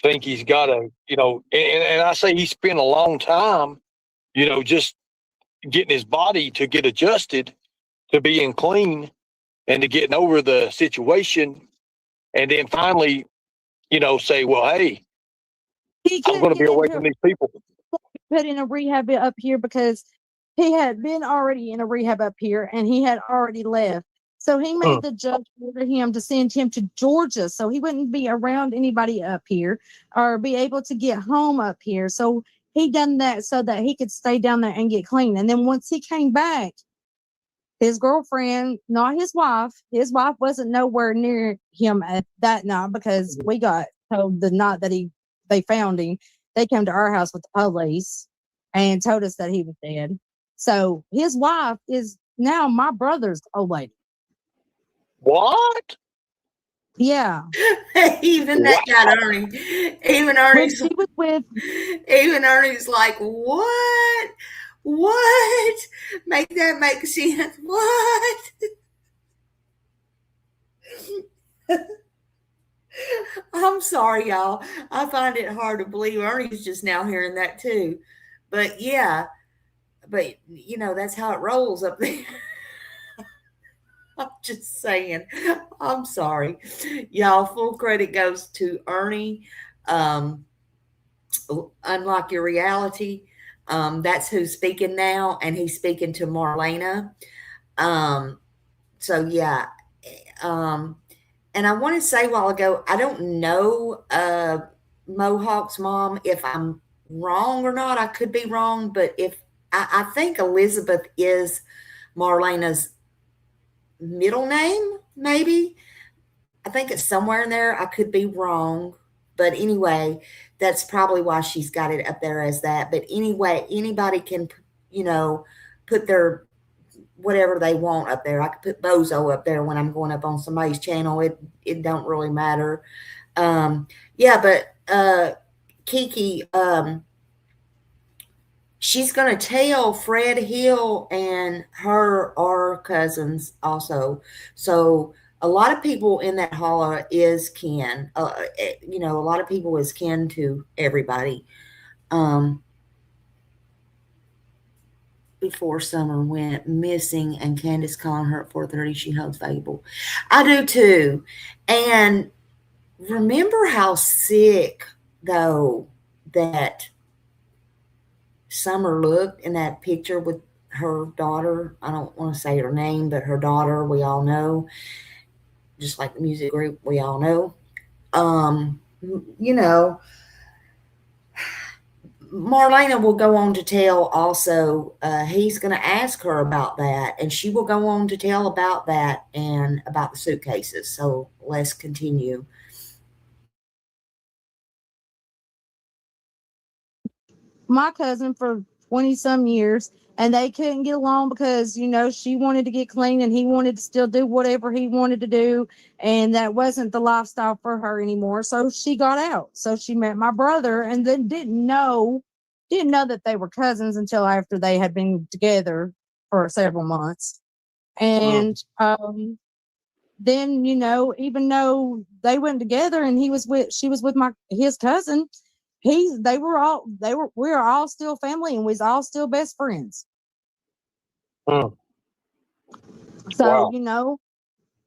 think he's got to, and I say he spent a long time, just getting his body to get adjusted to being clean and to getting over the situation, and then finally, say, well, hey, I'm going to be away from these people.
Put in a rehab up here because he had been already in a rehab up here and he had already left. So he made the judge order him to send him to Georgia so he wouldn't be around anybody up here or be able to get home up here. So he done that so that he could stay down there and get clean. And then once he came back, his girlfriend, not his wife wasn't nowhere near him at that night because we got told the night that they found him, they came to our house with the police and told us that he was dead. So his wife is now my brother's old lady.
What?
Yeah.
Even that got Ernie. Even Ernie's
she was with.
Even Ernie's like, what? What? Make that make sense. What? I'm sorry, y'all. I find it hard to believe Ernie's just now hearing that too. But yeah, that's how it rolls up there. I'm just saying. I'm sorry. Y'all, full credit goes to Ernie. Unlock Your Reality. That's who's speaking now, and he's speaking to Marlena. So yeah. And I want to say a while ago, I don't know Mohawk's mom, if I'm wrong or not. I could be wrong, but I think Elizabeth is Marlena's middle name, maybe. I think it's somewhere in there. I could be wrong. But anyway, that's probably why she's got it up there as that. But anyway, anybody can, put their whatever they want up there. I could put Bozo up there when I'm going up on somebody's channel. It don't really matter. But Kiki, she's going to tell Fred Hill and her are cousins also. So a lot of people in that holler is kin. A lot of people is kin to everybody. Before Summer went missing and Candace calling her at 4:30, she holds valuable. I do too. And remember how sick, though, that Summer looked in that picture with her daughter. I don't want to say her name, but her daughter, we all know. Just like the music group, we all know. Marlena will go on to tell also, he's going to ask her about that, and she will go on to tell about that and about the suitcases. So let's continue.
My cousin for 20 some years, and they couldn't get along because, she wanted to get clean and he wanted to still do whatever he wanted to do. And that wasn't the lifestyle for her anymore. So she got out. So she met my brother and then didn't know that they were cousins until after they had been together for several months. And, then, even though they went together and she was with his cousin, we were all still family and we was all still best friends. So,
Wow.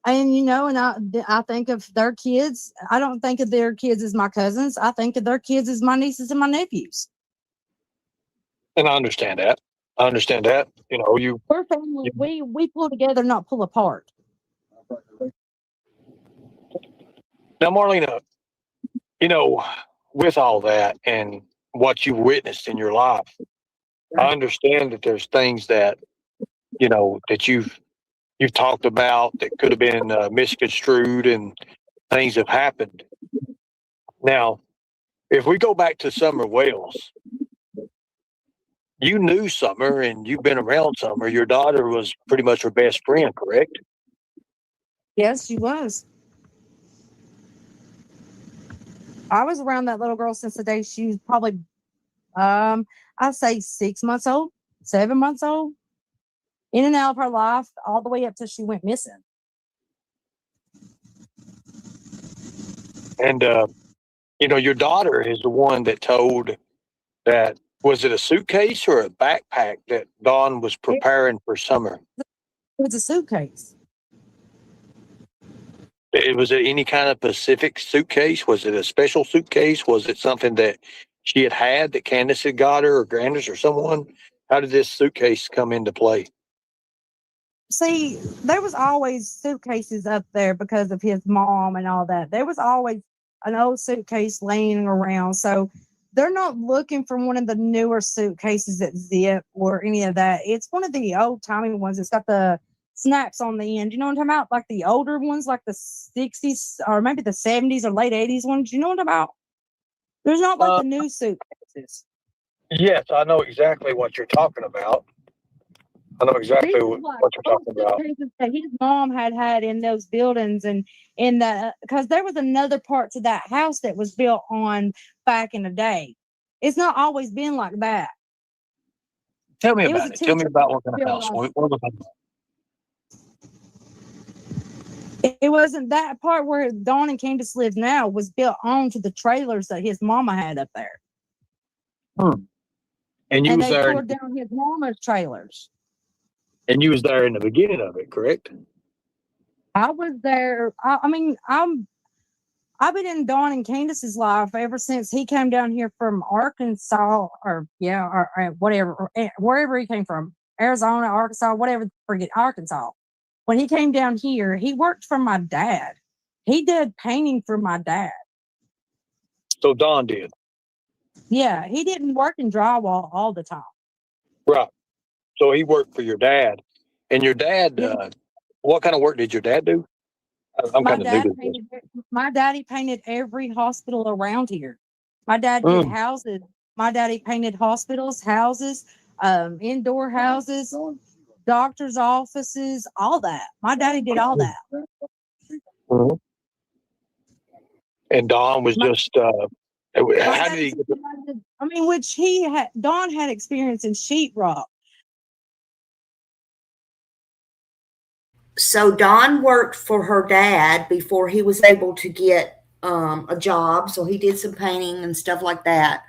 And I think of their kids. I don't think of their kids as my cousins. I think of their kids as my nieces and my nephews.
And I understand that.
We're family. We pull together, not pull apart.
Now, Marlena, with all that and what you've witnessed in your life, I understand that there's things that, that you've talked about that could have been misconstrued and things have happened. Now, if we go back to Summer Wales, you knew Summer and you've been around Summer. Your daughter was pretty much her best friend, correct?
Yes, she was. I was around that little girl since the day she was probably, I'd say 6 months old, 7 months old, in and out of her life, all the way up till she went missing.
And, your daughter is the one that told that, was it a suitcase or a backpack that Dawn was preparing for Summer?
It was a suitcase.
Was it any kind of specific suitcase? Was it a special suitcase? Was it something that she had that Candace had got her or Grandis or someone? How did this suitcase come into play?
See, there was always suitcases up there because of his mom and all that. There was always an old suitcase laying around. So they're not looking for one of the newer suitcases that zip or any of that. It's one of the old timey ones that's got the snaps on the end. You know what I'm talking about? Like the older ones, like the 60s or maybe the 70s or late 80s ones. You know what I'm talking about? There's not like the new suitcases.
Yes, I know exactly what you're talking about. I know exactly what you're talking about.
That his mom had in those buildings and because there was another part to that house that was built on back in the day. It's not always been like that.
Tell me about it. Tell me about what kind of house. What was
it? It wasn't that part where Dawn and Candace live now was built onto the trailers that his mama had up there.
And you was
they
there.
tore down his mama's trailers.
And you was there in the beginning of it, correct?
I was there. I've been in Dawn and Candace's life ever since he came down here from Arkansas or whatever, wherever he came from, Arizona, Arkansas, whatever, forget Arkansas. When he came down here, he worked for my dad. He did painting for my dad.
So Don did.
Yeah, he didn't work in drywall all the time.
Right. So he worked for your dad. And your dad, what kind of work did your dad do? I'm kind of new to this.
My daddy painted every hospital around here. My dad did houses. My daddy painted hospitals, houses, indoor houses, doctors' offices, all that. My daddy did all that.
Mm-hmm. And Don was just, how did he?
Don had experience in sheetrock.
So Don worked for her dad before he was able to get a job. So he did some painting and stuff like that.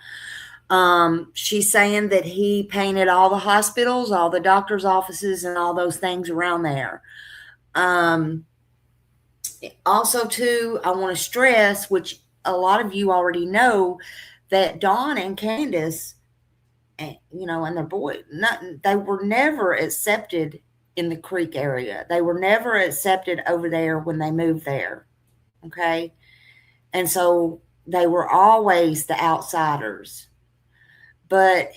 She's saying that he painted all the hospitals, all the doctor's offices, and all those things around there. Also, too, I want to stress, which a lot of you already know, that Dawn and Candace, and their boy, they were never accepted in the Creek area. They were never accepted over there when they moved there. Okay. And so they were always the outsiders. But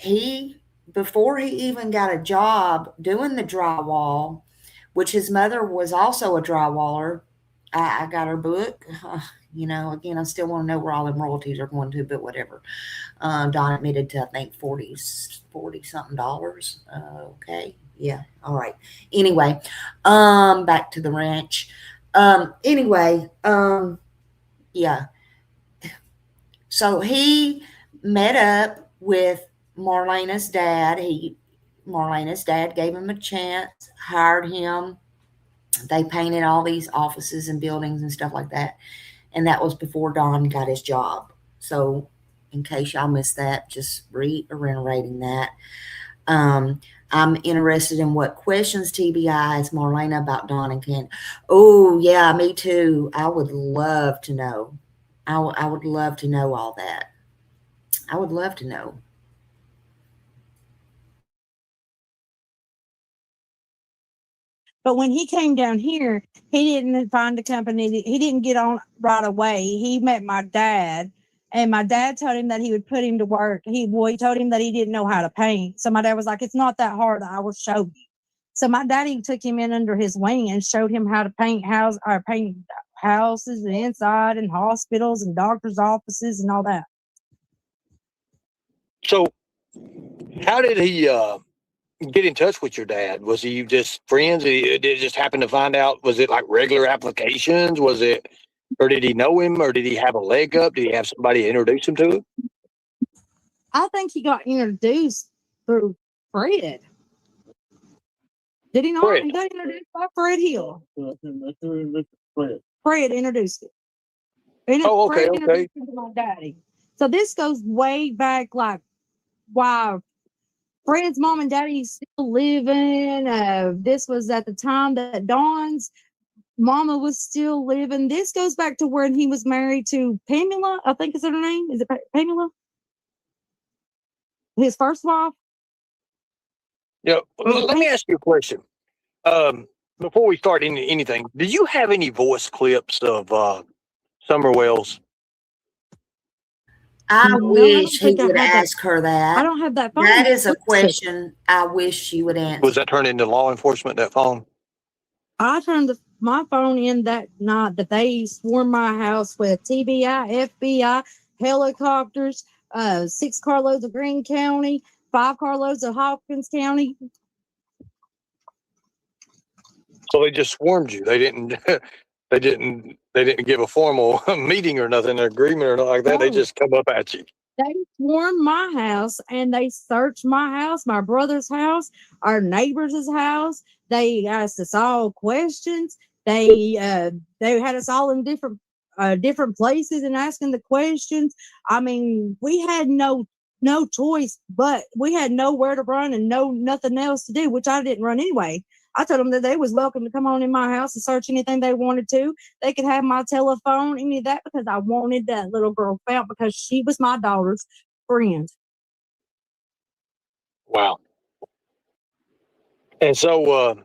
before he even got a job doing the drywall, which his mother was also a drywaller, I got her book. You know, again, I still want to know where all the royalties are going to, but whatever. Don admitted to, I think, 40 something dollars. Okay. Yeah. All right. Anyway, back to the ranch. Yeah. So he met up with Marlena's dad. Marlena's dad gave him a chance, hired him. They painted all these offices and buildings and stuff like that. And that was before Don got his job. So in case y'all missed that, just reiterating that. I'm interested in what questions TBI has Marlena about Don and Ken. Oh, yeah, me too. I would love to know. I would love to know all that. I would love to know.
But when he came down here, he didn't find a company. He didn't get on right away. He met my dad, and my dad told him that he would put him to work. He told him that he didn't know how to paint. So my dad was like, "It's not that hard. I will show you." So my daddy took him in under his wing and showed him how to paint houses and inside and hospitals and doctors' offices and all that.
So, how did he get in touch with your dad? Was he just friends? Did it just happen to find out? Was it like regular applications? Was it, or did he know him, or did he have a leg up? Did he have somebody introduce him to him?
I think he got introduced through Fred. Did he not? He got introduced by Fred Hill. Fred introduced it.
Oh, okay,
Fred introduced him to my daddy. So this goes way back, like, wow. Fred's mom and daddy still living. This was at the time that Dawn's mama was still living. This goes back to when he was married to Pamela. I think is her name. Is it Pamela? His first wife.
Yeah. Let me ask you a question. Before we start anything, do you have any voice clips of Summer Wells?
I wish he would ask her that.
I don't have that phone.
That is a question I wish she would answer.
Was that turned into law enforcement, that phone?
I turned my phone in that night that they swarmed my house with TBI, FBI, helicopters, 6 carloads of Greene County, 5 carloads of Hopkins County.
So they just swarmed you. They didn't. They didn't give a formal meeting or nothing, an agreement or nothing like that. No. They just come up at you.
They swarmed my house and they searched my house, my brother's house, our neighbor's house. They asked us all questions. They had us all in different places and asking the questions. I mean, we had no choice, but we had nowhere to run and nothing else to do, which I didn't run anyway. I told them that they was welcome to come on in my house and search anything they wanted to. They could have my telephone, any of that, because I wanted that little girl found because she was my daughter's friend.
Wow. And so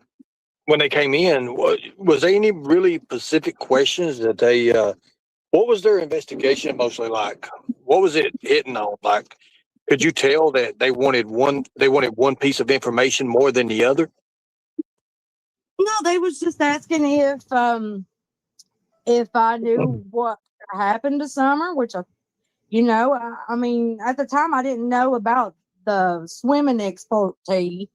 when they came in, was there any really specific questions that they, what was their investigation mostly like? What was it hitting on? Like, could you tell that they wanted one piece of information more than the other?
No, they was just asking if I knew what happened to Summer, which I mean, at the time I didn't know about the swimming expertise.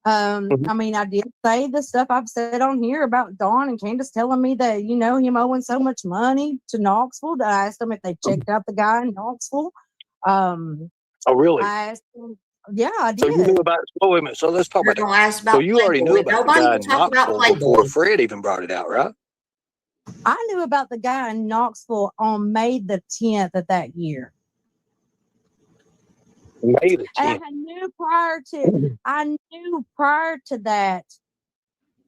I mean, I did say the stuff I've said on here about Dawn and Candace telling me that, him owing so much money to Knoxville. I asked them if they checked out the guy in Knoxville.
Oh, really?
I asked them. Yeah, I did.
So you knew about wait a minute. So let's talk about that. So you already knew about the guy in Knoxville before Fred even brought it out, right?
I knew about the guy in Knoxville on May the 10th of that year.
May the 10th.
And I knew prior to that,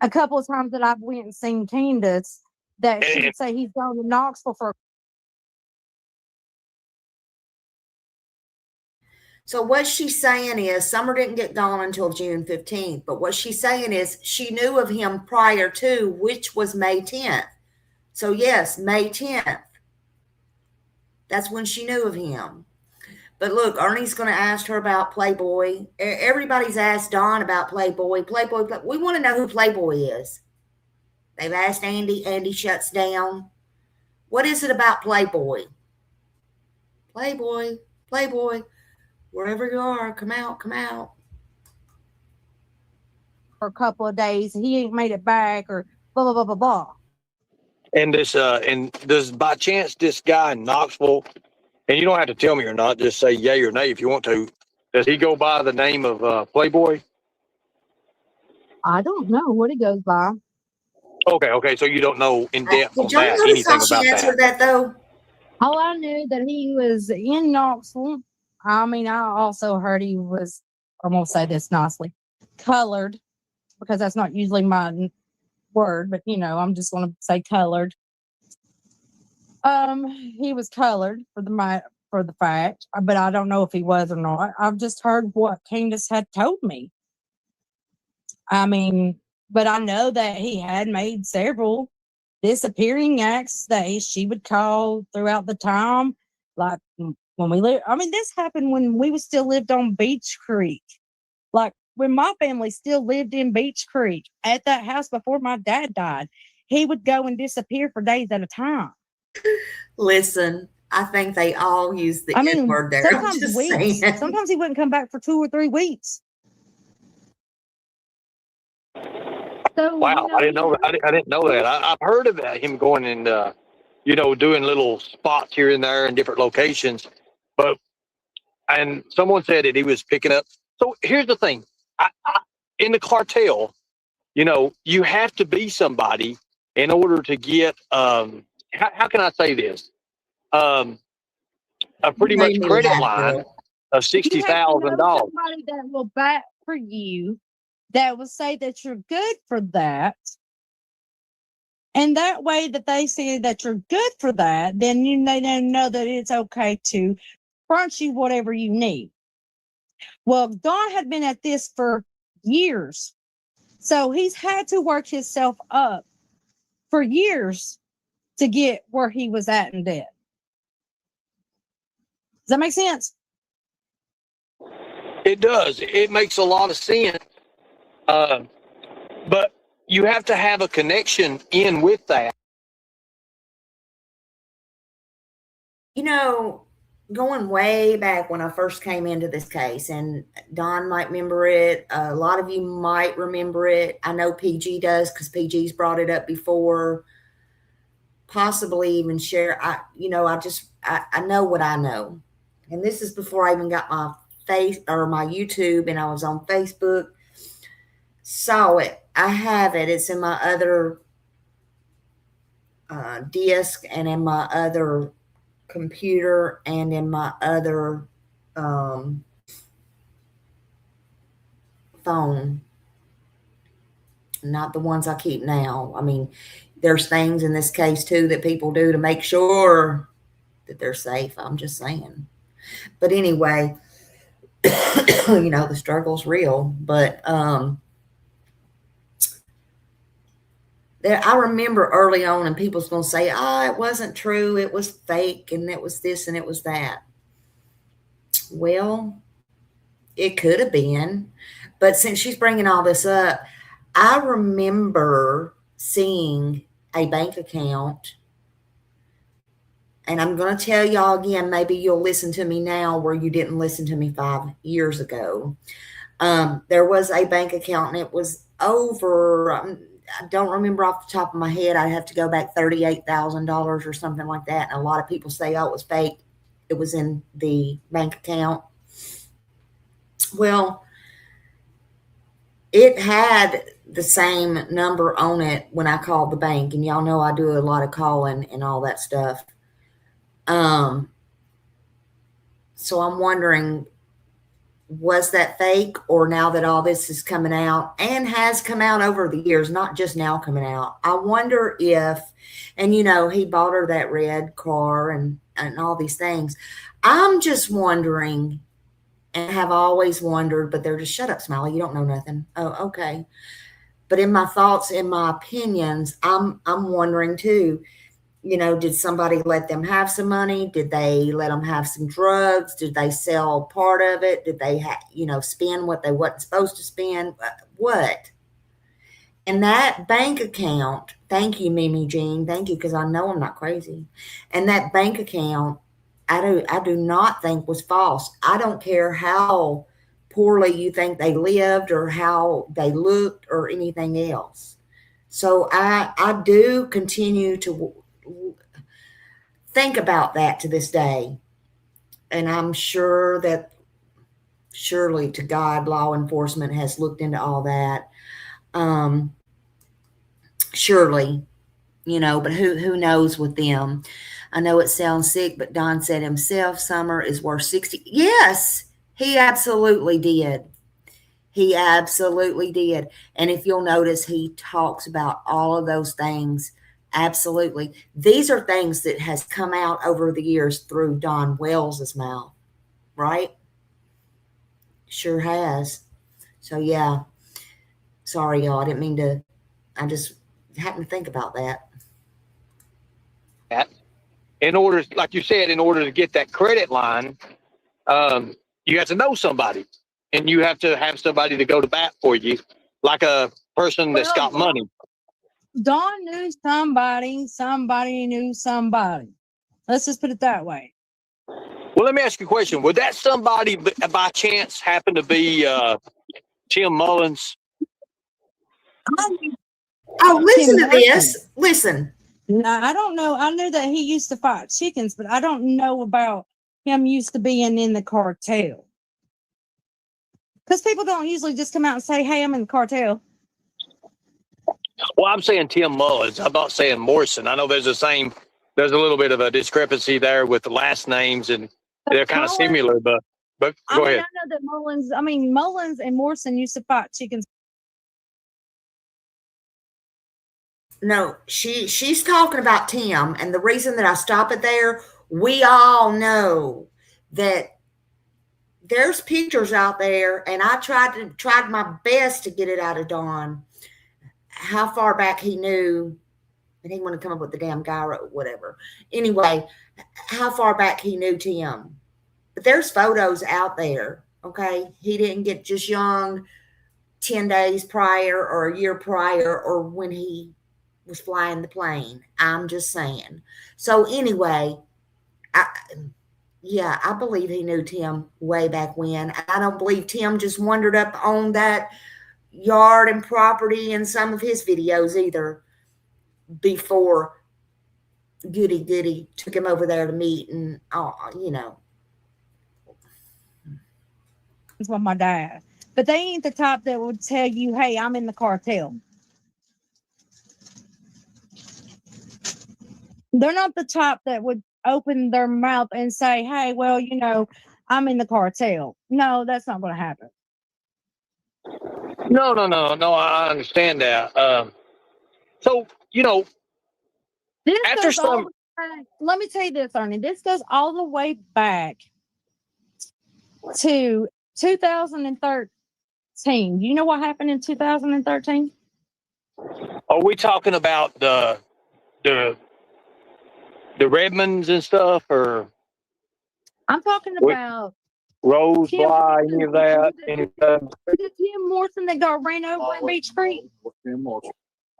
a couple of times that I've went and seen Candace, that she would say he's gone to Knoxville for.
So what she's saying is Summer didn't get gone until June 15th. But what she's saying is she knew of him prior to, which was May 10th. So yes, May 10th. That's when she knew of him. But look, Ernie's going to ask her about Playboy. Everybody's asked Dawn about Playboy. We want to know who Playboy is. They've asked Andy. Andy shuts down. What is it about Playboy? Playboy, Playboy, wherever you are, come out, come out.
For a couple of days, he ain't made it back, or blah blah blah blah blah.
And does by chance this guy in Knoxville, and you don't have to tell me or not, just say yay or nay if you want to. Does he go by the name of Playboy?
I don't know what he goes by.
Okay. So you don't know in depth on
Did y'all
that
notice how
anything
she
about
answered
that?
that though?
All I knew that he was in Knoxville. I mean, I also heard he was, I'm going to say this nicely, colored, because that's not usually my word, but you know, I'm just going to say colored. He was colored for the fact, but I don't know if he was or not. I've just heard what Candace had told me. I mean, but I know that he had made several disappearing acts that she would call throughout the time. Like when we lived, I mean, this happened when we still lived on Beach Creek. Like when my family still lived in Beach Creek at that house before my dad died, he would go and disappear for days at a time.
Listen, I think they all use the N word there.
Sometimes
I'm just
weeks.
saying.
Sometimes he wouldn't come back for 2 or 3 weeks. So,
Wow, I didn't know. I didn't know that. I've heard about him going and doing little spots here and there in different locations, and someone said that he was picking up. So here's the thing: in the cartel, you have to be somebody in order to get. How can I say this? A pretty much credit line of $60,000.
Somebody that will bat for you, that will say that you're good for that. And that way that they say that you're good for that, then they know that it's okay to front you whatever you need. Well, Don had been at this for years. So he's had to work himself up for years to get where he was at in debt. Does that make sense?
It does. It makes a lot of sense. But you have to have a connection in with that.
Going way back when I first came into this case, and Don might remember it. A lot of you might remember it. I know PG does because PG's brought it up before. Possibly even share. I know what I know. And this is before I even got my my YouTube, and I was on Facebook. Saw it. I have it. It's in my other disc and in my other computer and in my other phone. Not the ones I keep now. I mean, there's things in this case too that people do to make sure that they're safe. I'm just saying. But anyway, the struggle's real. But I remember early on, and people's going to say, it wasn't true. It was fake, and it was this, and it was that. Well, it could have been. But since she's bringing all this up, I remember seeing a bank account, and I'm going to tell y'all again, maybe you'll listen to me now where you didn't listen to me 5 years ago. There was a bank account, and it was over, I don't remember off the top of my head. I'd have to go back $38,000 or something like that. And a lot of people say, it was fake. It was in the bank account. Well, it had the same number on it when I called the bank. And y'all know I do a lot of calling and all that stuff. So I'm wondering, was that fake, or now that all this is coming out and has come out over the years, not just now coming out, I wonder if, and he bought her that red car and all these things. I'm just wondering, and have always wondered, but they're just, shut up, Smiley, you don't know nothing. Oh, okay. But in my thoughts, in my opinions, I'm wondering too, did somebody let them have some money? Did they let them have some drugs? Did they sell part of it? Did they spend what they wasn't supposed to spend? What? And that bank account, thank you, Mimi Jean, thank you, because I know I'm not crazy. And that bank account, I do not think was false. I don't care how poorly you think they lived or how they looked or anything else. So I do continue to think about that to this day. And I'm sure that surely to God, law enforcement has looked into all that. Surely, but who knows with them. I know it sounds sick, but Don said himself, Summer is worth 60. Yes, he absolutely did. He absolutely did. And if you'll notice, he talks about all of those things. Absolutely. These are things that has come out over the years through Don Wells's mouth, right? Sure has. So yeah. Sorry, y'all. I didn't mean to. I just happened to think about that.
In order, like you said, in order to get that credit line, you have to know somebody, and you have to have somebody to go to bat for you, like a person that's got money.
Dawn knew somebody, somebody knew somebody. Let's just put it that way.
Well, let me ask you a question. Would that somebody by chance happen to be Tim Mullins?
Oh, listen to this. Listen.
No, I don't know. I knew that he used to fight chickens, but I don't know about him used to being in the cartel. Because people don't usually just come out and say, hey, I'm in the cartel.
Well, I'm saying Tim Mullins. I'm not saying Morrison. I know there's a little bit of a discrepancy there with the last names, and they're kind of similar, but go ahead.
I know that Mullins and Morrison used to fight chickens.
No, she's talking about Tim, and the reason that I stop it there, we all know that there's pictures out there, and I tried my best to get it out of Don. How far back he knew, and he wanted to come up with the damn guy or whatever. Anyway, how far back he knew Tim. But there's photos out there, okay? He didn't get just young 10 days prior or a year prior or when he was flying the plane. I'm just saying. So anyway, I believe he knew Tim way back when. I don't believe Tim just wandered up on that yard and property in some of his videos either before Goody took him over there to meet and
That's what my dad. But they ain't the type that would tell you, hey, I'm in the cartel. They're not the type that would open their mouth and say, hey, well, I'm in the cartel. No, that's not going to happen.
No, I understand that. So,
this
after
let me tell you this, Ernie. This goes all the way back to 2013. You know what happened in 2013?
Are we talking about the Redmonds and stuff, or
I'm talking about
Rose Bly, any of that?
Is it Tim Morrison that got ran over in Beach Creek?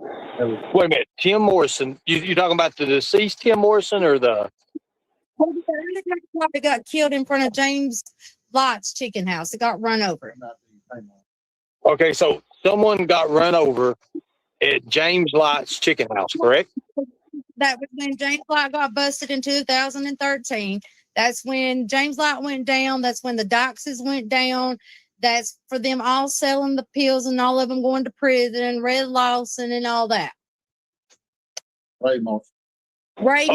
Wait a minute, Tim Morrison. You talking about the deceased Tim Morrison or the?
That got killed in front of James Light's chicken house. It got run over.
Okay, so someone got run over at James Light's chicken house, correct?
That was when James Light got busted in 2013. That's when James Light went down. That's when the Doxes went down. That's for them all selling the pills and all of them going to prison and Red Lawson and all that.
Ray Morrison. Ray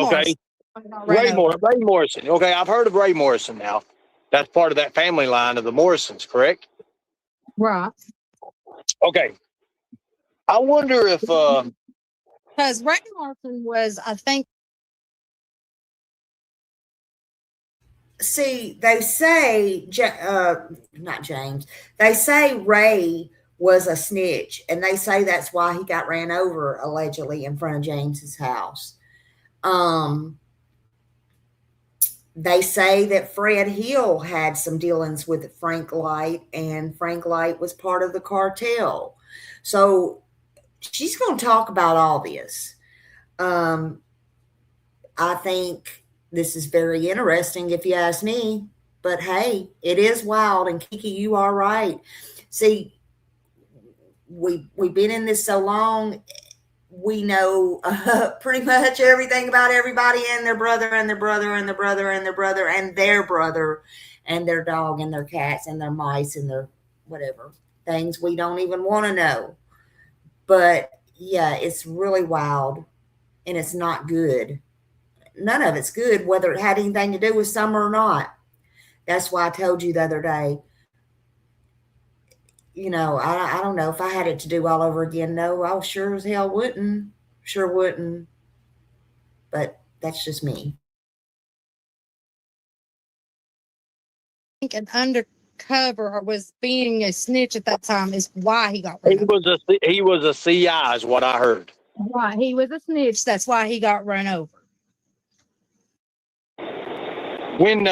Morrison. Okay, I've heard of Ray Morrison now. That's part of that family line of the Morrisons, correct?
Right.
Okay. I wonder if
because Ray Morrison was, I think.
See, they say, not James, they say Ray was a snitch, and they say that's why he got ran over, allegedly, in front of James's house. They say that Fred Hill had some dealings with Frank Light, and Frank Light was part of the cartel. So she's going to talk about all this. I think this is very interesting if you ask me, but hey, it is wild. And Kiki, you are right. See, we've been in this so long. We know pretty much everything about everybody and their brother and their brother and their brother and their brother and their brother and their dog and their cats and their mice and their whatever things we don't even want to know. But yeah, it's really wild and it's not good. None of it's good, whether it had anything to do with summer or not. That's why I told you the other day, I don't know if I had it to do all over again. No, I sure as hell wouldn't. Sure wouldn't. But that's just me.
I think an undercover or was being a snitch at that time is why he got
He
run over.
was a CI, is what I heard.
Why he was a snitch. That's why he got run over.
When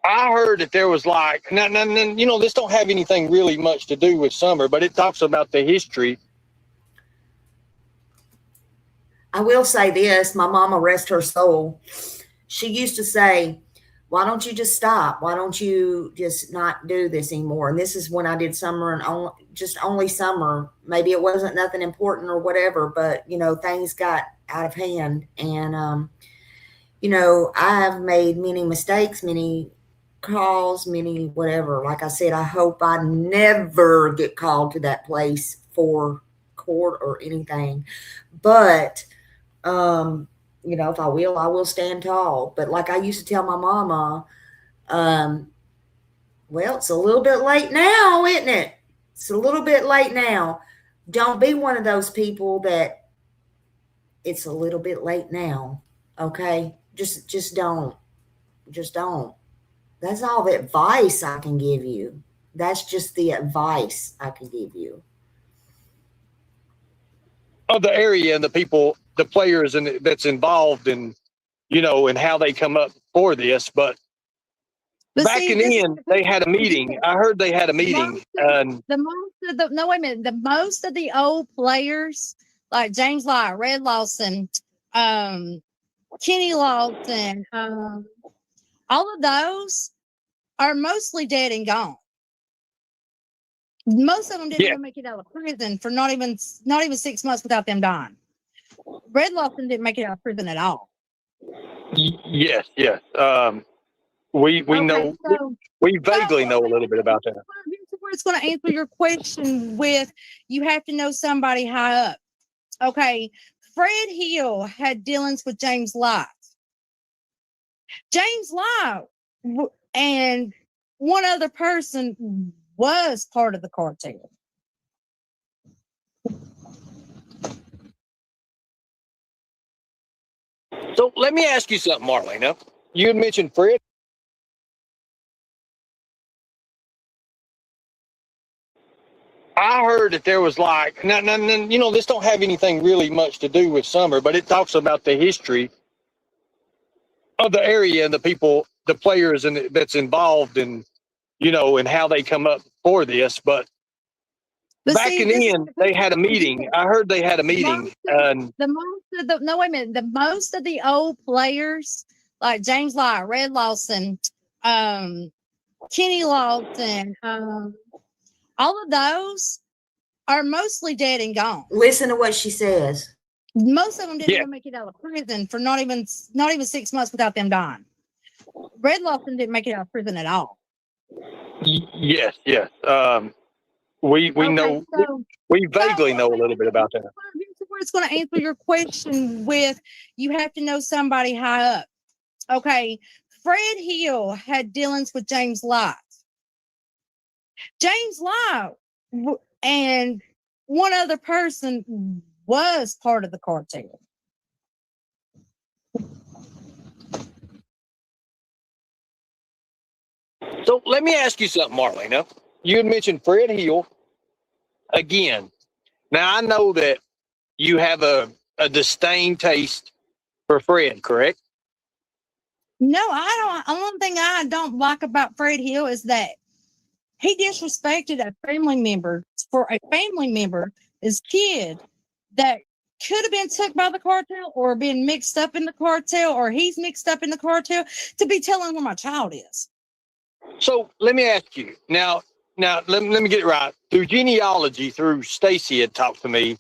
I heard that there was like, now, this don't have anything really much to do with summer, but it talks about the history.
I will say this, my mama, rest her soul, she used to say, why don't you just stop? Why don't you just not do this anymore? And this is when I did summer and only summer. Maybe it wasn't nothing important or whatever, but things got out of hand. And I have made many mistakes, many calls, many whatever. Like I said, I hope I never get called to that place for court or anything. But if I will stand tall. But like I used to tell my mama, well, it's a little bit late now, isn't it? It's a little bit late now. Don't be one of those people that it's a little bit late now. Okay? Just don't. Just don't. That's all the advice I can give you. That's just the advice I can give you.
Of the area and the people, the players that's involved in, and how they come up for this. But back in the end, they had a meeting. I heard they had a meeting.
The most of the old players, like James Lott, Red Lawson, Kenny Lawson, all of those are mostly dead and gone. Most of them didn't even make it out of prison for not even 6 months without them dying. Red Lawson didn't make it out of prison at all.
Yes. We know, we vaguely know a little bit about that.
Where it's going to answer your question with, you have to know somebody high up. Okay, Fred Hill had dealings with James Lott. James Lott and one other person was part of the cartel.
So let me ask you something, Marlena. You had mentioned Fred. I heard that there was like, now, this don't have anything really much to do with summer, but it talks about the history of the area and the people, the players that's involved in, and how they come up for this. But back in the end, they had a meeting. I heard they had a meeting.
The most of the old players, like James Lott, Red Lawson, Kenny Lawson, all of those are mostly dead and gone.
Listen to what she says.
Most of them didn't even make it out of prison for not even 6 months without them dying. Red Lawson didn't make it out of prison at all.
Yes. We know, we vaguely know a little bit about that.
Where it's going to answer your question with, you have to know somebody high up. Okay, Fred Hill had dealings with James Lott. James Lott and one other person was part of the cartel.
So let me ask you something, Marlena. You had mentioned Fred Hill again. Now, I know that you have a disdain taste for Fred, correct?
No, I don't. One thing I don't like about Fred Hill is that he disrespected a family member for a family member to come his kid that could have been took by the cartel or been mixed up in the cartel or he's mixed up in the cartel to be telling where my child is.
So let me ask you now. Let me get it right. Through genealogy, through Stacy had talked to me.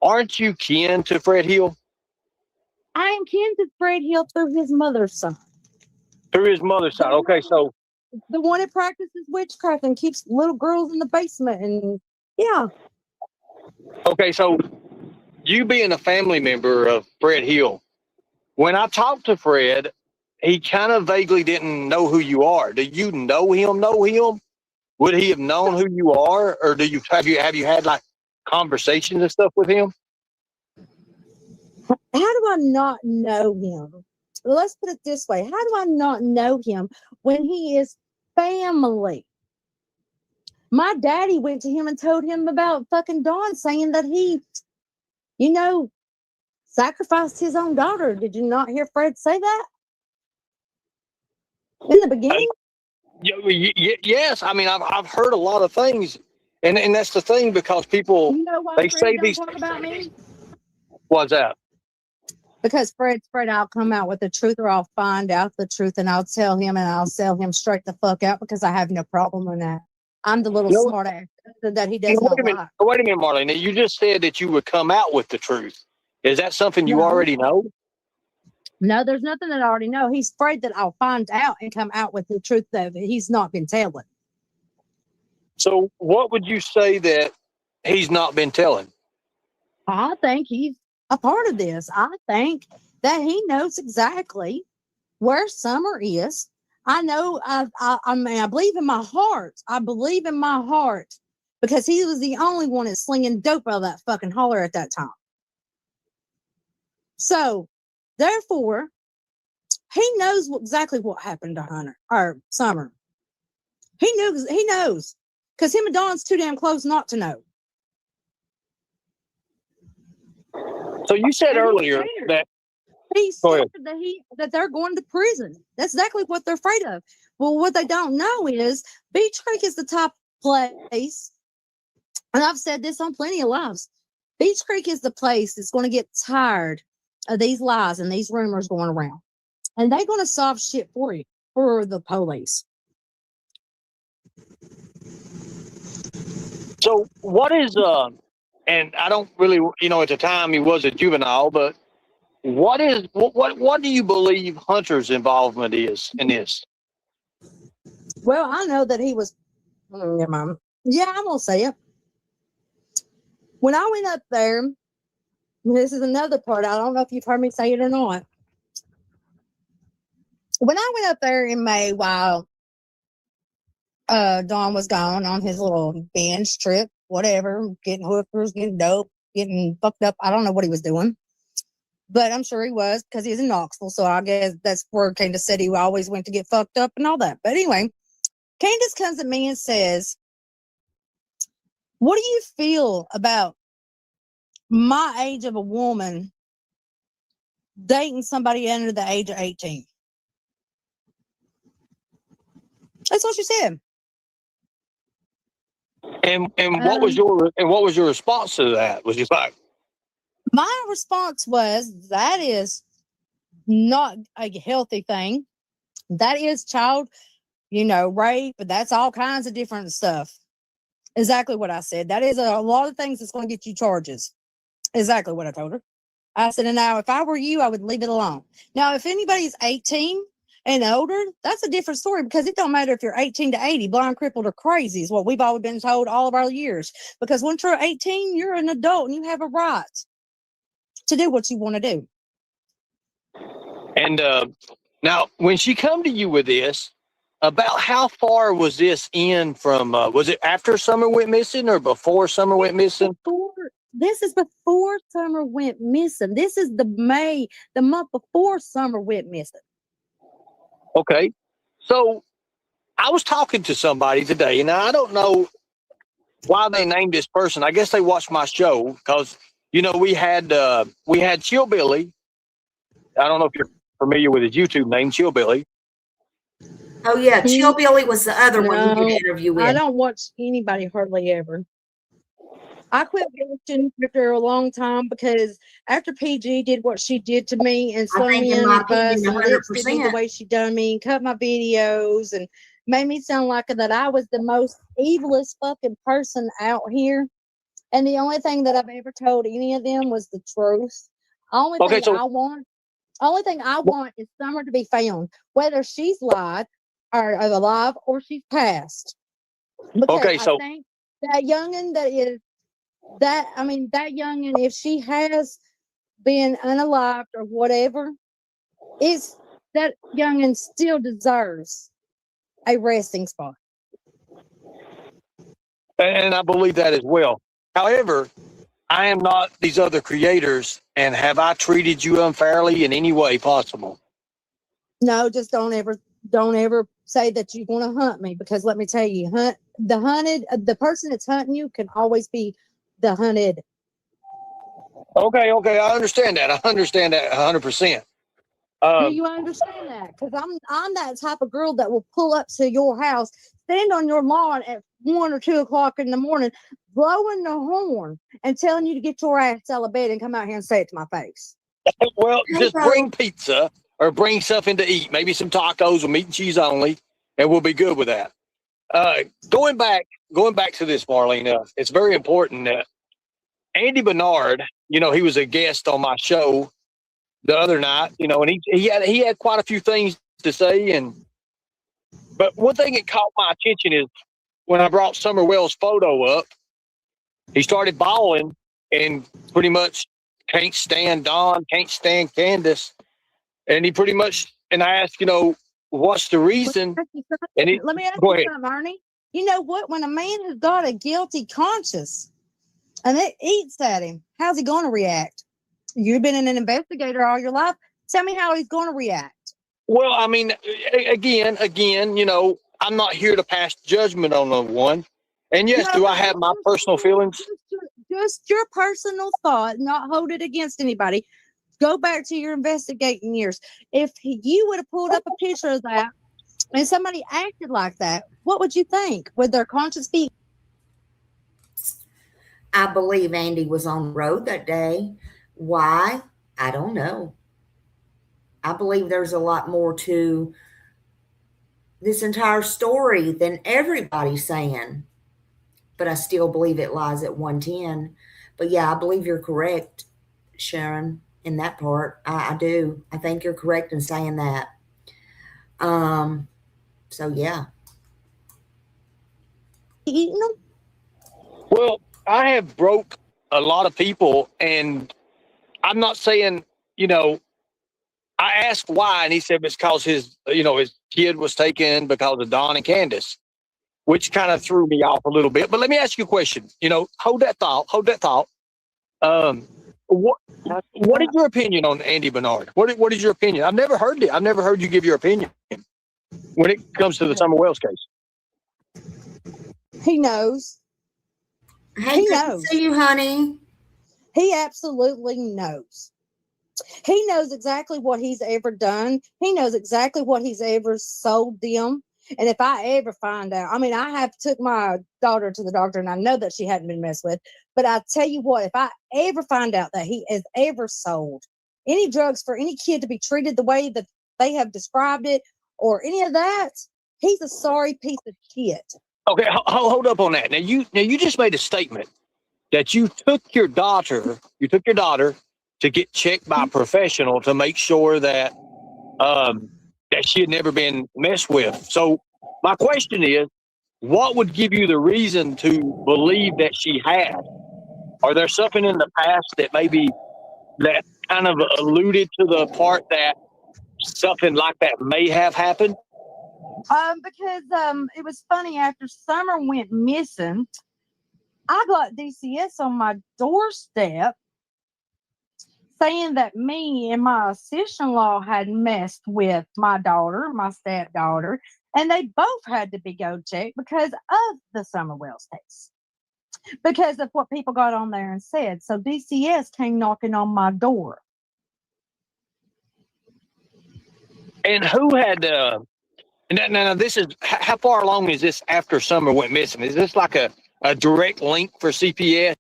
Aren't you kin to Fred Hill?
I am kin to Fred Hill through his mother's side.
Through his mother's side. Okay, so
the one that practices witchcraft and keeps little girls in the basement, and yeah.
Okay, so you being a family member of Fred Hill, when I talked to Fred, he kind of vaguely didn't know who you are. Do you know him? Would he have known who you are, or have you had like conversations and stuff with him?
How do I not know him? Let's put it this way. How do I not know him when he is family? My daddy went to him and told him about fucking Dawn, saying that he, sacrificed his own daughter. Did you not hear Fred say that in the beginning?
Yes. I mean, I've heard a lot of things, and that's the thing, because people they
Fred
say
don't
these.
Talk about me?
What's that?
Because Fred, I'll come out with the truth, or I'll find out the truth, and I'll tell him, and I'll sell him straight the fuck out, because I have no problem with that. I'm the little smart ass that he does not like.
Wait a minute, Marlene. You just said that you would come out with the truth. Is that something you already know?
No, there's nothing that I already know. He's afraid that I'll find out and come out with the truth that he's not been telling.
So what would you say that he's not been telling?
I think he's a part of this. I think that he knows exactly where Summer is. I know. I mean, I believe in my heart. Because he was the only one that's slinging dope out of that fucking holler at that time. So, therefore, he knows exactly what happened to Hunter or Summer. He knows, because him and Dawn's too damn close not to know.
So you said earlier that
he's scared that they're going to prison. That's exactly what they're afraid of. Well, what they don't know is Beach Creek is the top place, and I've said this on plenty of lives. Beach Creek is the place that's going to get tired of these lies and these rumors going around, and they're going to solve shit for you, for the police.
So what is and I don't really, at the time he was a juvenile, but what do you believe Hunter's involvement is in this?
Well, I know that he was. Yeah, Mom. Yeah, I'm gonna say it. When I went up there, this is another part. I don't know if you've heard me say it or not. When I went up there in May, while Don was gone on his little binge trip, whatever, getting hookers, getting dope, getting fucked up. I don't know what he was doing, but I'm sure he was, because he's in Knoxville. So I guess that's where Candace said he always went to get fucked up and all that. But anyway, Candace comes at me and says, what do you feel about my age of a woman dating somebody under the age of 18? That's what she said.
And what was your response to that? Was you like,
my response was, that is not a healthy thing. That is child, rape, but that's all kinds of different stuff. Exactly what I said. That is a lot of things that's going to get you charges. Exactly what I told her. I said, and now if I were you, I would leave it alone. Now, if anybody's 18 and older, that's a different story, because it don't matter if you're 18 to 80, blind, crippled, or crazy is what we've always been told all of our years. Because once you're 18, you're an adult and you have a right to do what you want to do.
And now, when she come to you with this, about how far was this in from, was it after Summer went missing or before Summer went missing?
This is before Summer went missing. This is the month before Summer went missing.
Okay. So I was talking to somebody today, and I don't know why they named this person. I guess they watched my show because, we had Chill Billy. I don't know if you're familiar with his YouTube name, Chill Billy.
Oh, yeah. Chill Billy was the other one you did an interview with.
I don't watch anybody hardly ever. I quit watching after a long time because after PG did what she did to me and
I
slung
think,
me
in
under
my
the bus
opinion,
and lipstick me the
100%.
way she done me and cut my videos and made me sound like that I was the most evilest fucking person out here. And the only thing that I've ever told any of them was the truth. Only
Okay,
thing
so
I want is Summer to be found, whether she's alive or she's passed. Because
okay,
I
so
think that youngin that youngin, if she has been unalived or whatever, is that youngin still deserves a resting spot.
and I believe that as well. However, I am not these other creators, and have I treated you unfairly in any way possible?
No, just don't ever say that you're going to hunt me, because let me tell you, the person that's hunting you can always be the hunted.
Okay, I understand that. I understand that 100%.
Do you understand that? Because I'm that type of girl that will pull up to your house, stand on your lawn at 1 or 2 o'clock in the morning, blowing the horn and telling you to get your ass out of bed and come out here and say it to my face.
Well, just bring pizza or bring something to eat, maybe some tacos with meat and cheese only, and we'll be good with that. Going back to this, Marlene, it's very important that Andy Bernard, he was a guest on my show the other night, and he had quite a few things to say, but one thing that caught my attention is when I brought Summer Wells' photo up, he started bawling and pretty much can't stand Dawn, can't stand Candace. And he pretty much, and I asked, what's the reason? And
Let me ask
go
you
ahead.
something, Arnie. You know what? When a man has got a guilty conscience and it eats at him, how's he going to react? You've been an investigator all your life. Tell me how he's going to react.
Well, I mean, again, I'm not here to pass judgment on no one. And yes, do I have my personal feelings?
Just your personal thought, not hold it against anybody. Go back to your investigating years. If you would have pulled up a picture of that and somebody acted like that, what would you think? Would their conscience be?
I believe Andy was on the road that day. Why? I don't know. I believe there's a lot more to this entire story than everybody's saying. But I still believe it lies at 110. But yeah, I believe you're correct, Sharon, in that part. I do. I think you're correct in saying that. So yeah.
Well, I have broke a lot of people, and I'm not saying, I asked why, and he said it's because his kid was taken because of Don and Candace, which kind of threw me off a little bit. But let me ask you a question. Hold that thought. What is your opinion on Andy Bernard? What is your opinion? I've never heard it. I've never heard you give your opinion when it comes to the Summer Wells case.
He knows.
Hey, he knows. See you, honey.
He absolutely knows. He knows exactly what he's ever done. He knows exactly what he's ever sold them. And if I ever find out, I have took my daughter to the doctor and I know that she hadn't been messed with. But I tell you what, if I ever find out that he has ever sold any drugs for any kid to be treated the way that they have described it or any of that, he's a sorry piece of shit.
Okay, hold up on that. Now you just made a statement that you took your daughter to get checked by a professional to make sure that that she had never been messed with. So my question is, what would give you the reason to believe that she had? Are there something in the past that maybe that kind of alluded to the part that something like that may have happened?
Because it was funny, after Summer went missing, I got DCS on my doorstep saying that me and my sister-in-law had messed with my daughter, my stepdaughter, and they both had to be go checked because of the Summer Wells case, because of what people got on there and said. So DCS came knocking on my door.
And who had now this is, how far along is this after Summer went missing? Is this like a direct link for CPS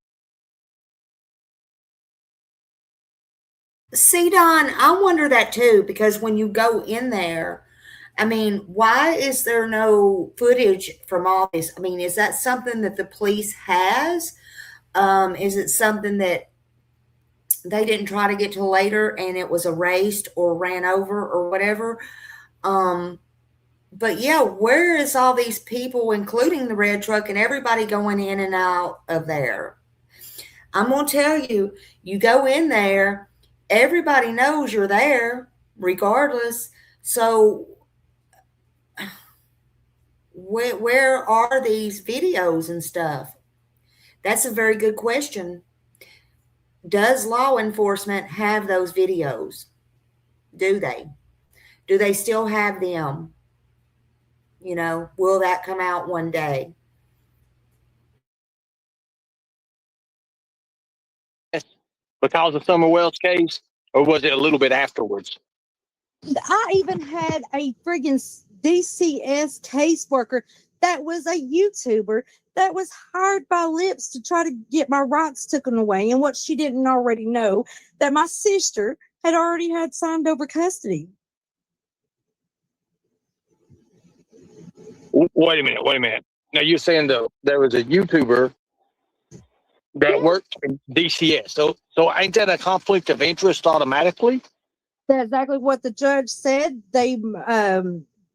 See, Don, I wonder that too, because when you go in there, I mean, why is there no footage from all this? I mean, is that something that the police has? Is it something that they didn't try to get to later and it was erased or ran over or whatever? Um, but yeah, where is all these people, including the red truck and everybody going in and out of there? I'm going to tell you, you go in there, everybody knows you're there regardless. So where are these videos and stuff? That's a very good question. Does law enforcement have those videos? Do they? Do they still have them? You know, will that come out one day?
Because of Summer Wells' case, or was it a little bit afterwards?
I even had a friggin' DCS caseworker that was a YouTuber that was hired by Lips to try to get my rights taken away. And what she didn't already know, that my sister had already had signed over custody.
Wait a minute. Now you're saying there was a YouTuber that worked in DCS. So ain't that a conflict of interest automatically?
That's exactly what the judge said. They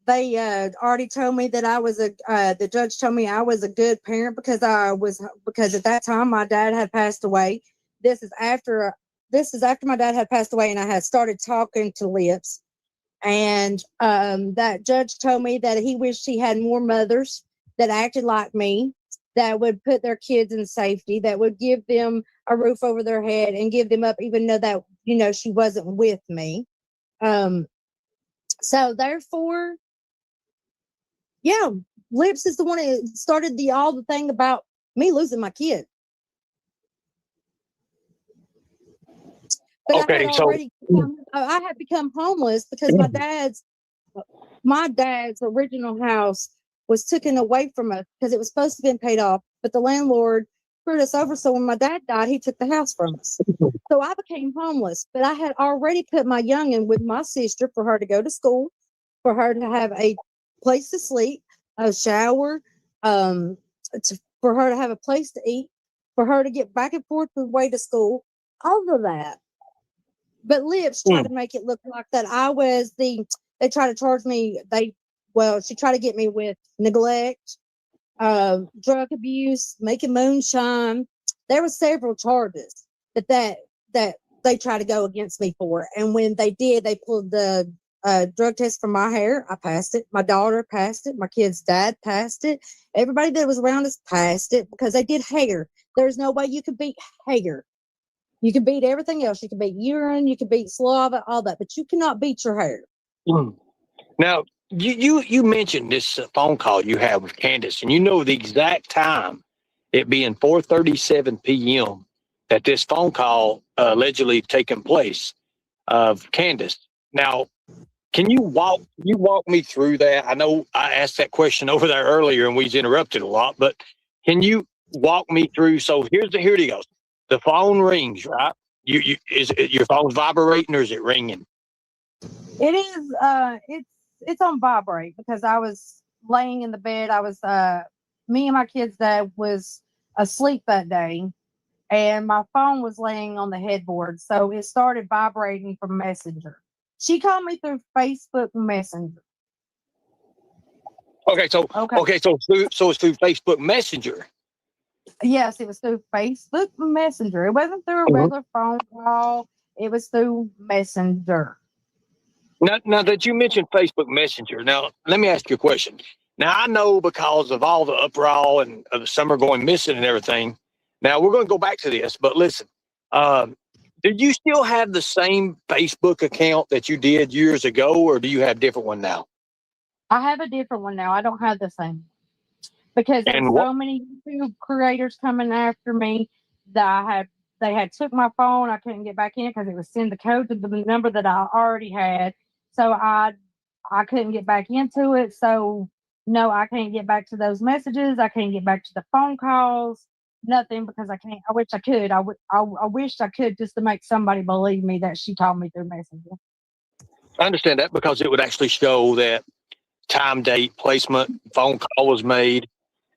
already told me that I was the judge told me I was a good parent because at that time my dad had passed away. This is after my dad had passed away and I had started talking to Lips. And that judge told me that he wished he had more mothers that acted like me, that would put their kids in safety, that would give them a roof over their head and give them up, even though that, she wasn't with me. So therefore, yeah, Lips is the one that started the thing about me losing my kid. But
okay,
I had become homeless because my dad's original house was taken away from us because it was supposed to have been paid off, but the landlord screwed us over. So when my dad died, he took the house from us. So I became homeless, but I had already put my youngin' with my sister for her to go to school, for her to have a place to sleep, a shower, for her to have a place to eat, for her to get back and forth the way to school, all of that. But Lips tried to make it look like that they tried to charge me, she tried to get me with neglect, drug abuse, making moonshine. There were several charges that they tried to go against me for. And when they did, they pulled the drug test from my hair. I passed it. My daughter passed it. My kid's dad passed it. Everybody that was around us passed it because they did hair. There's no way you could beat hair. You can beat everything else. You can beat urine, you can beat saliva, all that, but you cannot beat your hair.
Now, you mentioned this phone call you had with Candace, and you know the exact time, it being 4:37 p.m., that this phone call allegedly taken place of Candace. Now, can you walk me through that? I know I asked that question over there earlier, and we was interrupted a lot, but can you walk me through? So here it goes. The phone rings, right? Is it, your phone's vibrating or is it ringing?
It is. It's on vibrate because I was laying in the bed. I was me and my kid's dad was asleep that day, and my phone was laying on the headboard, so it started vibrating from Messenger. She called me through Facebook Messenger.
Okay, so it's through Facebook Messenger.
Yes, it was through Facebook Messenger. It wasn't through a regular phone call. It was through Messenger.
Now that you mentioned Facebook Messenger, now let me ask you a question. Now I know because of all the uproar and of the summer going missing and everything. Now we're going to go back to this, but listen, do you still have the same Facebook account that you did years ago, or do you have a different one now?
I have a different one now. I don't have the same because there's so many YouTube creators coming after me that they had took my phone. I couldn't get back in because it was send the code to the number that I already had. So I couldn't get back into it. So no, I can't get back to those messages. I can't get back to the phone calls. nothing because I can't. I wish I could. I wish I could just to make somebody believe me that she called me through Messenger.
I understand that because it would actually show that time, date, placement, phone call was made,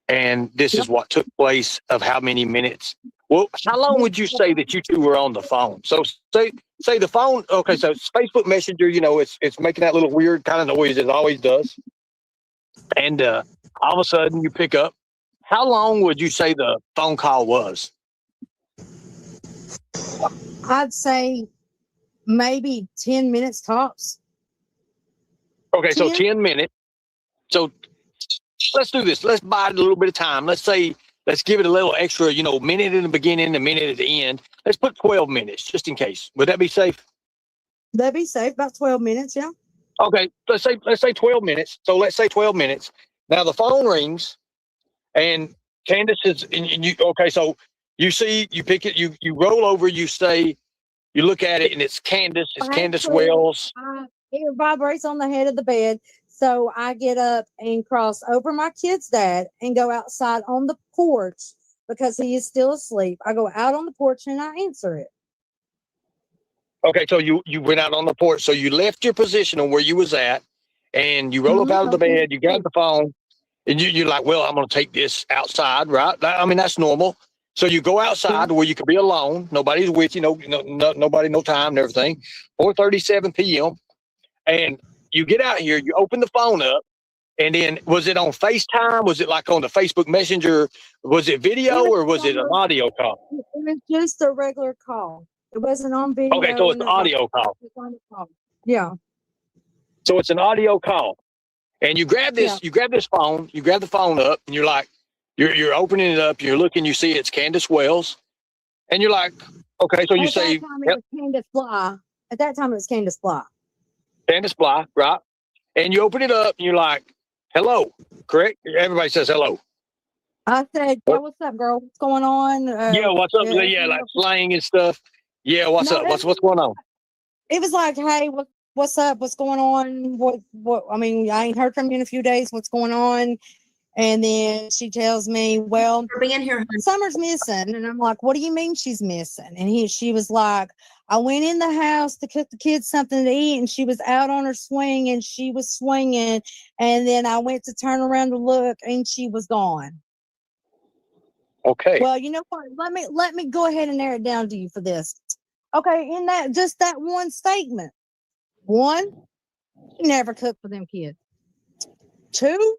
and this is what took place of how many minutes. Well, how long would you say that you two were on the phone? So say the phone. Okay, so it's Facebook Messenger. It's making that little weird kind of noise it always does, and all of a sudden you pick up. How long would you say the phone call was?
I'd say maybe 10 minutes tops.
Okay, so 10 minutes. So let's do this. Let's buy it a little bit of time. Let's give it a little extra, minute in the beginning, a minute at the end. Let's put 12 minutes just in case. Would that be safe?
That'd be safe. About 12 minutes, yeah.
Okay, let's say 12 minutes. So let's say 12 minutes. Now the phone rings, and Candace is. And you okay? So you see, you pick it, you roll over, you look at it, and it's Candace. It's Candace Wells.
It vibrates on the head of the bed. So I get up and cross over my kid's dad and go outside on the porch because he is still asleep. I go out on the porch and I answer it.
Okay, so you went out on the porch. So you left your position on where you was at, and you roll up out of the bed. You grab the phone, and you're like, "Well, I'm going to take this outside, right?" I mean, that's normal. So you go outside where you can be alone. Nobody's with you. Nobody, no time and everything. 4:37 p.m. And you get out here. You open the phone up, and then was it on FaceTime? Was it like on the Facebook Messenger? Was it video or was it an audio call?
It was just a regular call. It wasn't on video.
Okay, so it's an audio call.
Yeah.
So it's an audio call, and you grab this. Yeah. You grab this phone. You grab the phone up, and you're like, you're opening it up. You're looking. You see it's Candace Wells, and you're like, okay. So you say,
yep. Candace Bly. At that time, it was Candace Bly.
Candace Bly, right? And you open it up, and you're like, hello, correct? Everybody says hello.
I said, yeah, what's up, girl? What's going on?
Yeah, what's up? Yeah, like slang and stuff. Yeah, what's up? What's going on?
It was like, hey, what's up? What's going on? What? I mean, I ain't heard from you in a few days. What's going on? And then she tells me, well,
for being here,
Summer's missing. And I'm like, what do you mean she's missing? And she was like, I went in the house to cook the kids something to eat, and she was out on her swing, and she was swinging. And then I went to turn around to look, and she was gone.
Okay.
Well, you know what? Let me go ahead and narrow it down to you for this. Okay, in that one statement. One, you never cooked for them kids. Two,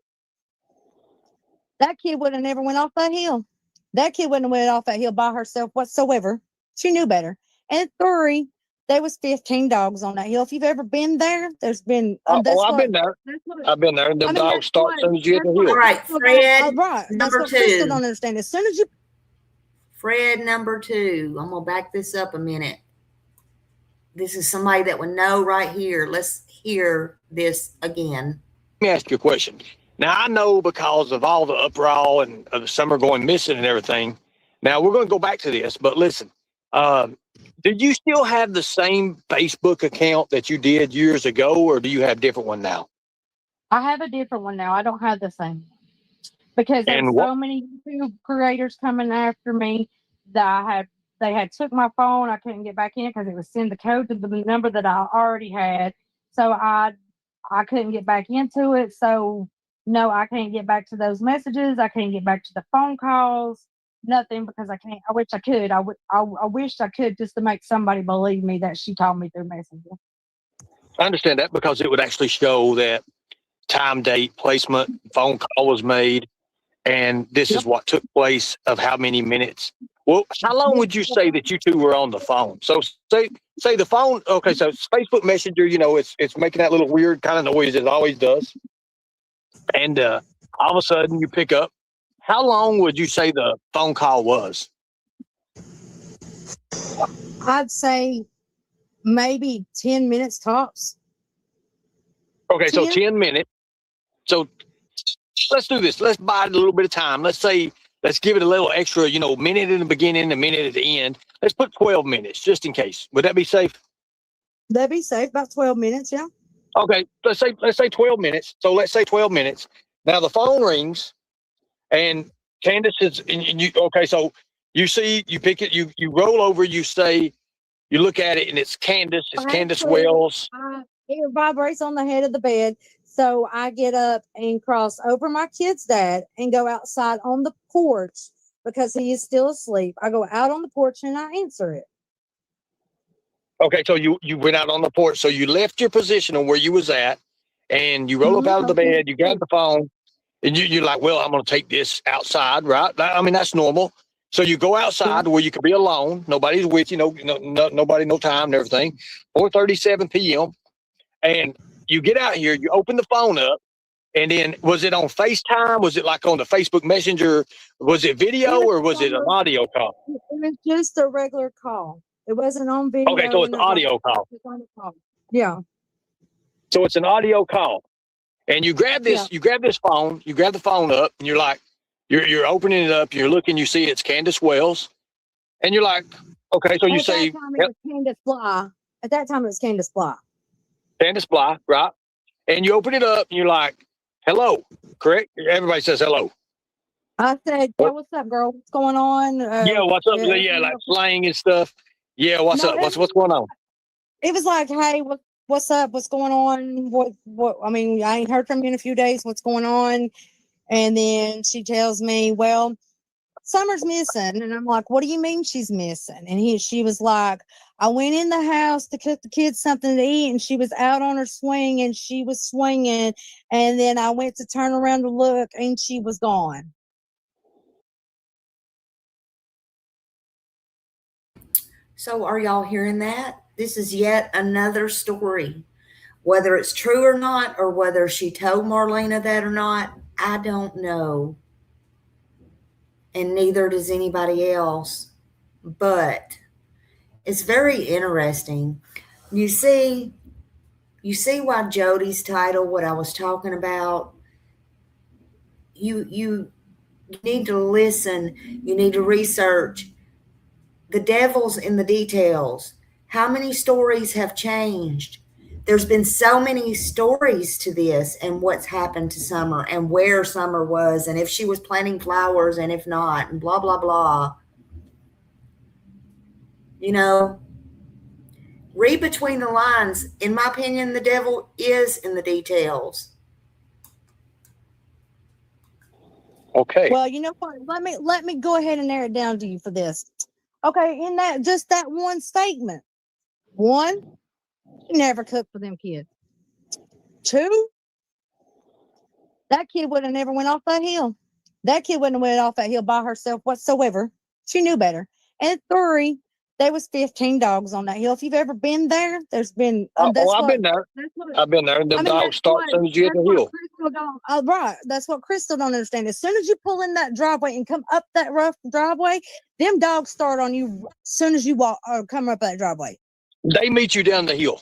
that kid would have never went off that hill. That kid wouldn't have went off that hill by herself whatsoever. She knew better. And three, there was 15 dogs on that hill. If you've ever been there, there's been.
I've been there. I've been there. And the dogs start as soon as you get the hill.
All right, Fred.
Right.
Number
That's
two.
what I still don't understand. As soon as you.
Fred, number two. I'm gonna back this up a minute. This is somebody that would know right here. Let's hear this again.
Let me ask you a question. Now, I know because of all the uproar and of Summer going missing and everything. Now, we're going to go back to this, but listen, do you still have the same Facebook account that you did years ago, or do you have a different one now?
I have a different one now. I don't have the same. Because there's so many YouTube creators coming after me that they had took my phone. I couldn't get back in because it was send the code to the number that I already had. So I couldn't get back into it. So no, I can't get back to those messages. I can't get back to the phone calls. Nothing, because I can't. I wish I could. I wish I could just to make somebody believe me that she called me through Messenger.
I understand that because it would actually show that time, date, placement, phone call was made, and this is what took place of how many minutes. Well, how long would you say that you two were on the phone? So say the phone. Okay, so it's Facebook Messenger. It's making that little weird kind of noise it always does, and all of a sudden you pick up. How long would you say the phone call was?
I'd say maybe 10 minutes tops.
Okay, so 10 minutes. So let's do this. Let's buy it a little bit of time. Let's give it a little extra, minute in the beginning, a minute at the end. Let's put 12 minutes just in case. Would that be safe?
That'd be safe. About 12 minutes, yeah.
Okay, let's say 12 minutes. So let's say 12 minutes. Now the phone rings, and Candace is, and you, okay, so you see, you pick it, you roll over, you say, you look at it, and it's Candace, Wells.
It vibrates on the head of the bed. So I get up and cross over my kid's dad and go outside on the porch because he is still asleep. I go out on the porch and I answer it.
Okay, so you went out on the porch. So you left your position on where you was at, and you roll up out of the bed, you grab the phone, and you're like, well, I'm going to take this outside, right? I mean, that's normal. So you go outside where you can be alone. Nobody's with you, nobody, no time and everything. 4:37 p.m. And you get out here, you open the phone up, and then was it on FaceTime? Was it like on the Facebook Messenger? Was it video or was it an audio call?
It was just a regular call. It wasn't on video.
Okay, so it's an audio call.
Yeah.
So it's an audio call. And you grab this, you grab this phone, you grab the phone up, and you're like, you're opening it up, you're looking, you see it's Candace Wells, and you're like, okay, so you say,
At that time, it was Candace Bly. At that time, it was Candace Bly.
Candace Bly, right? And you open it up, and you're like, hello, correct? Everybody says hello.
I said, yeah, what's up, girl? What's going on?
Yeah, what's up? Yeah, like slang and stuff. Yeah, what's up? What's going on?
It was like, hey, what's up? What's going on? What? I mean, I ain't heard from you in a few days. What's going on? And then she tells me, well, Summer's missing. And I'm like, what do you mean she's missing? And she was like, I went in the house to cook the kids something to eat, and she was out on her swing, and she was swinging. And then I went to turn around to look, and she was gone.
So are y'all hearing that? This is yet another story. Whether it's true or not, or whether she told Marlena that or not, I don't know. And neither does anybody else. But it's very interesting. You see why Jody's title, what I was talking about, you need to listen, you need to research. The devil's in the details. How many stories have changed? There's been so many stories to this and what's happened to Summer and where Summer was and if she was planting flowers and if not and blah, blah, blah. You know, read between the lines. In my opinion, the devil is in the details.
Okay.
Well, you know what? Let me go ahead and narrow it down to you for this. Okay, in that just that one statement. One, she never cooked for them kids. Two, that kid would have never went off that hill. That kid wouldn't have went off that hill by herself whatsoever. She knew better. And three, there was 15 dogs on that hill. If you've ever been there, there's been.
I've been there. I've been there. And the dogs start as soon as you get the hill.
Right. That's what Crystal don't understand. As soon as you pull in that driveway and come up that rough driveway, them dogs start on you as soon as you walk or come up that driveway.
They meet you down the hill.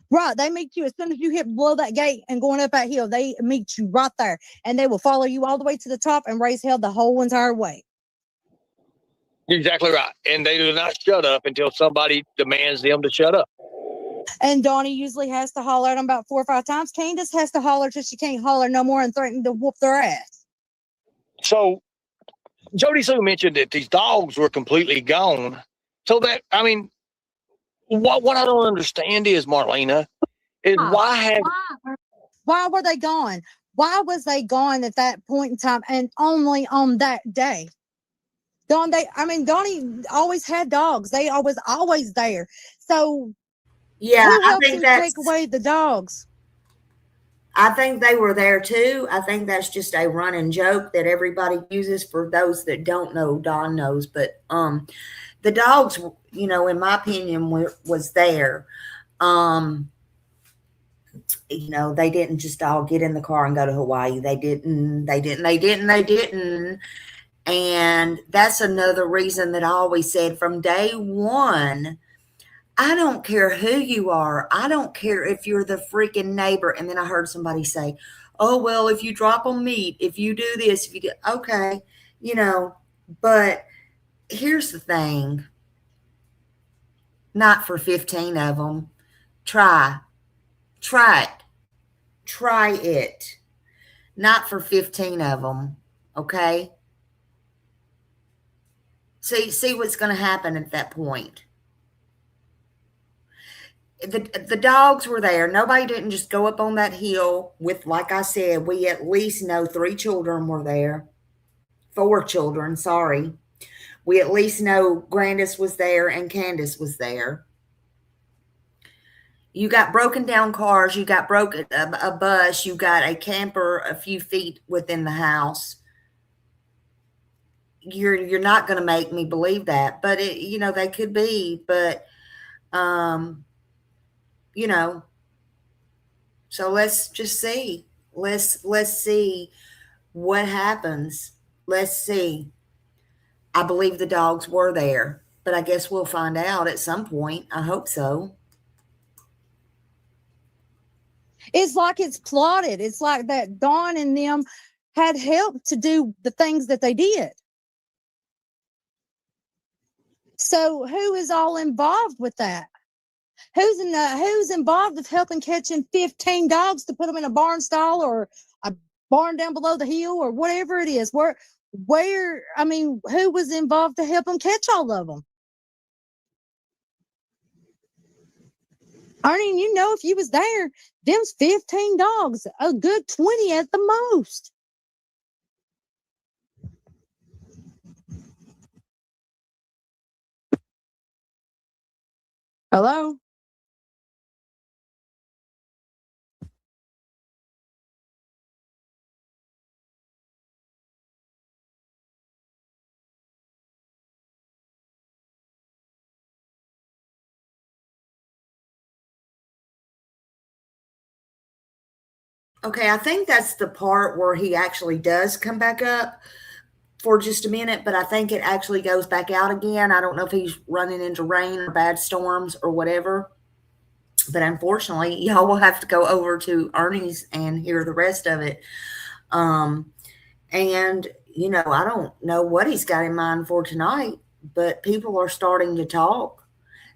Right. They meet you as soon as you hit below that gate and going up that hill. They meet you right there. And they will follow you all the way to the top and raise hell the whole entire way.
You're exactly right. And they do not shut up until somebody demands them to shut up.
And Donnie usually has to holler at them about 4 or 5 times. Candace has to holler till she can't holler no more and threaten to whoop their ass.
So Jody Sue mentioned that these dogs were completely gone. So that, I mean, what I don't understand is, Marlena, is why
were they gone? Why was they gone at that point in time and only on that day? Donnie always had dogs. They was always there. So
yeah,
I think that's take away the dogs.
I think they were there too. I think that's just a running joke that everybody uses. For those that don't know, Don knows, but the dogs, you know, in my opinion, was there. You know, they didn't just all get in the car and go to Hawaii. They didn't. And that's another reason that I always said from day one, I don't care who you are. I don't care if you're the freaking neighbor. And then I heard somebody say, oh, well, if you drop them meat, if you do this, if you do, okay, you know, but here's the thing. Not for 15 of them. Try it. Not for 15 of them. Okay. See what's going to happen at that point. The dogs were there. Nobody didn't just go up on that hill with, like I said, we at least know 3 children were there. 4 children, sorry. We at least know Grandis was there and Candace was there. You got broken down cars. You got a bus. You got a camper a few feet within the house. You're not going to make me believe that, but they could be, but so let's just see. Let's see what happens. Let's see. I believe the dogs were there, but I guess we'll find out at some point. I hope so.
It's like it's plotted. It's like that Dawn and them had help to do the things that they did. So who is all involved with that? Who's involved with helping catching 15 dogs to put them in a barn stall or a barn down below the hill or whatever it is? Who was involved to help them catch all of them? Ernie, if you was there, them's 15 dogs, a good 20 at the most. Hello?
Okay, I think that's the part where he actually does come back up for just a minute, but I think it actually goes back out again. I don't know if he's running into rain or bad storms or whatever. But unfortunately, y'all will have to go over to Ernie's and hear the rest of it. And, I don't know what he's got in mind for tonight, but people are starting to talk.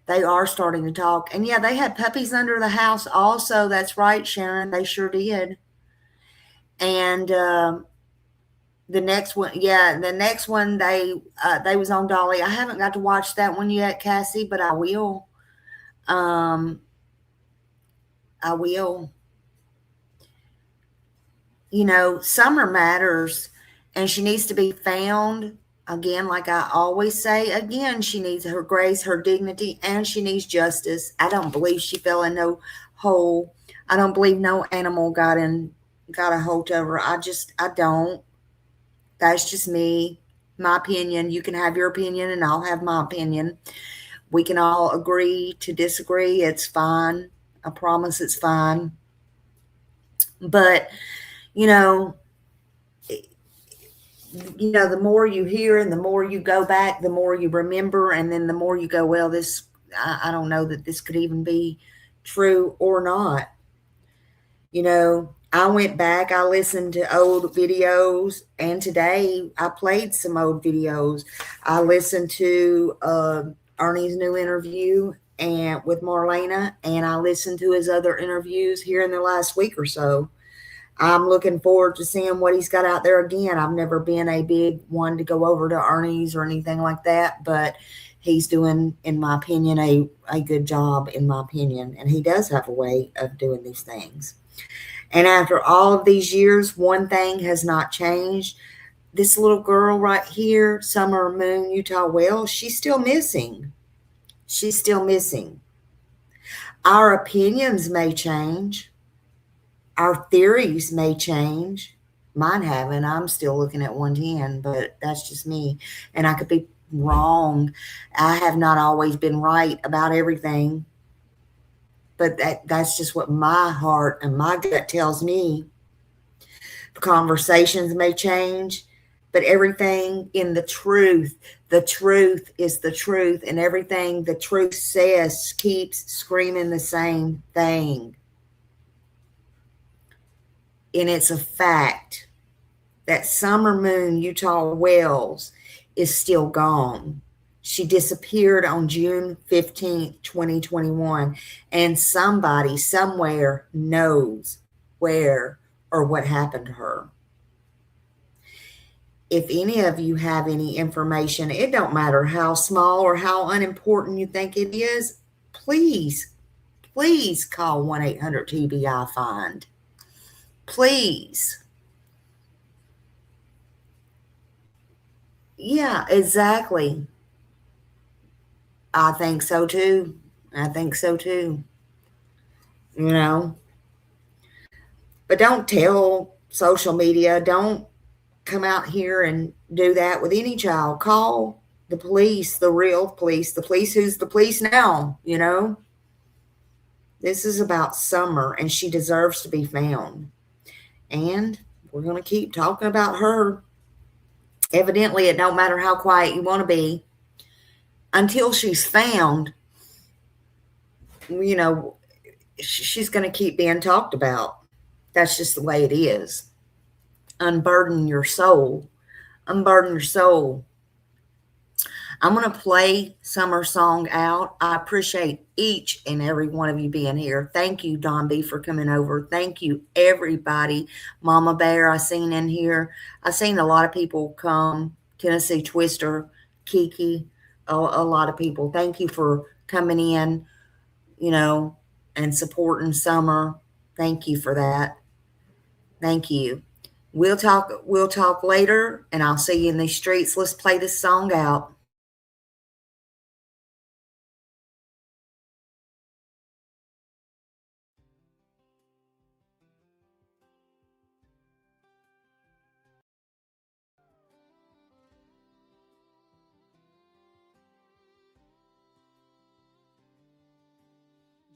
They are starting to talk. And yeah, they had puppies under the house also. That's right, Sharon. They sure did. And the next one, they was on Dolly. I haven't got to watch that one yet, Cassie, but I will. I will. Summer matters, and she needs to be found. Again, like I always say, she needs her grace, her dignity, and she needs justice. I don't believe she fell in no hole. I don't believe no animal got a hold of her. I don't. That's just me, my opinion. You can have your opinion, and I'll have my opinion. We can all agree to disagree. It's fine. I promise it's fine. But, the more you hear and the more you go back, the more you remember. And then the more you go, well, I don't know that this could even be true or not. I went back, I listened to old videos, and today I played some old videos. I listened to Ernie's new interview and with Marlena, and I listened to his other interviews here in the last week or so. I'm looking forward to seeing what he's got out there again. I've never been a big one to go over to Ernie's or anything like that, but he's doing, in my opinion, a good job, in my opinion, and he does have a way of doing these things. And after all of these years, one thing has not changed. This little girl right here, Summer Moon Utah Wells, she's still missing. She's still missing. Our opinions may change. Our theories may change. Mine haven't. I'm still looking at 110, but that's just me. And I could be wrong. I have not always been right about everything. But that's just what my heart and my gut tells me. The conversations may change, but everything in the truth is the truth, and everything the truth says keeps screaming the same thing. And it's a fact that Summer Moon Utah Wells is still gone. She disappeared on June 15th, 2021, and somebody somewhere knows where or what happened to her. if any of you have any information, it don't matter how small or how unimportant you think it is, please call 1-800-TBI-FIND. Please. Yeah, exactly. I think so too. You know, but don't tell social media, don't come out here and do that with any child. Call the police, the real police, the police who's the police now, you know. This is about Summer, and she deserves to be found. And we're going to keep talking about her. Evidently, it don't matter how quiet you want to be. Until she's found, you know, she's going to keep being talked about. That's just the way it is. Unburden your soul. Unburden your soul. I'm going to play Summer's song out. I appreciate each and every one of you being here. Thank you, Don B, for coming over. Thank you, everybody. Mama Bear, I seen in here. I seen a lot of people come. Tennessee Twister, Kiki, a lot of people. Thank you for coming in, you know, and supporting Summer. Thank you for that. Thank you. We'll talk later, and I'll see you in these streets. Let's play this song out.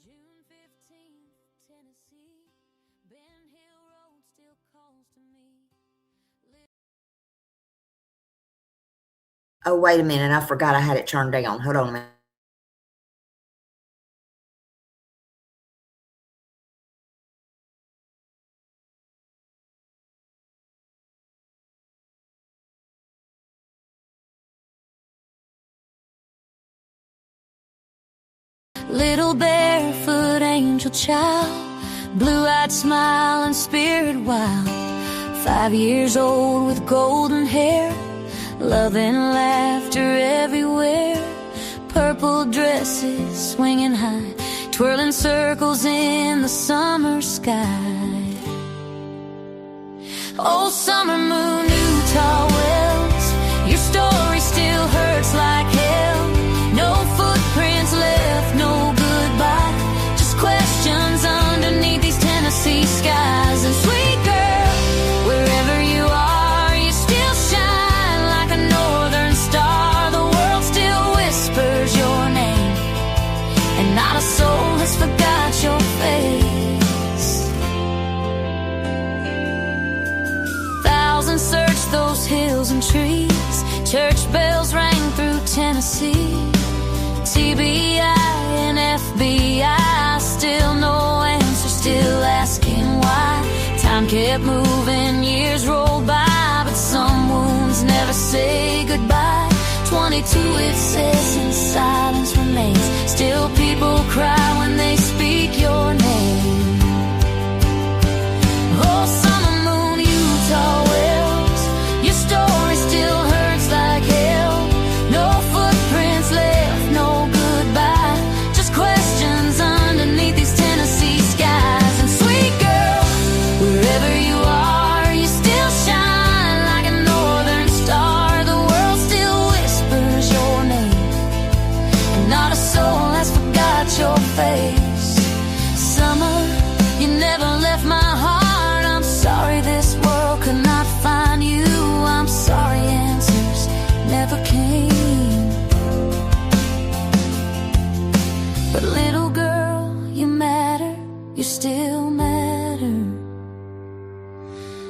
June 15th, Tennessee, Ben Hill Road still calls to me.
Oh, wait a minute. I forgot I had it turned down. Hold on a minute.
Little barefoot angel child, blue-eyed smile and spirit wild, 5 years old with golden hair, love and laughter everywhere, purple dresses swinging high, twirling circles in the summer sky. Oh, summer moon, Utah wells, your story still hurts like hell. No footprints left, no goodbye, just questions underneath these Tennessee skies. And sweet girl, wherever you are, you still shine like a northern star. The world still whispers your name, and not a soul has forgot your face. Thousands searched those hills and trees, church bells rang through Tennessee. TBI and FBI, still no answer, still asking why. Time kept moving, years rolled by, but some wounds never say goodbye. 22 it says, and silence remains. Still people cry when they speak your name. Oh, summer moon, Utah wells, your story still hurts like hell. No footprints left, no goodbye, just questions underneath these Tennessee skies. And sweet girl, wherever you are, you still shine like a northern star. The world still whispers your name, and not a soul has forgot your face. Summer, you never left my heart. I'm sorry this world could not find you. I'm sorry answers never came. But little girl, you matter, you still matter.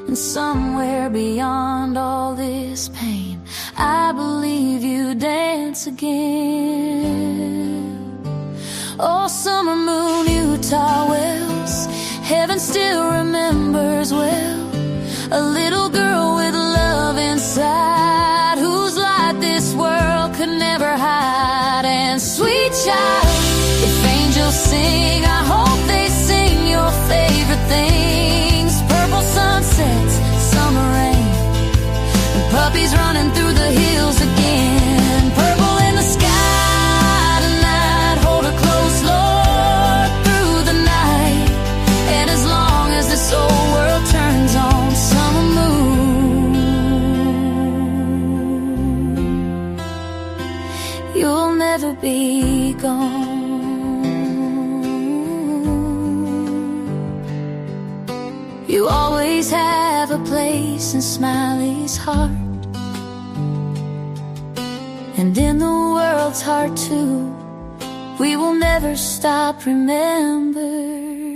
And somewhere beyond all this pain, I believe you dance again. Oh, summer moon, Utah wells, heaven still remembers well. A little girl with love inside, whose light this world could never hide. And sweet child, if angels sing, I hope they sing your favorite things. Purple sunsets, summer rain, and puppy You always have a place in Smiley's heart, and in the world's heart too. We will never stop remembering.